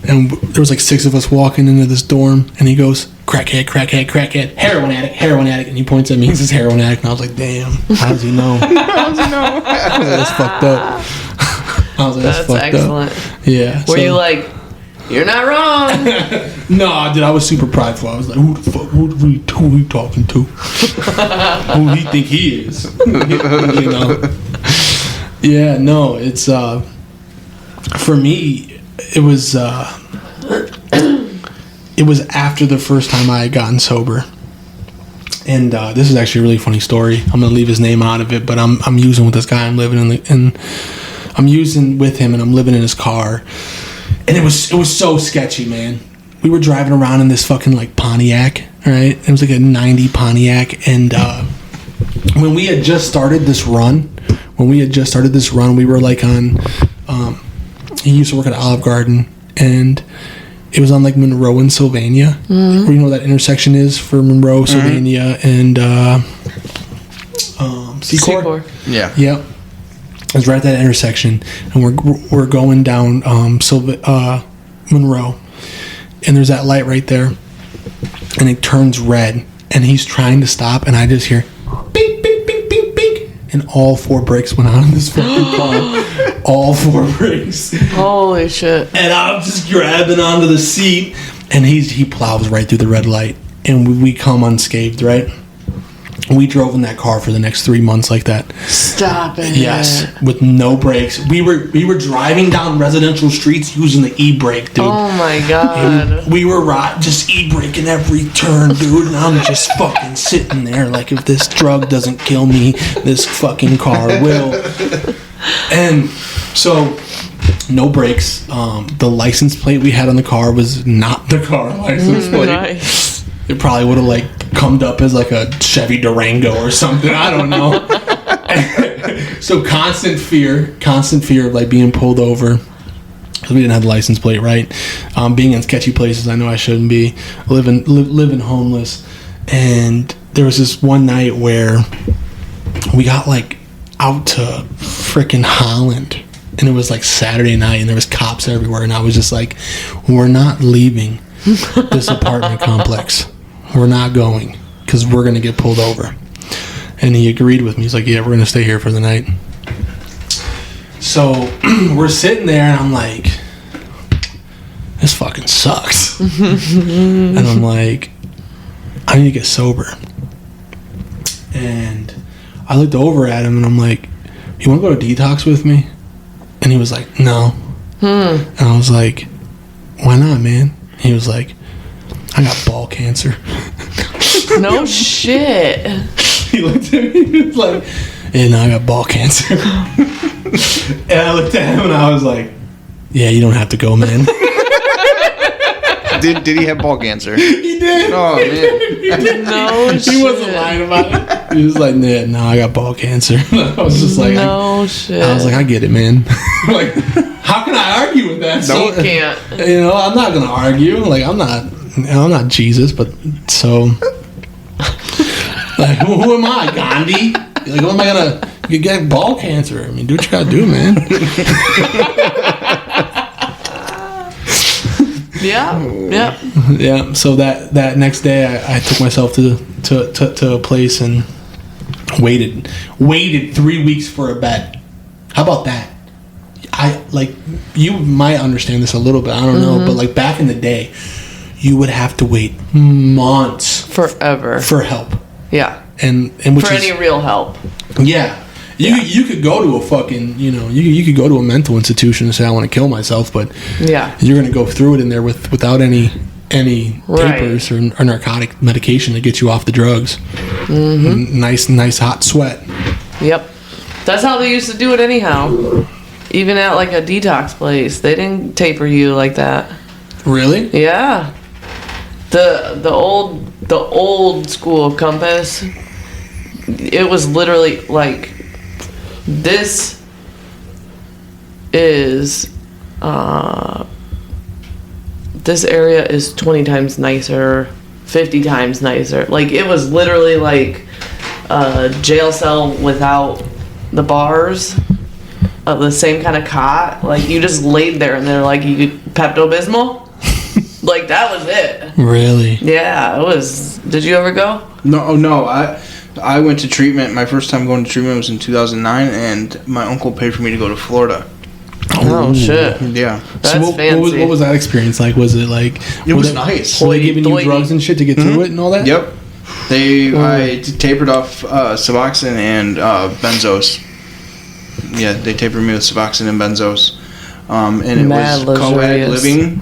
and there was like 6 of us walking into this dorm, and he goes, "Crackhead, crackhead, crackhead, heroin addict," and he points at me and says heroin addict, and I was like, damn, how does he know? How does he know? I was like, that's fucked up. I was like, that's fucked excellent. up. Yeah. Were you like, "You're not wrong"? No, dude, I was super prideful. I was like, who the fuck, who are we talking to? Who do he think he is? You know? Yeah, no, it's, for me, it was after the first time I had gotten sober. And this is actually a really funny story. I'm gonna leave his name out of it, but I'm using with this guy. I'm living I'm using with him, and I'm living in his car. And it was so sketchy, man. we were driving around in this fucking like Pontiac, right? It was like a 90 Pontiac, and when we had just started this run, we were like on. He used to work at Olive Garden, and it was on like Monroe and Sylvania, where you know that intersection is for Monroe, Sylvania, and Secor. Yeah. Yep. It was right at that intersection, and we're going down Monroe, and there's that light right there, and it turns red, and he's trying to stop, and I just hear bing, bing, bing, bing, bing, and all 4 brakes went on in this fucking car. All 4 brakes. Holy shit. And I'm just grabbing onto the seat, and he plows right through the red light, and we come unscathed, right? We drove in that car for the next 3 months like that. Stop it. Yes, with no brakes. We were driving down residential streets using the e-brake, dude. Oh my god. We were just e-braking every turn, dude, and I'm just fucking sitting there like, if this drug doesn't kill me, this fucking car will. And so, no brakes. The license plate we had on the car was not the car license plate. Nice. It probably would have like come up as like a Chevy Durango or something. I don't know. So constant fear of like being pulled over because we didn't have the license plate right. Being in sketchy places I know I shouldn't be. Living homeless. And there was this one night where we got like out to frickin' Holland, and it was like Saturday night, and there was cops everywhere, and I was just like, we're not leaving this apartment complex. We're not going, because we're going to get pulled over. And he agreed with me. He's like, yeah, we're going to stay here for the night. So we're sitting there, and I'm like, this fucking sucks. And I'm like, I need to get sober. And I looked over at him, and I'm like, you want to go to detox with me? And he was like, no. And I was like, why not, man? He was like, I got ball cancer. No shit. He looked at me, he was like, yeah, no, I got ball cancer. And I looked at him, and I was like, yeah, you don't have to go, man. Did he have ball cancer? He did. Oh, man. He did. No shit. He wasn't lying about it. He was like, nah, no, I got ball cancer. I was just like, no shit. I was like, I get it, man. Like, how can I argue with that? You can't. You know, I'm not gonna argue. Like, I'm not Jesus, but so, like, who am I, Gandhi? Like, what am I gonna? You get ball cancer. I mean, do what you gotta do, man. Yeah. So that next day, I took myself to a place and waited 3 weeks for a bet. How about that? I like, you might understand this a little bit. I don't know, but like back in the day, you would have to wait months forever for help. Yeah. And which for any real help. Yeah. You could go to a fucking, you could go to a mental institution and say, I want to kill myself, but yeah, you're going to go through it in there without any papers or narcotic medication to get you off the drugs. Nice hot sweat. Yep. That's how they used to do it anyhow. Even at like a detox place, they didn't taper you like that. Really? Yeah. The old school Compass, it was literally like, this is this area is 20 times nicer, 50 times nicer. Like, it was literally like a jail cell without the bars, the same kind of cot. Like, you just laid there and they're like, you could Pepto-Bismol. Like, that was it. Really? Yeah, it was. Did you ever go? No. I went to treatment. My first time going to treatment was in 2009, and my uncle paid for me to go to Florida. Oh, shit. Yeah. That's so fancy. What was that experience like? Was it like... It was nice. Were they giving you drugs and shit to get through it and all that? Yep. I tapered off Suboxone and benzos. Yeah, they tapered me with Suboxone and benzos. And it Mad was co-ed luxurious. living.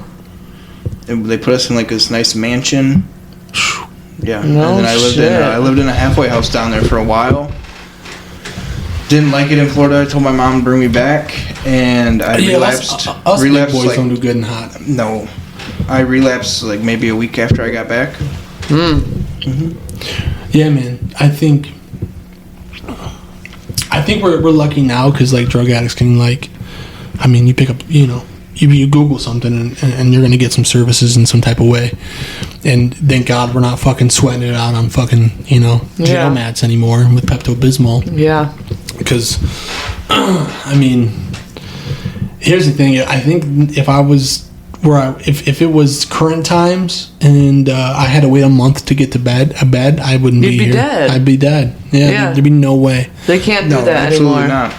They put us in like this nice mansion. Yeah, no and then I lived in a halfway house down there for a while. Didn't like it in Florida. I told my mom to bring me back, and I relapsed. Us big boys like, don't do good and hot. No, I relapsed like maybe a week after I got back. Yeah, man. I think we're lucky now because like drug addicts can like, I mean, you pick up, you know, you Google something and you're gonna get some services in some type of way. And thank God we're not fucking sweating it out on fucking, you know, jail mats anymore with Pepto-Bismol. Yeah. Because, I mean, here's the thing. I think if I was if it was current times and I had to wait a month to get to bed, I wouldn't be here. Dead. I'd be dead. Yeah, there'd be no way. They can't do that absolutely anymore. Not.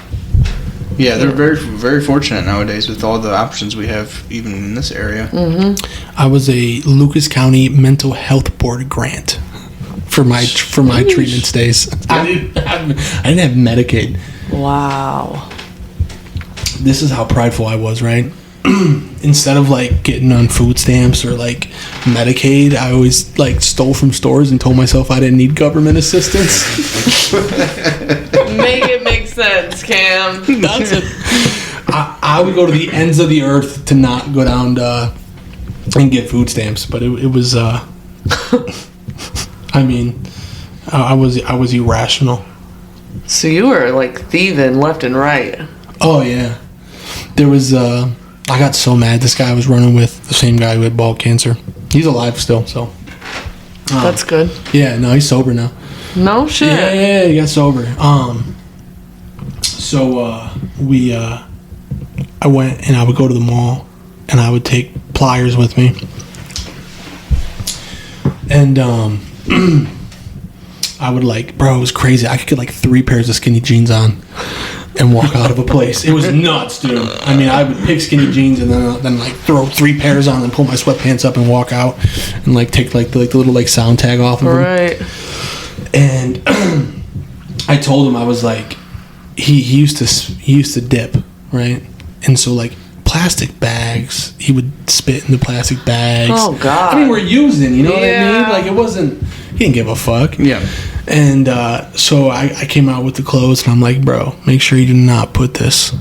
Yeah, they're very, very fortunate nowadays with all the options we have, even in this area. I was a Lucas County Mental Health Board grant for my treatment stays. I didn't have Medicaid. Wow. This is how prideful I was, right? Instead of like getting on food stamps or like Medicaid, I always like stole from stores and told myself I didn't need government assistance. Make it make sense, Cam. That's it. I would go to the ends of the earth to not go down and get food stamps, but it was. I mean, I was irrational. So you were like thieving left and right. Oh yeah, there was. I got so mad. This guy I was running with, the same guy who had ball cancer. He's alive still, so. That's good. Yeah, no, he's sober now. No shit. Yeah, he got sober. So I went and I would go to the mall and I would take pliers with me. And I would like, bro, it was crazy. I could get like 3 pairs of skinny jeans on and walk out of a place. It was nuts, dude. I mean, I would pick skinny jeans and then like throw 3 pairs on and pull my sweatpants up and walk out and like take like the little like sound tag off of them. Right. And I told him, I was like, he used to dip, right? And so like plastic bags, he would spit in the plastic bags. Oh God. I mean, we're using, you know what I mean? Like it wasn't, he didn't give a fuck. Yeah. And so I came out with the clothes and I'm like, bro, make sure you do not put this.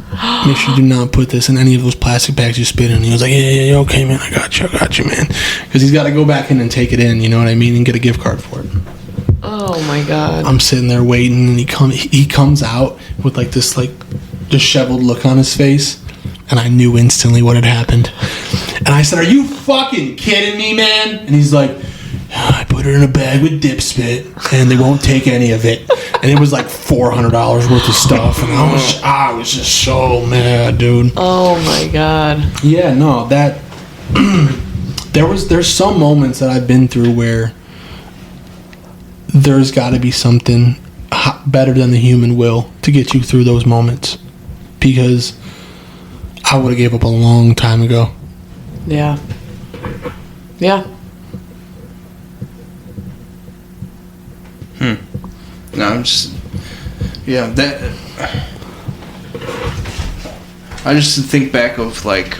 Make sure you do not put this in any of those plastic bags you spit in. And he was like, yeah, okay, man, I got you, man. Because he's got to go back in and take it in, you know what I mean, and get a gift card for it. Oh my God. I'm sitting there waiting, and he comes out with like this like disheveled look on his face, and I knew instantly what had happened. And I said, "Are you fucking kidding me, man?" And he's like, "I put it in a bag with dip spit, and they won't take any of it." And it was like $400 worth of stuff, and I was just so mad, dude. Oh my God. Yeah, no, that there's some moments that I've been through where there's got to be something better than the human will to get you through those moments, because I would have gave up a long time ago. Yeah. Yeah. No, I'm just. Yeah, that. I just think back of like.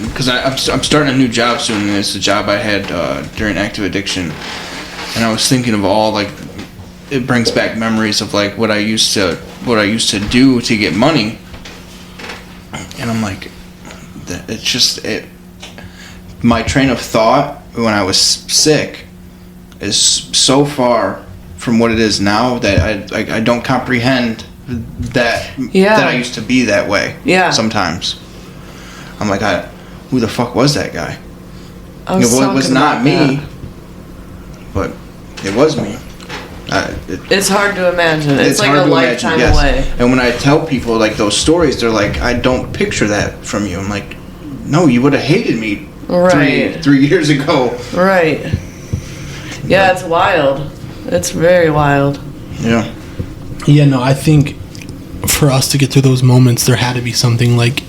Because I'm starting a new job soon, and it's the job I had during active addiction. And I was thinking of all like, it brings back memories of like what I used to do to get money. And I'm like, it's just it. My train of thought when I was sick is so far from what it is now that I don't comprehend that I used to be that way. Yeah. Sometimes I'm like, who the fuck was that guy? It was not me, but it was me. It's hard to imagine. It's like a lifetime yes. away. And when I tell people like those stories, they're like, I don't picture that from you. I'm like, no, you would have hated me three years ago. Right. Yeah, it's wild. It's very wild. Yeah. Yeah, no, I think for us to get through those moments, there had to be something like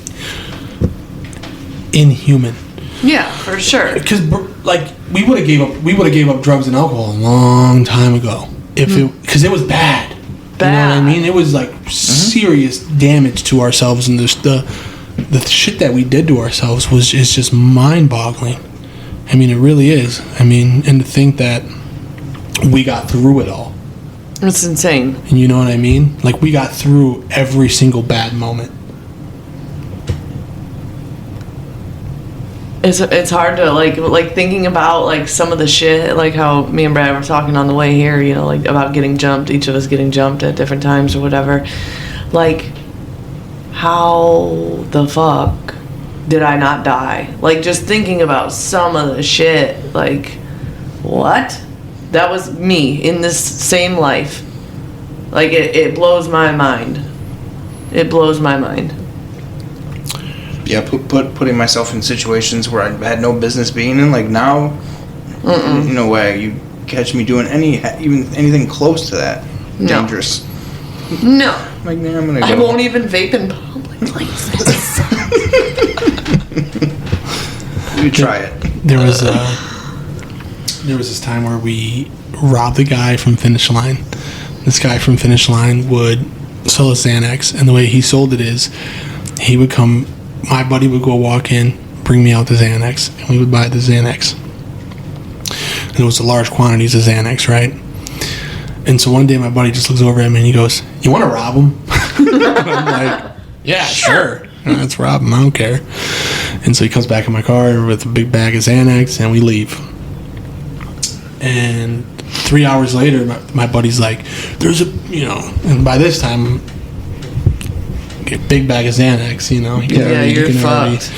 inhuman. Yeah, for sure. Because like we would have gave up drugs and alcohol a long time ago because it was bad. You know what I mean? It was like serious damage to ourselves, and the shit that we did to ourselves is just mind-boggling. I mean, it really is. I mean, and to think that we got through it all. It's insane. And you know what I mean? Like, we got through every single bad moment. It's hard to like thinking about like some of the shit, like how me and Brad were talking on the way here, you know, like about getting jumped, each of us getting jumped at different times or whatever. Like, how the fuck did I not die? Like, just thinking about some of the shit, like, what? That was me in this same life. Like, it blows my mind. It blows my mind. Yeah, putting myself in situations where I had no business being in. Like now, no way you catch me doing anything close to that. No. Dangerous. No. Like, nah, I'm gonna go. I won't even vape in public places. You try it. There was this time where we robbed a guy from Finish Line. This guy from Finish Line would sell a Xanax, and the way he sold it is he would come. My buddy would go walk in, bring me out the Xanax, and we would buy the Xanax. And it was the large quantities of Xanax, right? And so one day my buddy just looks over at me and he goes, "You want to rob him?" And I'm like, "Yeah, sure. Let's rob him. I don't care." And so he comes back in my car with a big bag of Xanax, and we leave. And 3 hours later, my buddy's like, "There's a, and by this time, a big bag of Xanax, You're fucked.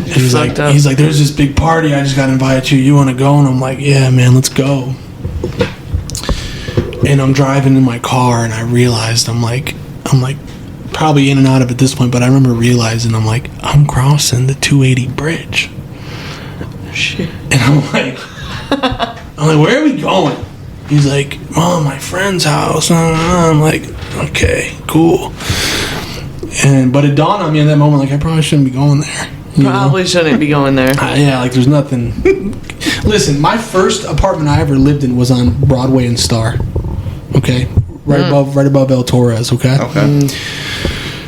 He's like, "There's this big party I just got invited to. You want to go?" And I'm like, "Yeah, man, let's go." And I'm driving in my car, and I realized I'm like probably in and out of it at this point, but I remember realizing I'm crossing the 280 bridge. Shit. And I'm like, "Where are we going?" He's like, "Oh, my friend's house." I'm like, "Okay, cool." But it dawned on me in that moment, I probably shouldn't be going there. Probably shouldn't be going there. There's nothing. Listen, my first apartment I ever lived in was on Broadway and Star. Okay, right above El Torres. Okay. Okay.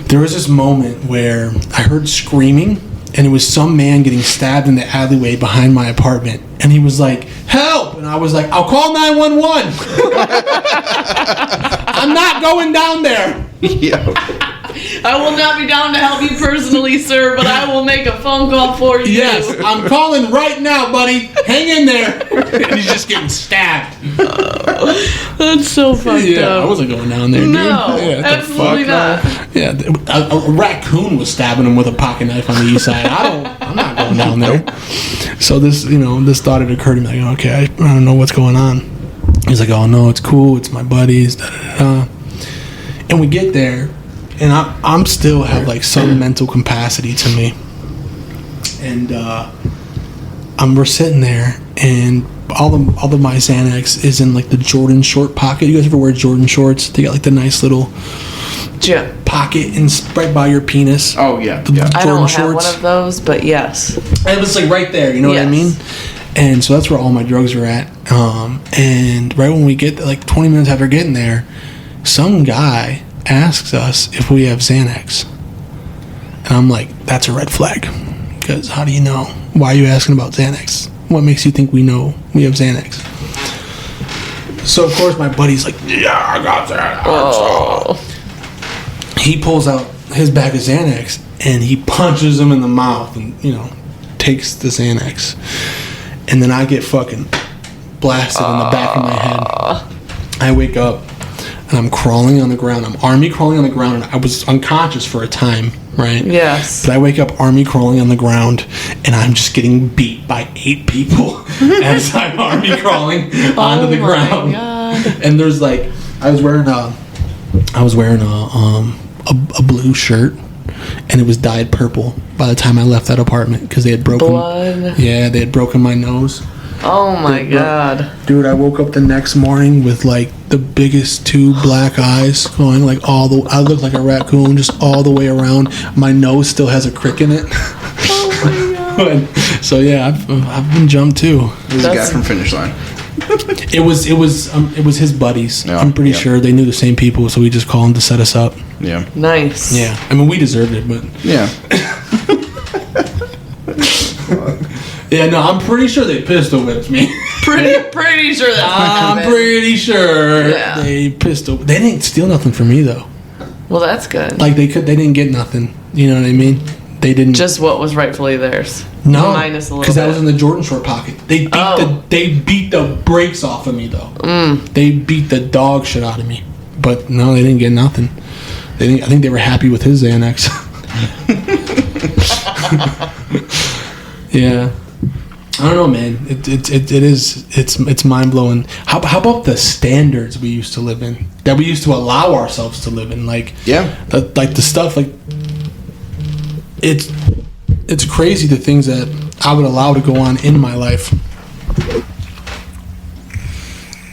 There was this moment where I heard screaming, and it was some man getting stabbed in the alleyway behind my apartment, and he was like, "Help!" And I was like, "I'll call 911." I'm not going down there. Yeah. I will not be down to help you personally, sir, but I will make a phone call for you. Yes, I'm calling right now, buddy. Hang in there. And he's just getting stabbed. That's so fucked up. I wasn't going down there, dude. No, absolutely not. Yeah, a raccoon was stabbing him with a pocket knife on the east side. I'm not going down there. So this thought had occurred to me, okay, I don't know what's going on. He's like, "Oh no, it's cool. It's my buddies." Da, da, da. And we get there. And I'm still have some mental capacity to me, and we're sitting there, and all of my Xanax is in the Jordan short pocket. You guys ever wear Jordan shorts? They got the nice little pocket right by your penis. Oh yeah. I don't have one of those, but yes. And it was right there. You know what I mean? And so that's where all my drugs are at. And right when we get 20 minutes after getting there, some guy asks us if we have Xanax, and I'm like, "That's a red flag, because how do you know? Why are you asking about Xanax? What makes you think we know we have Xanax?" So of course my buddy's like, "Yeah, I got Xanax." Oh. So he pulls out his bag of Xanax and he punches him in the mouth and takes the Xanax, and then I get fucking blasted in the back of my head. I wake up. And I'm crawling on the ground. I'm army crawling on the ground. And I was unconscious for a time, right? Yes. But I wake up army crawling on the ground, and I'm just getting beat by 8 people as I'm army crawling onto the ground. God. And there's I was wearing a blue shirt, and it was dyed purple by the time I left that apartment because they had broken. Blood. Yeah, they had broken my nose. Oh my God. Dude, I woke up the next morning with the biggest 2 black eyes going I look like a raccoon just all the way around. My nose still has a crick in it. Oh my God. So yeah, I've been jumped too. This guy from Finish Line. It was his buddies. Yeah, I'm pretty sure they knew the same people, so we just called them to set us up. Yeah. Nice. Yeah. I mean, we deserved it, but yeah. Yeah, no, I'm pretty sure they pistol whipped me. Pretty sure that's what I'm happened. pretty sure Yeah. they pistol. They didn't steal nothing from me though. Well, that's good. They didn't get nothing. You know what I mean? They didn't. Just what was rightfully theirs. No, Minus a little because that bit. was in the Jordan short pocket. They beat the brakes off of me though. They beat the dog shit out of me. But no, they didn't get nothing. I think they were happy with his Xanax. Yeah, I don't know, man. It's mind blowing. How about the standards we used to live in, that we used to allow ourselves to live in? Like, like the stuff like it's crazy, the things that I would allow to go on in my life.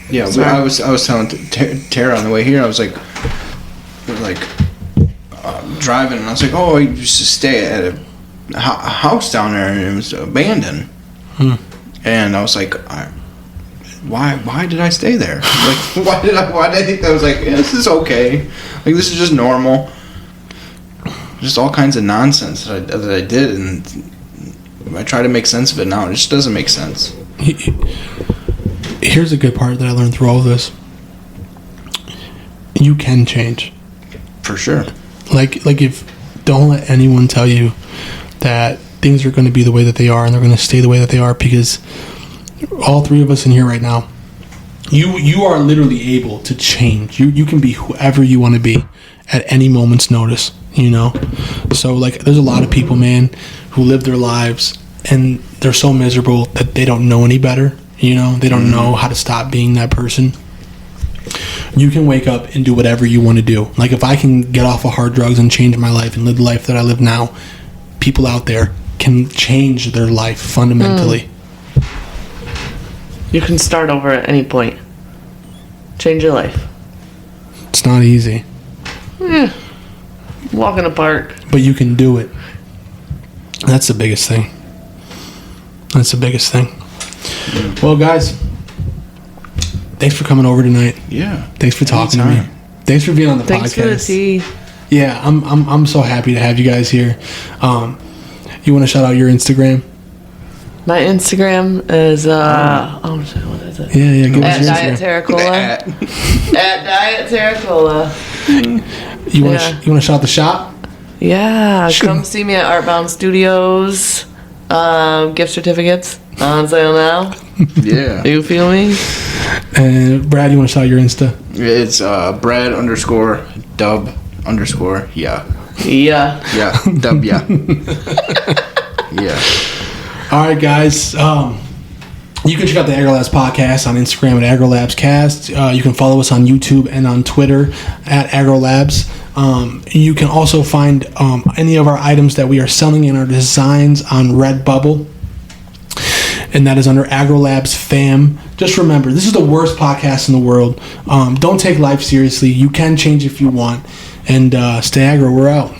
Yeah, I was telling Tara on the way here. I was like driving, and I was like, oh, I used to stay at a house down there, and it was abandoned. And I was like, why did I stay there? Like, why did I think that was like, yeah, this is okay, like this is just normal. Just all kinds of nonsense that I did, and I try to make sense of it now. It just doesn't make sense. Here's a good part that I learned through all of this. You can change. For sure. Like if don't let anyone tell you that things are going to be the way that they are and they're going to stay the way that they are, because all three of us in here right now, you are literally able to change. You can be whoever you want to be at any moment's notice, you know? So like there's a lot of people, man, who live their lives and they're so miserable that they don't know any better. You know, they don't know how to stop being that person. You can wake up and do whatever you want to do. Like if I can get off of hard drugs and change my life and live the life that I live now, people out there can change their life fundamentally. You can start over at any point. Change your life. It's not easy. Walk in the park. But you can do it. That's the biggest thing. That's the biggest thing. Well, guys, thanks for coming over tonight. Yeah. Thanks for talking to me. Thanks for being on the Thanks podcast. for the tea. Yeah, I'm so happy to have you guys here. You want to shout out your Instagram? My Instagram is oh shit, what is it? Yeah, give us At your Diet Instagram. Terracola. At Diet Terracola. You want to shout out the shop? Yeah, come see me at Artbound Studios. Gift certificates on sale now. Yeah. You feel me? And Brad, you want to shout out your Insta? It's Brad_Dub_. Yeah. Yeah. Dub. Yeah. Yeah. All right, guys. You can check out the AgroLabs podcast on Instagram at AgroLabsCast. You can follow us on YouTube and on Twitter at AgroLabs. You can also find any of our items that we are selling in our designs on Redbubble, and that is under AgroLabs Fam. Just remember, this is the worst podcast in the world. Don't take life seriously. You can change if you want. And stay agro. We're out.